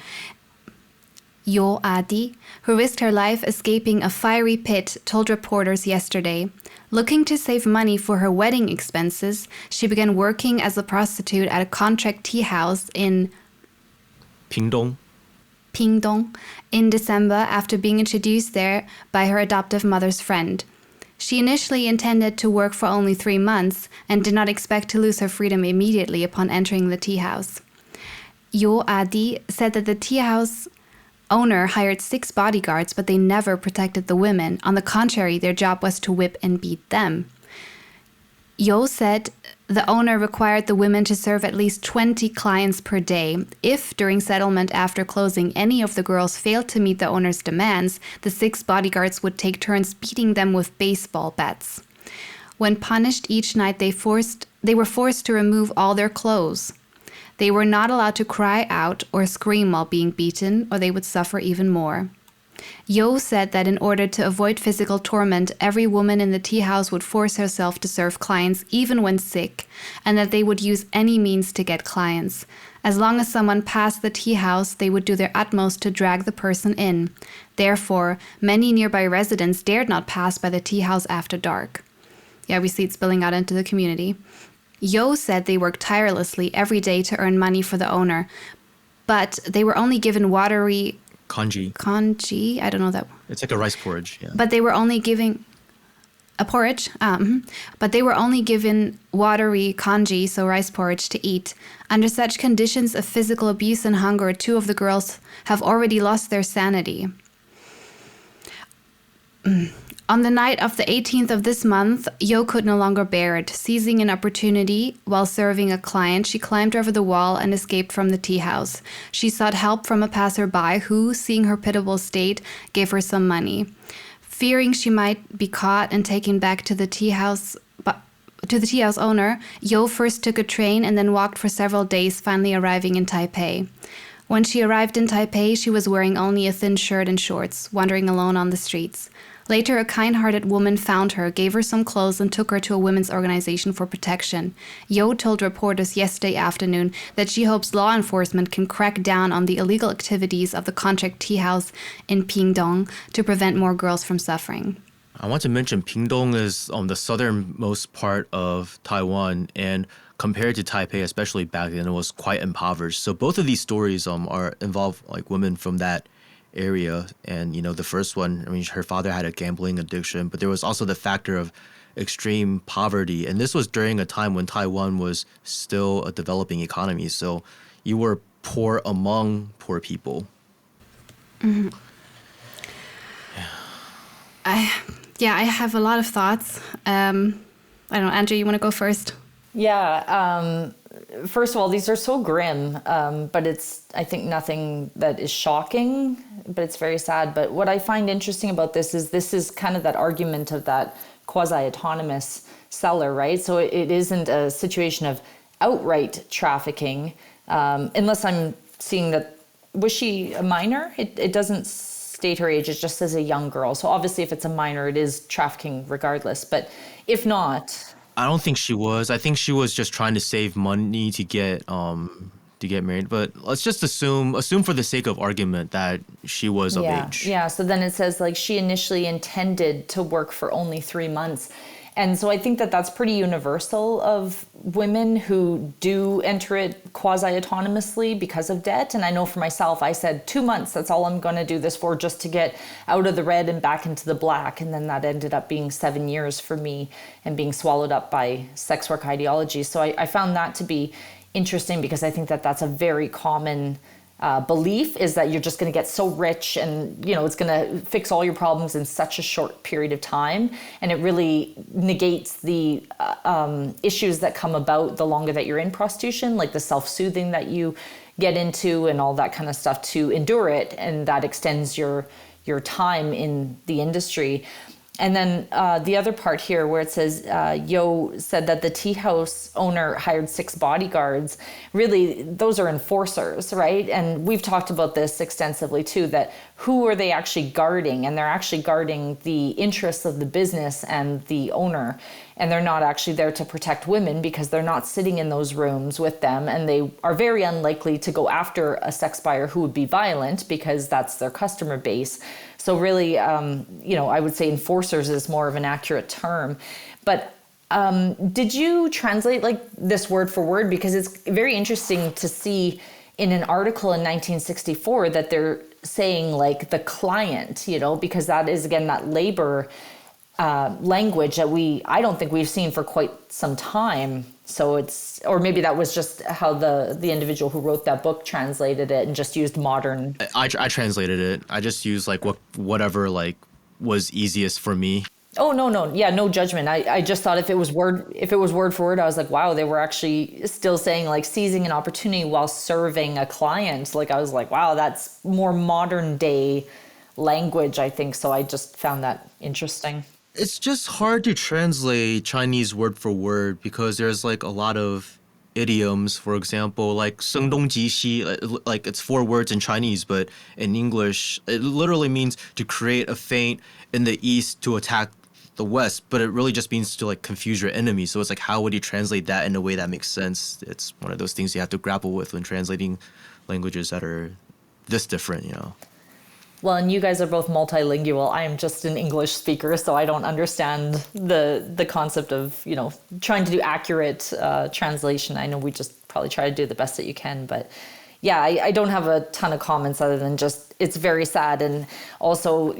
Yo Adi, who risked her life escaping a fiery pit, told reporters yesterday. Looking to save money for her wedding expenses, she began working as a prostitute at a contract tea house in Pingdong in December after being introduced there by her adoptive mother's friend. She initially intended to work for only 3 months and did not expect to lose her freedom immediately upon entering the tea house. Yo Adi said that the tea house owner hired 6 bodyguards, but they never protected the women. On the contrary, their job was to whip and beat them. Yo said the owner required the women to serve at least 20 clients per day. If, during settlement after closing, any of the girls failed to meet the owner's demands, the 6 bodyguards would take turns beating them with baseball bats. When punished each night, they were forced to remove all their clothes. They were not allowed to cry out or scream while being beaten, or they would suffer even more. Yo said that in order to avoid physical torment, every woman in the tea house would force herself to serve clients even when sick, and that they would use any means to get clients. As long as someone passed the tea house, they would do their utmost to drag the person in. Therefore, many nearby residents dared not pass by the tea house after dark. Yeah, we see it spilling out into the community. Yo said they worked tirelessly every day to earn money for the owner, but they were only given watery... Congee? I don't know that. It's like a rice porridge, yeah. But they were only giving... A porridge? But they were only given watery congee, so rice porridge, to eat. Under such conditions of physical abuse and hunger, 2 of the girls have already lost their sanity. On the night of the 18th of this month, Yo could no longer bear it. Seizing an opportunity while serving a client, she climbed over the wall and escaped from the tea house. She sought help from a passerby who, seeing her pitiable state, gave her some money. Fearing she might be caught and taken back to the tea house owner, Yo first took a train and then walked for several days, finally arriving in Taipei. When she arrived in Taipei, she was wearing only a thin shirt and shorts, wandering alone on the streets. Later, a kind-hearted woman found her, gave her some clothes, and took her to a women's organization for protection. Yo told reporters yesterday afternoon that she hopes law enforcement can crack down on the illegal activities of the contract tea house in Pingdong to prevent more girls from suffering. I want to mention Pingdong is the southernmost part of Taiwan, and compared to Taipei, especially back then, it was quite impoverished. So both of these stories involve like women from that area. And the first one, her father had a gambling addiction, but there was also the factor of extreme poverty, and this was during a time when Taiwan was still a developing economy, so you were poor among poor people. Mm-hmm. I have a lot of thoughts. I don't know, Andrea, you want to go first? Yeah, first of all, these are so grim, but it's, I think, nothing that is shocking, but it's very sad. But what I find interesting about this is kind of that argument of that quasi-autonomous seller, right? So it isn't a situation of outright trafficking, unless I'm seeing that, was she a minor? It doesn't state her age, it just says a young girl. So obviously if it's a minor, it is trafficking regardless. But if not... I don't think she was. I think she was just trying to save money to get married. But let's just assume for the sake of argument that she was of age. Yeah. So then it says like she initially intended to work for only 3 months. And so I think that that's pretty universal of women who do enter it quasi-autonomously because of debt. And I know for myself, I said 2 months, that's all I'm going to do this for, just to get out of the red and back into the black. And then that ended up being 7 years for me and being swallowed up by sex work ideology. So I found that to be interesting because I think that that's a very common belief, is that you're just going to get so rich and, you know, it's going to fix all your problems in such a short period of time. And it really negates the issues that come about the longer that you're in prostitution, like the self-soothing that you get into and all that kind of stuff to endure it. And that extends your time in the industry. And then the other part here where it says, Yo said that the tea house owner hired 6 bodyguards. Really, those are enforcers, right? And we've talked about this extensively too, that who are they actually guarding? And they're actually guarding the interests of the business and the owner. And they're not actually there to protect women because they're not sitting in those rooms with them. And they are very unlikely to go after a sex buyer who would be violent because that's their customer base. So really, I would say enforcers is more of an accurate term. But did you translate like this word for word? Because it's very interesting to see in an article in 1964 that they're saying like the client, because that is, again, that labor language that I don't think we've seen for quite some time. So or maybe that was just how the individual who wrote that book translated it and just used modern. I translated it. I just used like whatever like was easiest for me. Oh, no. Yeah, no judgment. I just thought if it was word for word, I was like, wow, they were actually still saying like seizing an opportunity while serving a client. Like I was like, wow, that's more modern day language, I think. So I just found that interesting. It's just hard to translate Chinese word for word because there's like a lot of idioms. For example, like 声东击西, like it's 4 words in Chinese, but in English, it literally means to create a feint in the east to attack the west, but it really just means to like confuse your enemy. So it's like, how would you translate that in a way that makes sense? It's one of those things you have to grapple with when translating languages that are this different, Well, and you guys are both multilingual. I am just an English speaker, so I don't understand the concept of, trying to do accurate translation. I know we just probably try to do the best that you can, but yeah, I don't have a ton of comments other than just it's very sad. And also,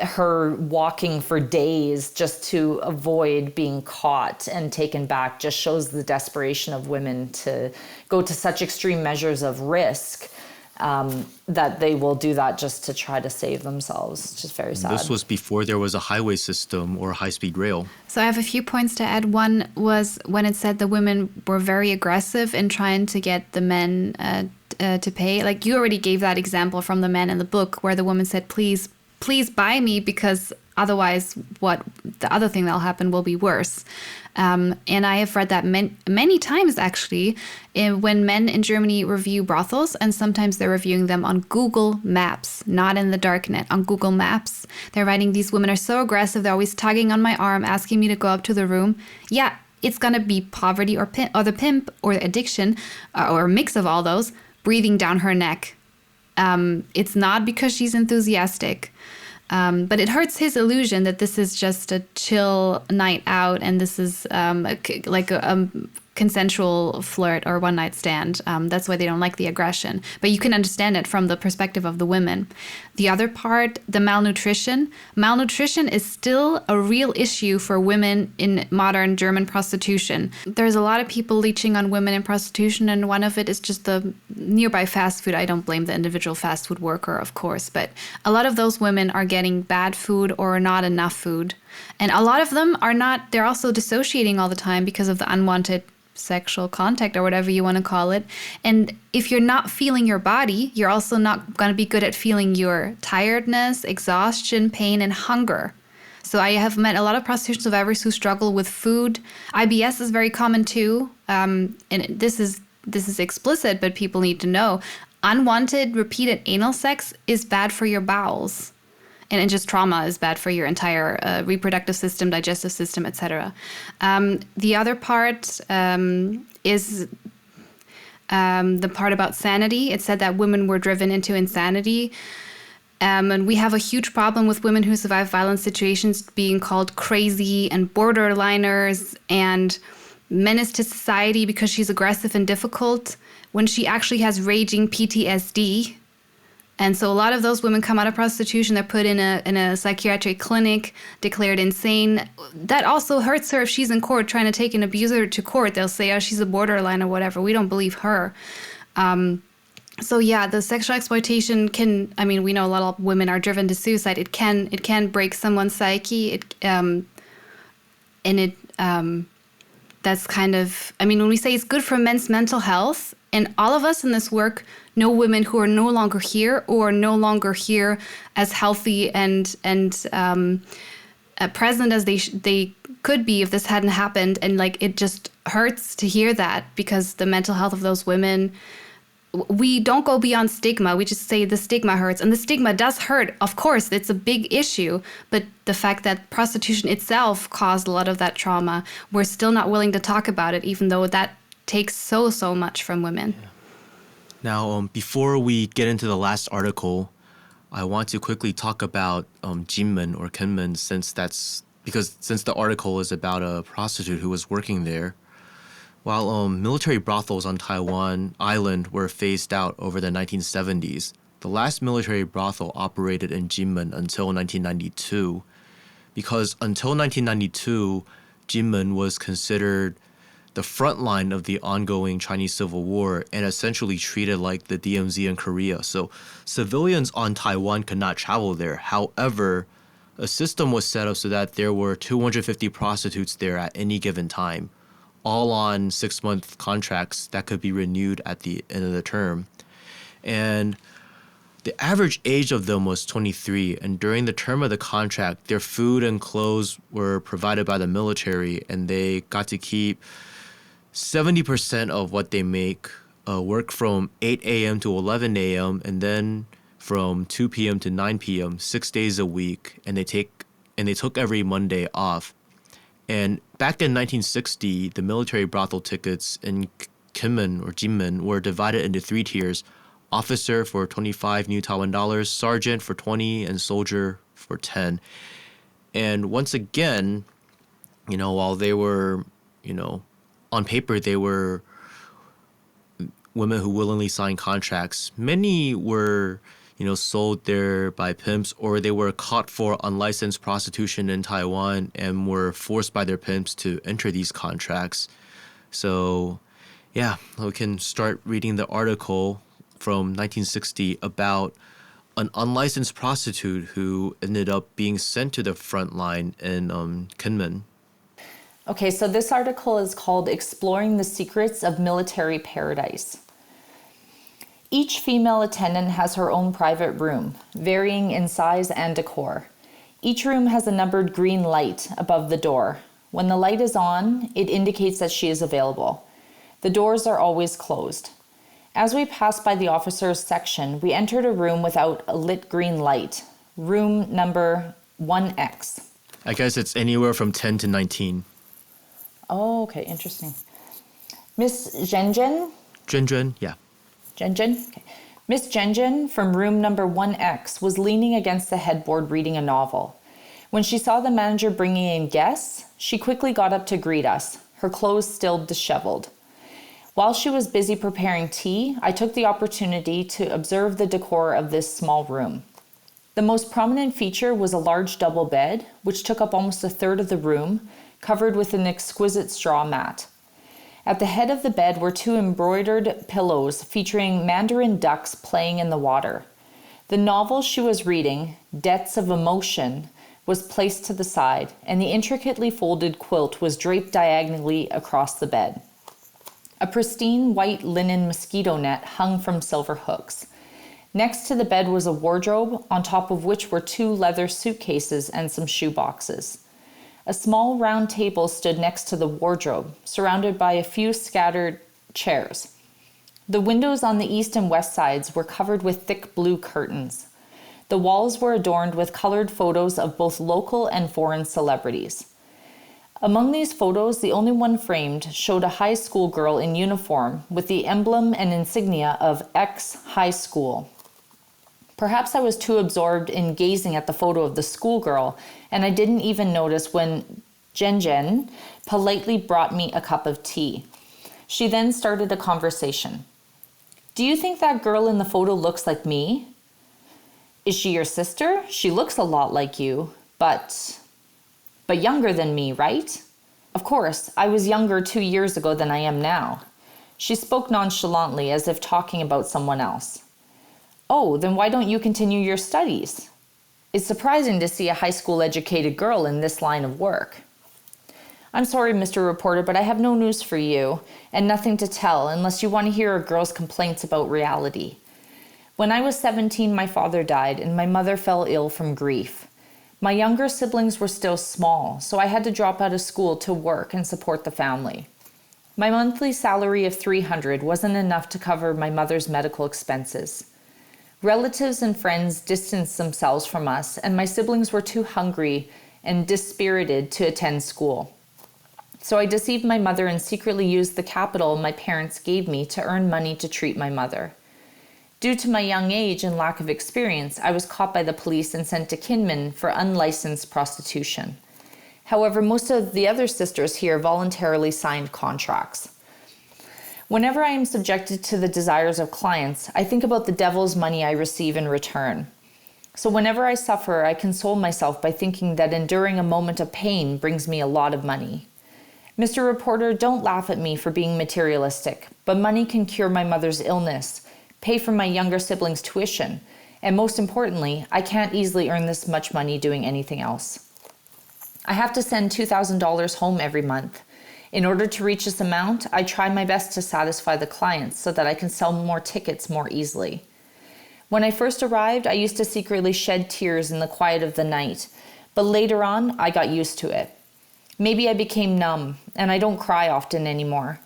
her walking for days just to avoid being caught and taken back just shows the desperation of women to go to such extreme measures of risk. That they will do that just to try to save themselves. It's just very sad. This was before there was a highway system or high-speed rail. So I have a few points to add. One was when it said the women were very aggressive in trying to get the men to pay. Like you already gave that example from the man in the book where the woman said, please buy me because otherwise what the other thing that'll happen will be worse. And I have read that many times, actually, when men in Germany review brothels, and sometimes they're reviewing them on Google Maps, not in the darknet, on Google Maps. They're writing, these women are so aggressive, they're always tugging on my arm, asking me to go up to the room. Yeah, it's going to be poverty or the pimp or addiction or a mix of all those breathing down her neck. It's not because she's enthusiastic. But it hurts his illusion that this is just a chill night out and this is like a consensual flirt or one-night stand. That's why they don't like the aggression. But you can understand it from the perspective of the women. The other part, the malnutrition. Malnutrition is still a real issue for women in modern German prostitution. There's a lot of people leeching on women in prostitution, and one of it is just the nearby fast food. I don't blame the individual fast food worker, of course, but a lot of those women are getting bad food or not enough food. And a lot of them are not, they're also dissociating all the time because of the unwanted sexual contact or whatever you want to call it. And if you're not feeling your body, you're also not going to be good at feeling your tiredness, exhaustion, pain, and hunger. So I have met a lot of prostitution survivors who struggle with food. IBS is very common too. And this is explicit, but people need to know. Unwanted, repeated anal sex is bad for your bowels. and just trauma is bad for your entire reproductive system, digestive system, etc. The other part is the part about sanity. It said that women were driven into insanity. And we have a huge problem with women who survive violent situations being called crazy and borderliners and menace to society because she's aggressive and difficult when she actually has raging PTSD. And so a lot of those women come out of prostitution, they're put in a psychiatric clinic, declared insane. That also hurts her if she's in court trying to take an abuser to court. They'll say, oh, she's a borderline or whatever. We don't believe her. So yeah, the sexual exploitation we know a lot of women are driven to suicide. It can break someone's psyche. That's kind of, when we say it's good for men's mental health, and all of us in this work know women who are no longer here or no longer here as healthy and present as they could be if this hadn't happened. And it just hurts to hear that, because the mental health of those women, we don't go beyond stigma. We just say the stigma hurts, and the stigma does hurt. Of course, it's a big issue, but the fact that prostitution itself caused a lot of that trauma, we're still not willing to talk about it, even though that takes so much from women. Yeah. Now, before we get into the last article, I want to quickly talk about Kinmen or Kinmen, since the article is about a prostitute who was working there. While military brothels on Taiwan Island were phased out over the 1970s, the last military brothel operated in Kinmen until 1992, because until 1992, Kinmen was considered the front line of the ongoing Chinese Civil War and essentially treated like the DMZ in Korea. So civilians on Taiwan could not travel there. However, a system was set up so that there were 250 prostitutes there at any given time, all on 6-month contracts that could be renewed at the end of the term. And the average age of them was 23, and during the term of the contract, their food and clothes were provided by the military, and they got to keep 70% of what they make, work from 8 a.m. to 11 a.m., and then from 2 p.m. to 9 p.m., 6 days a week, and they took every Monday off. And back in 1960, the military brothel tickets in Kinmen were divided into 3 tiers: officer for 25 New Taiwan dollars, sergeant for 20, and soldier for 10. And once again, while they were, on paper, they were women who willingly signed contracts, many were sold there by pimps, or they were caught for unlicensed prostitution in Taiwan and were forced by their pimps to enter these contracts. So, yeah, we can start reading the article from 1960 about an unlicensed prostitute who ended up being sent to the front line in Kinmen. Okay, so this article is called Exploring the Secrets of Military Paradise. Each female attendant has her own private room, varying in size and decor. Each room has a numbered green light above the door. When the light is on, it indicates that she is available. The doors are always closed. As we passed by the officers' section, we entered a room without a lit green light, room number 1X. I guess it's anywhere from 10 to 19. Oh, okay, interesting. Miss Zhenzhen? Zhenzhen, yeah. Zhenzhen? Okay. Miss Zhenzhen from room number 1X was leaning against the headboard reading a novel. When she saw the manager bringing in guests, she quickly got up to greet us, her clothes still disheveled. While she was busy preparing tea, I took the opportunity to observe the decor of this small room. The most prominent feature was a large double bed, which took up almost a third of the room, covered with an exquisite straw mat. At the head of the bed were 2 embroidered pillows featuring mandarin ducks playing in the water. The novel she was reading, Debts of Emotion, was placed to the side, and the intricately folded quilt was draped diagonally across the bed. A pristine white linen mosquito net hung from silver hooks. Next to the bed was a wardrobe, on top of which were 2 leather suitcases and some shoe boxes. A small round table stood next to the wardrobe, surrounded by a few scattered chairs. The windows on the east and west sides were covered with thick blue curtains. The walls were adorned with colored photos of both local and foreign celebrities. Among these photos, the only one framed showed a high school girl in uniform with the emblem and insignia of X High School. Perhaps I was too absorbed in gazing at the photo of the schoolgirl, and I didn't even notice when Zhen politely brought me a cup of tea. She then started a conversation. "Do you think that girl in the photo looks like me?" "Is she your sister? She looks a lot like you, but younger than me, right?" Of course, I was younger 2 years ago than I am now. She spoke nonchalantly as if talking about someone else. "Oh, then why don't you continue your studies? It's surprising to see a high school educated girl in this line of work." "I'm sorry, Mr. Reporter, but I have no news for you and nothing to tell unless you want to hear a girl's complaints about reality. When I was 17, my father died and my mother fell ill from grief. My younger siblings were still small, so I had to drop out of school to work and support the family. My monthly salary of $300 wasn't enough to cover my mother's medical expenses. Relatives and friends distanced themselves from us, and my siblings were too hungry and dispirited to attend school. So I deceived my mother and secretly used the capital my parents gave me to earn money to treat my mother. Due to my young age and lack of experience, I was caught by the police and sent to Kinmen for unlicensed prostitution. However, most of the other sisters here voluntarily signed contracts. Whenever I am subjected to the desires of clients, I think about the devil's money I receive in return. So whenever I suffer, I console myself by thinking that enduring a moment of pain brings me a lot of money. Mr. Reporter, don't laugh at me for being materialistic, but money can cure my mother's illness, pay for my younger siblings' tuition, and most importantly, I can't easily earn this much money doing anything else. I have to send $2,000 home every month. In order to reach this amount, I try my best to satisfy the clients so that I can sell more tickets more easily. When I first arrived, I used to secretly shed tears in the quiet of the night, but later on, I got used to it. Maybe I became numb, and I don't cry often anymore.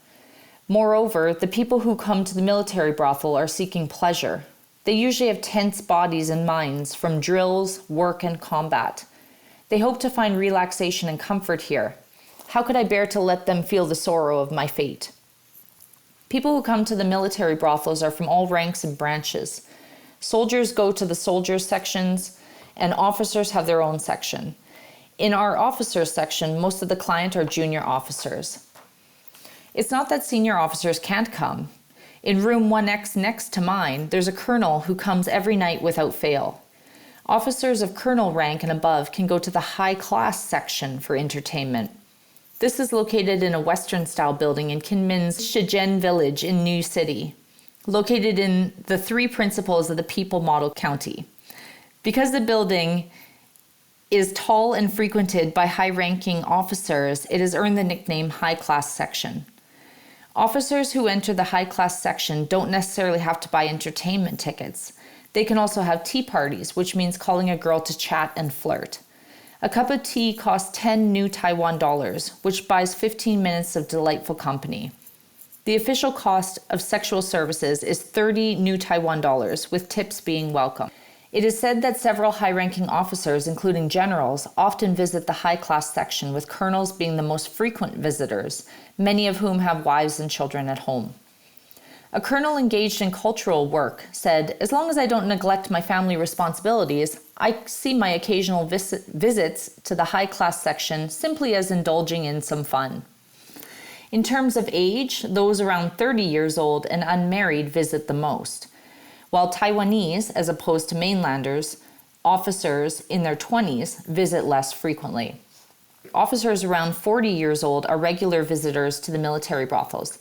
Moreover, the people who come to the military brothel are seeking pleasure. They usually have tense bodies and minds from drills, work, and combat. They hope to find relaxation and comfort here. How could I bear to let them feel the sorrow of my fate? People who come to the military brothels are from all ranks and branches. Soldiers go to the soldiers' sections, and officers have their own section. In our officers' section, most of the clients are junior officers. It's not that senior officers can't come. In room 1X next to mine, there's a colonel who comes every night without fail. Officers of colonel rank and above can go to the high-class section for entertainment. This is located in a Western-style building in Kinmen's Shijen village in New City, located in the 3 principles of the People Model County. Because the building is tall and frequented by high-ranking officers, it has earned the nickname high-class section. Officers who enter the high-class section don't necessarily have to buy entertainment tickets. They can also have tea parties, which means calling a girl to chat and flirt. A cup of tea costs 10 new Taiwan dollars, which buys 15 minutes of delightful company. The official cost of sexual services is 30 new Taiwan dollars, with tips being welcome. It is said that several high-ranking officers, including generals, often visit the high-class section, with colonels being the most frequent visitors, many of whom have wives and children at home. A colonel engaged in cultural work said, "As long as I don't neglect my family responsibilities, I see my occasional visits to the high-class section simply as indulging in some fun." In terms of age, those around 30 years old and unmarried visit the most, while Taiwanese, as opposed to mainlanders, officers in their 20s visit less frequently. Officers around 40 years old are regular visitors to the military brothels.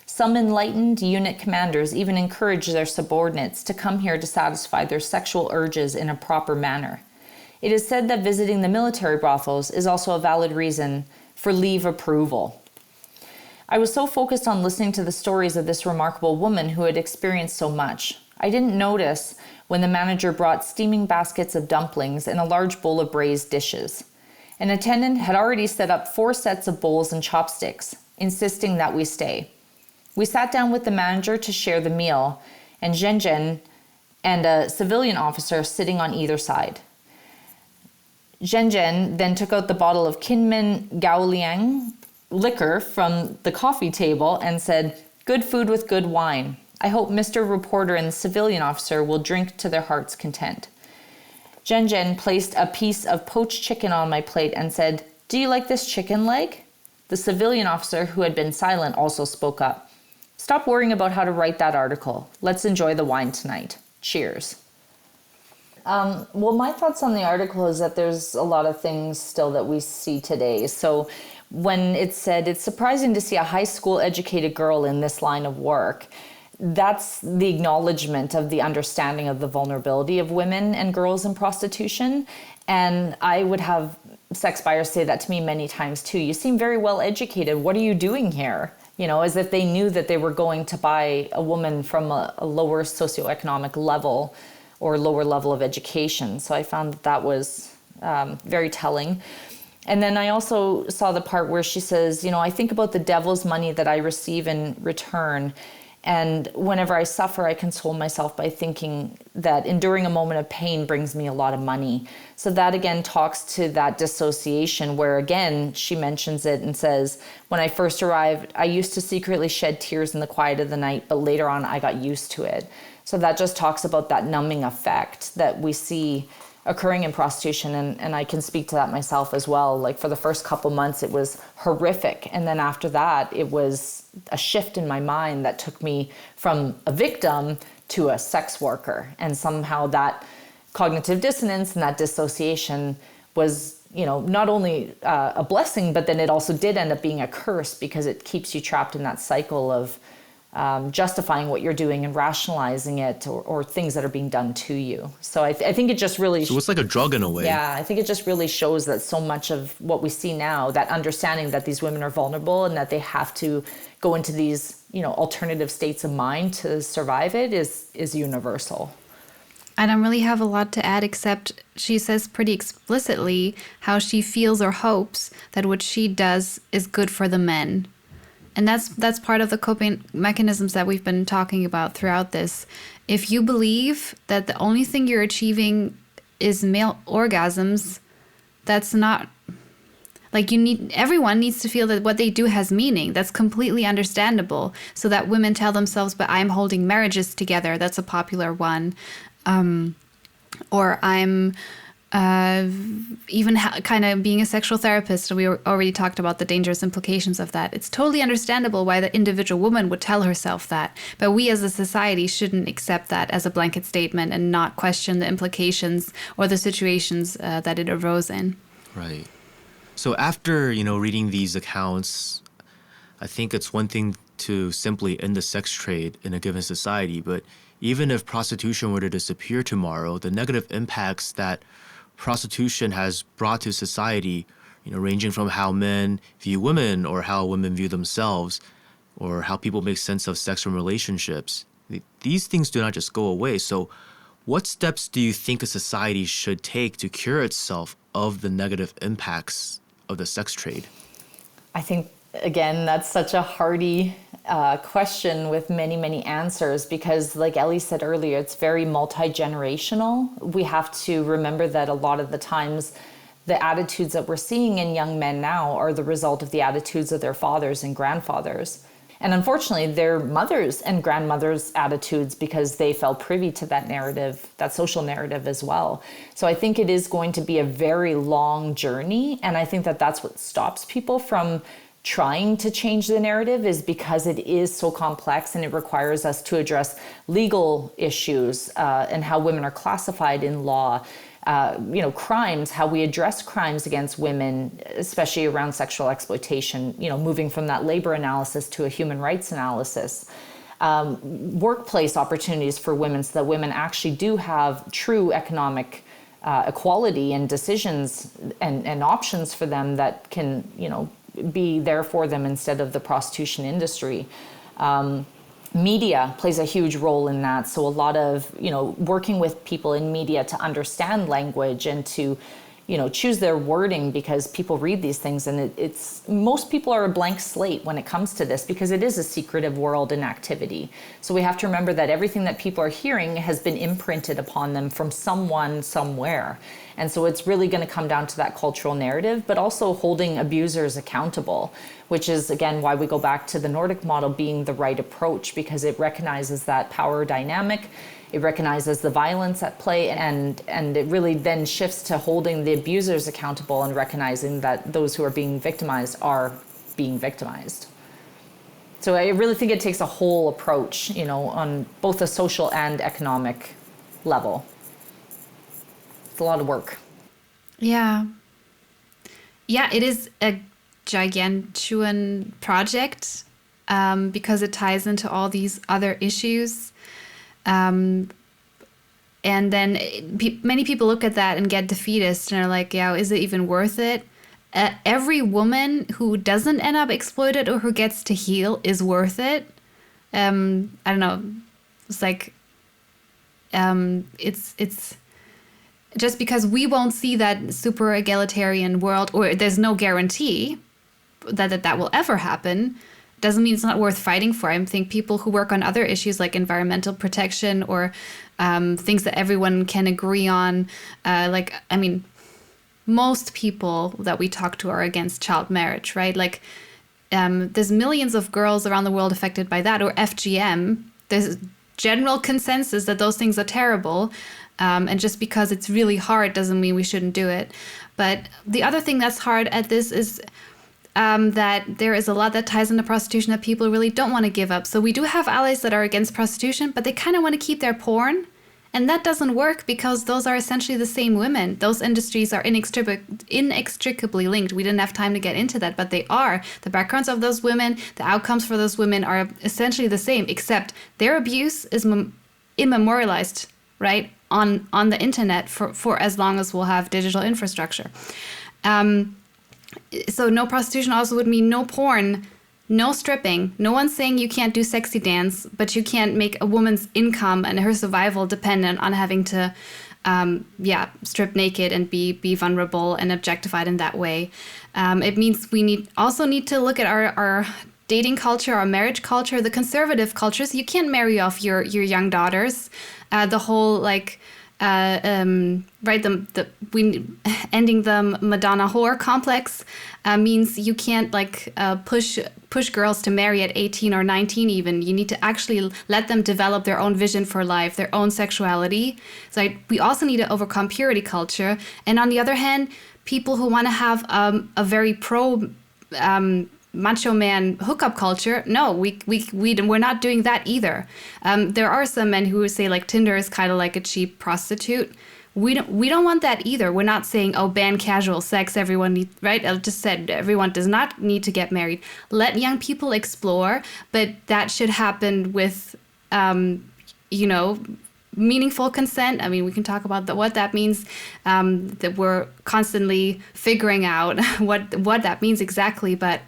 Some enlightened unit commanders even encourage their subordinates to come here to satisfy their sexual urges in a proper manner. It is said that visiting the military brothels is also a valid reason for leave approval. I was so focused on listening to the stories of this remarkable woman who had experienced so much. I didn't notice when the manager brought steaming baskets of dumplings and a large bowl of braised dishes. An attendant had already set up 4 sets of bowls and chopsticks, insisting that we stay. We sat down with the manager to share the meal, and Zhen and a civilian officer sitting on either side. Zhen then took out the bottle of Kinmen Gaoliang liquor from the coffee table and said, "Good food with good wine. I hope Mr. Reporter and the civilian officer will drink to their heart's content." Zhen placed a piece of poached chicken on my plate and said, "Do you like this chicken leg?" The civilian officer, who had been silent, also spoke up. "Stop worrying about how to write that article. Let's enjoy the wine tonight. Cheers." Well, my thoughts on the article is that there's a lot of things still that we see today. So when it said, "It's surprising to see a high school educated girl in this line of work," that's the acknowledgement of the understanding of the vulnerability of women and girls in prostitution. And I would have sex buyers say that to me many times too. "You seem very well educated. What are you doing here?" You know, as if they knew that they were going to buy a woman from a lower socioeconomic level or lower level of education. So I found that was very telling. And then I also saw the part where she says, "I think about the devil's money that I receive in return. And whenever I suffer, I console myself by thinking that enduring a moment of pain brings me a lot of money." So that again talks to that dissociation where again, she mentions it and says, "When I first arrived, I used to secretly shed tears in the quiet of the night, but later on I got used to it." So that just talks about that numbing effect that we see occurring in prostitution. And I can speak to that myself as well. Like for the first couple months, it was horrific. And then after that, it was a shift in my mind that took me from a victim to a sex worker. And somehow that cognitive dissonance and that dissociation was, not only a blessing, but then it also did end up being a curse because it keeps you trapped in that cycle of justifying what you're doing and rationalizing it or things that are being done to you. So I think it just really... So it's like a drug in a way. Yeah, I think it just really shows that so much of what we see now, that understanding that these women are vulnerable and that they have to go into these, alternative states of mind to survive it is universal. I don't really have a lot to add, except she says pretty explicitly how she feels or hopes that what she does is good for the men. And that's part of the coping mechanisms that we've been talking about throughout this. If you believe that the only thing you're achieving is male orgasms, that's not... Like everyone needs to feel that what they do has meaning. That's completely understandable. So that women tell themselves, but I'm holding marriages together. That's a popular one. Or I'm... kind of being a sexual therapist, we already talked about the dangerous implications of that. It's totally understandable why the individual woman would tell herself that, but we as a society shouldn't accept that as a blanket statement and not question the implications or the situations that it arose in. Right. So after, reading these accounts, I think it's one thing to simply end the sex trade in a given society, but even if prostitution were to disappear tomorrow, the negative impacts that prostitution has brought to society, ranging from how men view women or how women view themselves or how people make sense of sex and relationships. These things do not just go away. So what steps do you think a society should take to cure itself of the negative impacts of the sex trade? I think, again, that's such a hearty question with many, many answers because, like Elly said earlier, it's very multi-generational. We have to remember that a lot of the times the attitudes that we're seeing in young men now are the result of the attitudes of their fathers and grandfathers. And unfortunately, their mothers and grandmothers' attitudes because they fell privy to that narrative, that social narrative as well. So I think it is going to be a very long journey. And I think that that's what stops people from trying to change the narrative is because it is so complex and it requires us to address legal issues and how women are classified in law, crimes, how we address crimes against women, especially around sexual exploitation, moving from that labor analysis to a human rights analysis, workplace opportunities for women so that women actually do have true economic equality and decisions and options for them that can, be there for them instead of the prostitution industry. Media plays a huge role in that. So a lot of, working with people in media to understand language and to, choose their wording, because people read these things and it's most people are a blank slate when it comes to this, because it is a secretive world and activity. So we have to remember that everything that people are hearing has been imprinted upon them from someone somewhere. And so it's really going to come down to that cultural narrative, but also holding abusers accountable, which is, again, why we go back to the Nordic model being the right approach, because it recognizes that power dynamic. It recognizes the violence at play, and it really then shifts to holding the abusers accountable and recognizing that those who are being victimized are being victimized. So I really think it takes a whole approach, on both a social and economic level. It's a lot of work. Yeah. Yeah, it is a gigantuan project because it ties into all these other issues. And then many people look at that and get defeatist and are like, yeah, is it even worth it? Every woman who doesn't end up exploited or who gets to heal is worth it. I don't know. It's like, it's just because we won't see that super egalitarian world, or there's no guarantee that will ever happen, doesn't mean it's not worth fighting for. I think people who work on other issues like environmental protection or things that everyone can agree on, most people that we talk to are against child marriage, right? Like, there's millions of girls around the world affected by that, or FGM. There's general consensus that those things are terrible. And just because it's really hard doesn't mean we shouldn't do it. But the other thing that's hard at this is that there is a lot that ties into prostitution that people really don't want to give up. So we do have allies that are against prostitution, but they kind of want to keep their porn. And that doesn't work because those are essentially the same women. Those industries are inextricably linked. We didn't have time to get into that, but they are. The backgrounds of those women, the outcomes for those women are essentially the same, except their abuse is immemorialized, right, on the internet for as long as we'll have digital infrastructure. So no prostitution also would mean no porn, no stripping. No one's saying you can't do sexy dance, but you can't make a woman's income and her survival dependent on having to, strip naked and be vulnerable and objectified in that way. It means we also need to look at our dating culture, our marriage culture, the conservative cultures. You can't marry off your young daughters. The whole ending the Madonna whore complex means you can't push girls to marry at 18 or 19 even. You need to actually let them develop their own vision for life, their own sexuality. So we also need to overcome purity culture. And on the other hand, people who want to have a very pro macho man hookup culture, no, we're not doing that either. There are some men who would say like Tinder is kind of like a cheap prostitute. We don't want that either. We're not saying, oh, ban casual sex, everyone needs, right? I just said everyone does not need to get married. Let young people explore, but that should happen with meaningful consent. I mean, we can talk about what that means, that we're constantly figuring out what that means exactly. But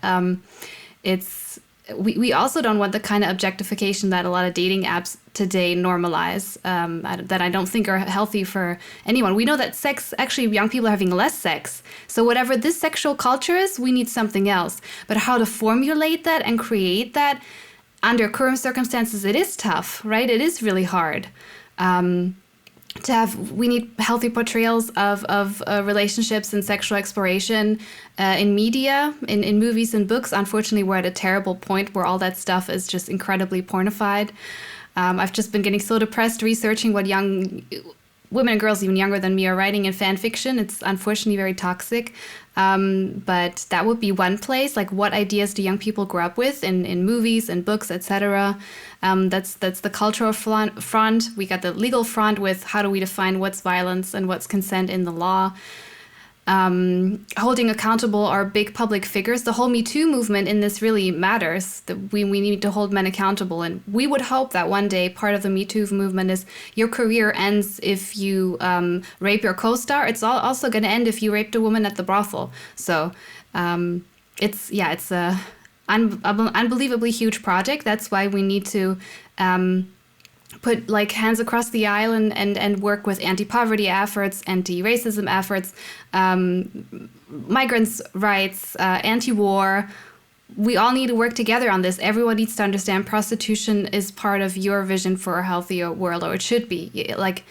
we also don't want the kind of objectification that a lot of dating apps today normalize, that I don't think are healthy for anyone. We know that sex, actually young people are having less sex. So whatever this sexual culture is, we need something else. But how to formulate that and create that under current circumstances, it is tough, right? It is really hard. We need healthy portrayals of relationships and sexual exploration in media, in movies and books. Unfortunately, we're at a terrible point where all that stuff is just incredibly pornified. I've just been getting so depressed researching what young women and girls even younger than me are writing in fan fiction. It's unfortunately very toxic. But that would be one place. Like, what ideas do young people grow up with in movies and books, etc.? That's the cultural front. We got the legal front with how do we define what's violence and what's consent in the law. Holding accountable our big public figures. The whole Me Too movement in this really matters. We need to hold men accountable. And we would hope that one day part of the Me Too movement is your career ends if you rape your co-star. It's also going to end if you raped a woman at the brothel. So it's a unbelievably huge project. That's why we need to put like hands across the aisle and work with anti-poverty efforts, anti-racism efforts, migrants' rights, anti-war. We all need to work together on this. Everyone needs to understand prostitution is part of your vision for a healthier world, or it should be. Like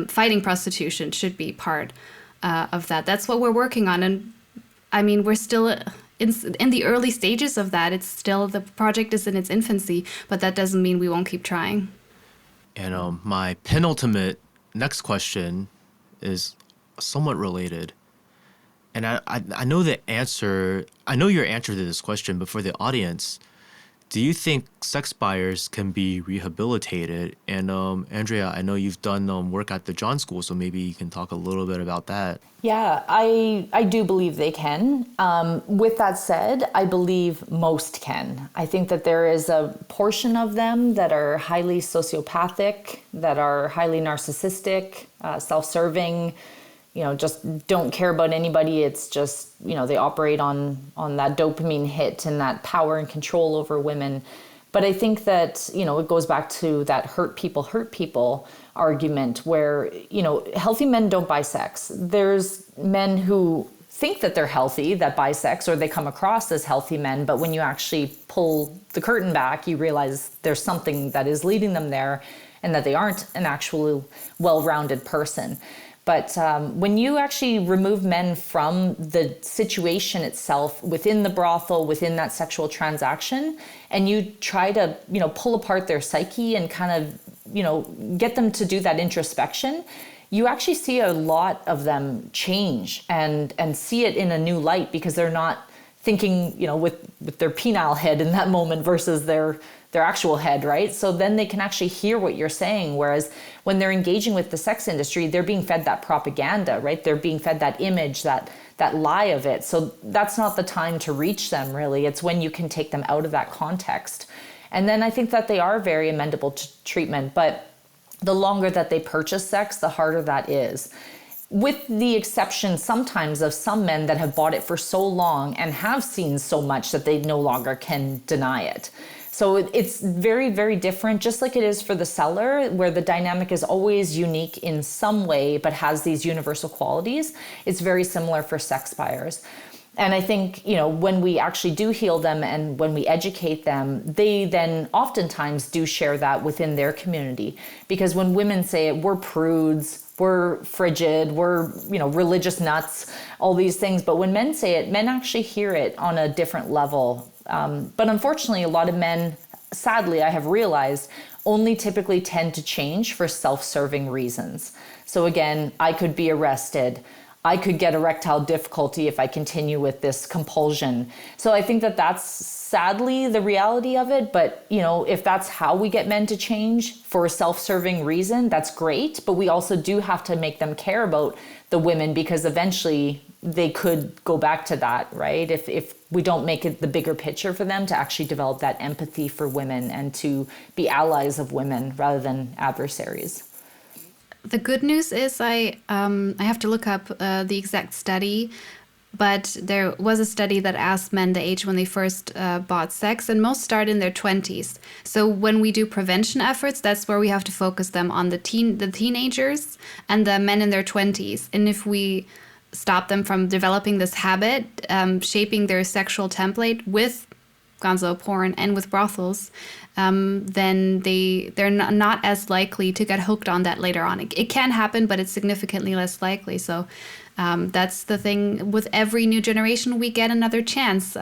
fighting prostitution should be part of that. That's what we're working on. And I mean, we're still in the early stages of that. It's still, the project is in its infancy, but that doesn't mean we won't keep trying. And my penultimate next question is somewhat related. And I know the answer, I know your answer to this question, but for the audience, do you think sex buyers can be rehabilitated? And Andrea, I know you've done work at the John School, so maybe you can talk a little bit about that. Yeah, I do believe they can. With that said, I believe most can. I think that there is a portion of them that are highly sociopathic, that are highly narcissistic, self-serving, just don't care about anybody. It's just, they operate on that dopamine hit and that power and control over women. But I think that, it goes back to that hurt people argument where, healthy men don't buy sex. There's men who think that they're healthy, that buy sex, or they come across as healthy men. But when you actually pull the curtain back, you realize there's something that is leading them there and that they aren't an actual well-rounded person. But when you actually remove men from the situation itself, within the brothel, within that sexual transaction, and you try to, pull apart their psyche and kind of, get them to do that introspection, you actually see a lot of them change and see it in a new light, because they're not thinking, with their penile head in that moment versus their actual head, right? So then they can actually hear what you're saying. Whereas when they're engaging with the sex industry, they're being fed that propaganda, right? They're being fed that image, that lie of it. So that's not the time to reach them, really. It's when you can take them out of that context. And then I think that they are very amenable to treatment, but the longer that they purchase sex, the harder that is. With the exception sometimes of some men that have bought it for so long and have seen so much that they no longer can deny it. So it's very, very different, just like it is for the seller, where the dynamic is always unique in some way, but has these universal qualities. It's very similar for sex buyers. And I think, when we actually do heal them and when we educate them, they then oftentimes do share that within their community. Because when women say it, we're prudes, we're frigid, we're, religious nuts, all these things. But when men say it, men actually hear it on a different level. But unfortunately, a lot of men, sadly, I have realized, only typically tend to change for self-serving reasons. So again, I could be arrested. I could get erectile difficulty if I continue with this compulsion. So I think that that's sadly the reality of it. But, if that's how we get men to change for a self-serving reason, that's great. But we also do have to make them care about the women, because eventually they could go back to that, right? If we don't make it the bigger picture for them to actually develop that empathy for women and to be allies of women rather than adversaries. The good news is I have to look up the exact study, but there was a study that asked men the age when they first bought sex, and most start in their 20s. So when we do prevention efforts, that's where we have to focus them on the teenagers and the men in their 20s. And if we stop them from developing this habit, shaping their sexual template with gonzo porn and with brothels, then they're not as likely to get hooked on that later on. It can happen, but it's significantly less likely. So that's the thing. With every new generation, we get another chance.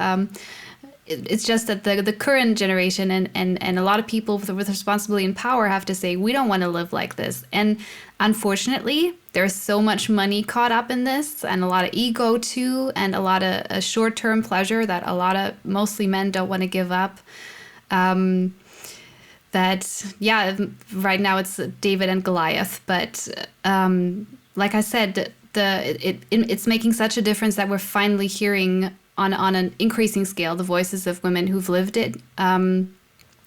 It's just that the current generation and a lot of people with responsibility and power have to say, we don't want to live like this. And unfortunately, there's so much money caught up in this, and a lot of ego too, and a lot of short-term pleasure that mostly men don't want to give up. Right now it's David and Goliath. But like I said, it's making such a difference that we're finally hearing on an increasing scale the voices of women who've lived it, and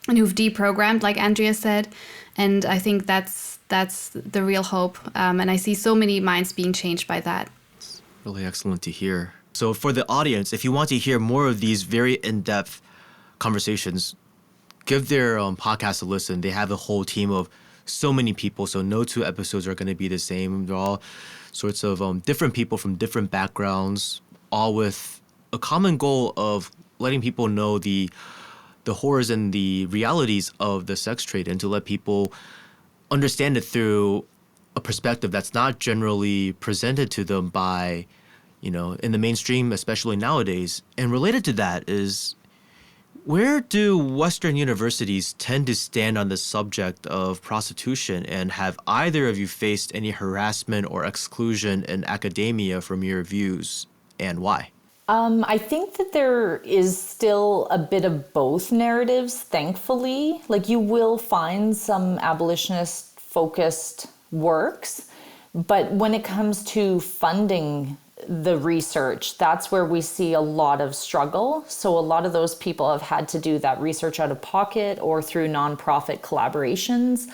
who've deprogrammed, like Andrea said. And I think that's the real hope. And I see so many minds being changed by that. It's really excellent to hear. So for the audience, if you want to hear more of these very in-depth conversations, give their podcast a listen. They have a whole team of so many people, so no two episodes are going to be the same. They're all sorts of different people from different backgrounds, all with a common goal of letting people know the horrors and the realities of the sex trade, and to let people understand it through a perspective that's not generally presented to them by, in the mainstream, especially nowadays. And related to that is, where do Western universities tend to stand on the subject of prostitution? And have either of you faced any harassment or exclusion in academia from your views, and why? I think that there is still a bit of both narratives, thankfully. Like, you will find some abolitionist-focused works, but when it comes to funding the research, that's where we see a lot of struggle. So a lot of those people have had to do that research out of pocket or through nonprofit collaborations.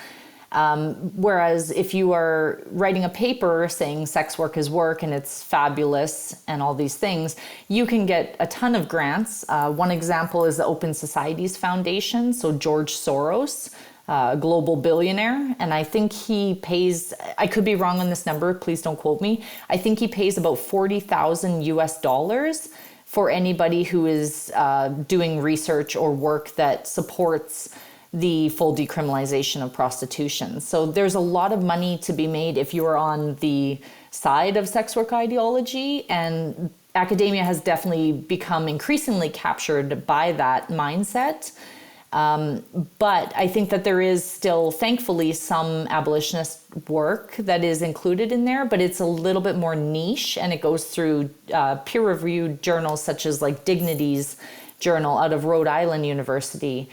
Whereas if you are writing a paper saying sex work is work and it's fabulous and all these things, you can get a ton of grants. One example is the Open Societies Foundation. So George Soros, a global billionaire, and I think he pays, I could be wrong on this number, please don't quote me. I think he pays about $40,000 for anybody who is doing research or work that supports the full decriminalization of prostitution. So there's a lot of money to be made if you are on the side of sex work ideology, and academia has definitely become increasingly captured by that mindset. But I think that there is still, thankfully, some abolitionist work that is included in there, but it's a little bit more niche, and it goes through peer-reviewed journals such as like Dignity's journal out of Rhode Island University,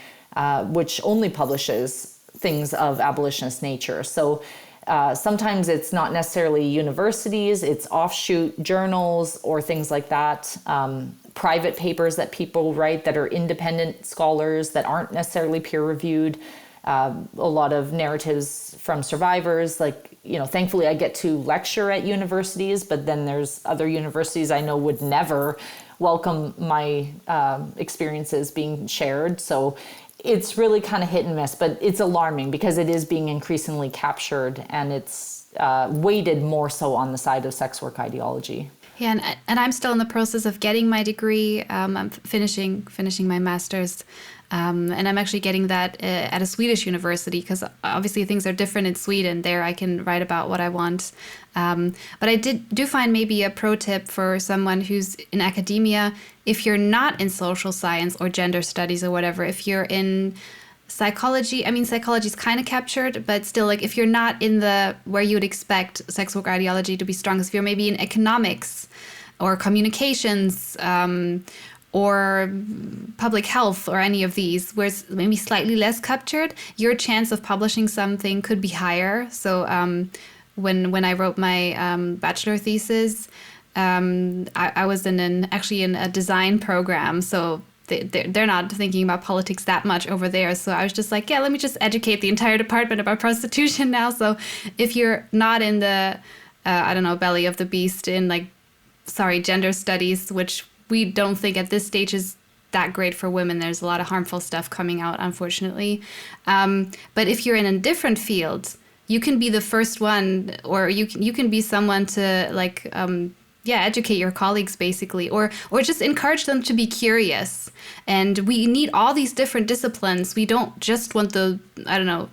which only publishes things of abolitionist nature. So sometimes it's not necessarily universities, it's offshoot journals or things like that. Private papers that people write that are independent scholars that aren't necessarily peer-reviewed. A lot of narratives from survivors. Like, thankfully I get to lecture at universities, but then there's other universities I know would never welcome my experiences being shared. So it's really kind of hit and miss, but it's alarming because it is being increasingly captured, and it's weighted more so on the side of sex work ideology. Yeah, and I'm still in the process of getting my degree. I'm finishing my master's, and I'm actually getting that at a Swedish university, because obviously things are different in Sweden. There I can write about what I want. But I do find maybe a pro tip for someone who's in academia: if you're not in social science or gender studies or whatever, if you're in psychology, psychology is kind of captured, but still, like, if you're not in the where you would expect sex work ideology to be strongest, if you're maybe in economics or communications or public health or any of these, where it's maybe slightly less captured, your chance of publishing something could be higher. So when I wrote my bachelor thesis, I was in a design program, so they're not thinking about politics that much over there. So I was just like, yeah, let me just educate the entire department about prostitution now. So if you're not in the, belly of the beast in gender studies, which we don't think at this stage is that great for women. There's a lot of harmful stuff coming out, unfortunately. But if you're in a different field, you can be the first one, or you can be someone to educate your colleagues, basically, or just encourage them to be curious. And we need all these different disciplines. We don't just want the,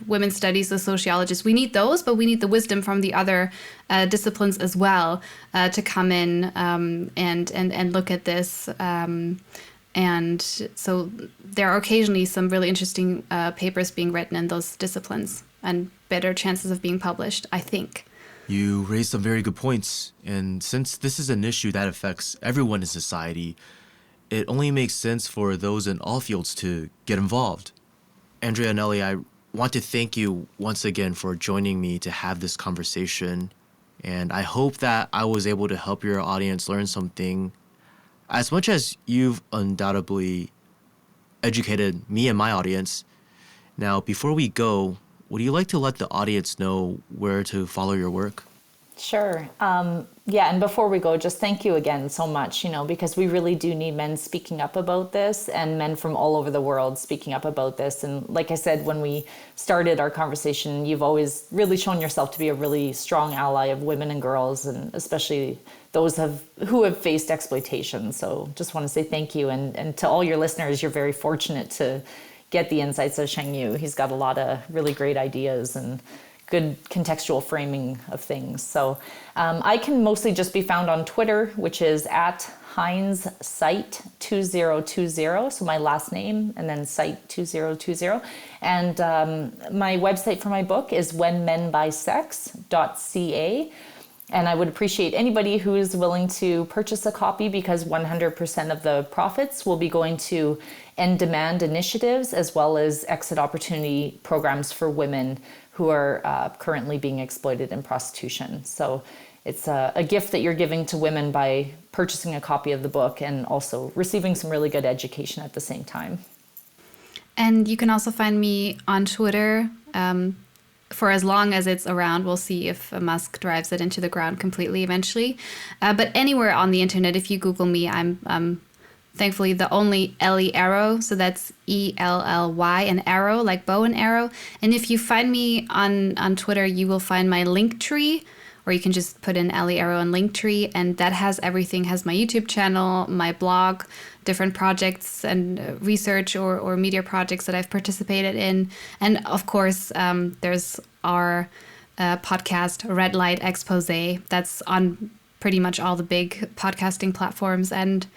women's studies, the sociologists. We need those, but we need the wisdom from the other disciplines as well to come in and look at this. And so there are occasionally some really interesting papers being written in those disciplines, and better chances of being published, I think. You raised some very good points, and since this is an issue that affects everyone in society, it only makes sense for those in all fields to get involved. Andrea and Elly, I want to thank you once again for joining me to have this conversation, and I hope that I was able to help your audience learn something as much as you've undoubtedly educated me and my audience. Now, before we go, would you like to let the audience know where to follow your work? Sure. Yeah, and before we go, just thank you again so much, because we really do need men speaking up about this and men from all over the world speaking up about this. And like I said, when we started our conversation, you've always really shown yourself to be a really strong ally of women and girls, and especially those who have faced exploitation. So just want to say thank you. And to all your listeners, you're very fortunate to get the insights of Xiangyu. He's got a lot of really great ideas and good contextual framing of things. So I can mostly just be found on Twitter, which is at Heinz Site 2020. So my last name and then Site 2020. And my website for my book is whenmenbuysex.ca. And I would appreciate anybody who is willing to purchase a copy, because 100% of the profits will be going to end demand initiatives as well as exit opportunity programs for women who are currently being exploited in prostitution. So it's a gift that you're giving to women by purchasing a copy of the book and also receiving some really good education at the same time. And you can also find me on Twitter for as long as it's around. We'll see if Musk drives it into the ground completely eventually. But anywhere on the internet, if you Google me, I'm thankfully the only Elly Arrow. So that's ELLY, an arrow, like bow and arrow. And if you find me on Twitter, you will find my link tree, or you can just put in Elly Arrow and Linktree, and that has everything, has my YouTube channel, my blog, different projects and research or media projects that I've participated in. And of course, there's our podcast, Red Light Expose, that's on pretty much all the big podcasting platforms and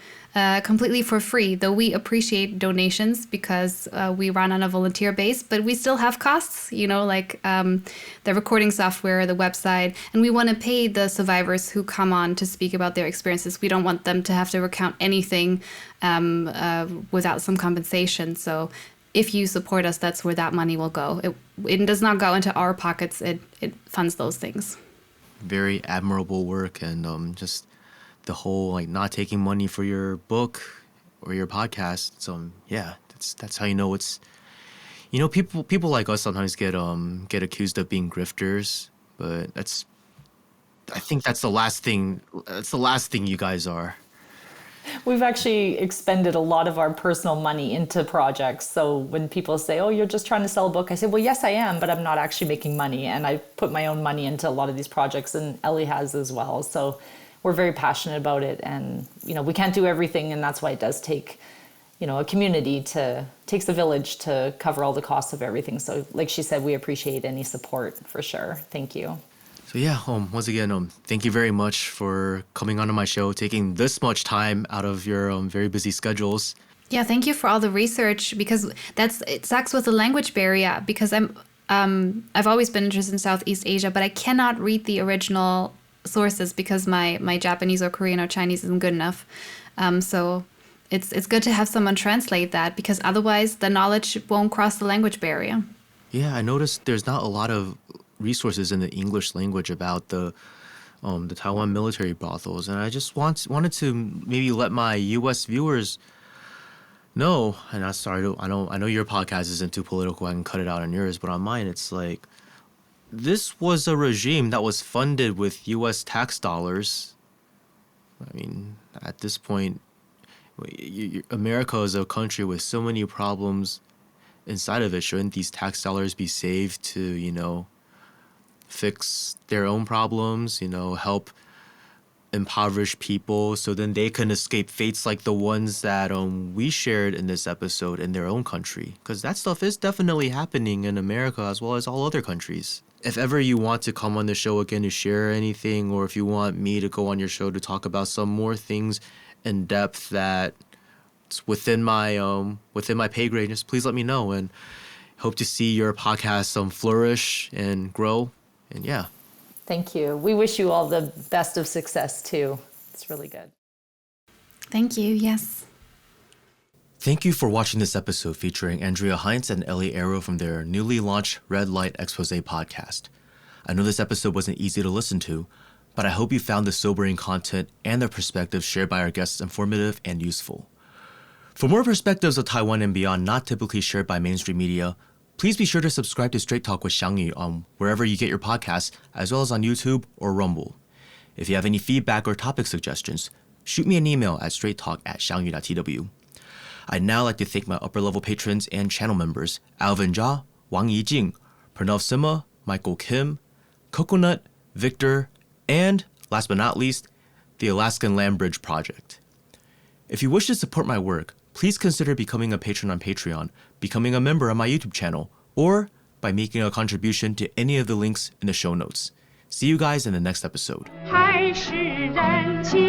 completely for free, though we appreciate donations because we run on a volunteer base, but we still have costs, like the recording software, the website, and we want to pay the survivors who come on to speak about their experiences. We don't want them to have to recount anything without some compensation. So if you support us, that's where that money will go. It does not go into our pockets. It funds those things. Very admirable work, and just the whole not taking money for your book or your podcast. So yeah, that's how it's. People like us sometimes get accused of being grifters, but I think that's the last thing. That's the last thing you guys are. We've actually expended a lot of our personal money into projects. So when people say, oh, you're just trying to sell a book, I say, well, yes, I am, but I'm not actually making money. And I put my own money into a lot of these projects, and Elly has as well. So we're very passionate about it. And, we can't do everything. And that's why it does take, a community takes a village to cover all the costs of everything. So like she said, we appreciate any support for sure. Thank you. So yeah, once again, thank you very much for coming onto my show, taking this much time out of your very busy schedules. Yeah, thank you for all the research, because it sucks with the language barrier, because I've always been interested in Southeast Asia, but I cannot read the original sources because my Japanese or Korean or Chinese isn't good enough. So it's good to have someone translate that, because otherwise the knowledge won't cross the language barrier. Yeah, I noticed there's not a lot of resources in the English language about the Taiwan military brothels, and I just wanted to maybe let my U.S. viewers know. And I'm sorry, I know your podcast isn't too political. I can cut it out on yours, but on mine, it's like this was a regime that was funded with U.S. tax dollars. I mean, at this point, America is a country with so many problems inside of it. Shouldn't these tax dollars be saved to, fix their own problems, help impoverished people so then they can escape fates like the ones that we shared in this episode in their own country? Because that stuff is definitely happening in America as well as all other countries. If ever you want to come on the show again to share anything, or if you want me to go on your show to talk about some more things in depth that it's within my pay grade, just please let me know, and hope to see your podcast flourish and grow. And yeah. Thank you. We wish you all the best of success too. It's really good. Thank you. Yes. Thank you for watching this episode featuring Andrea Heinz and Elly Arrow from their newly launched Red Light Expose podcast. I know this episode wasn't easy to listen to, but I hope you found the sobering content and the perspectives shared by our guests informative and useful. For more perspectives of Taiwan and beyond not typically shared by mainstream media, Please be sure to subscribe to Straight Talk with Xiangyu on wherever you get your podcasts, as well as on YouTube or Rumble. If you have any feedback or topic suggestions, shoot me an email at straighttalk@xiangyu.tw. I'd now like to thank my upper-level patrons and channel members, Alvin Jia, Wang Yijing, Pranav Sima, Michael Kim, Coconut, Victor, and, last but not least, the Alaskan Land Bridge Project. If you wish to support my work, please consider becoming a patron on Patreon, becoming a member on my YouTube channel, or by making a contribution to any of the links in the show notes. See you guys in the next episode. 还是人情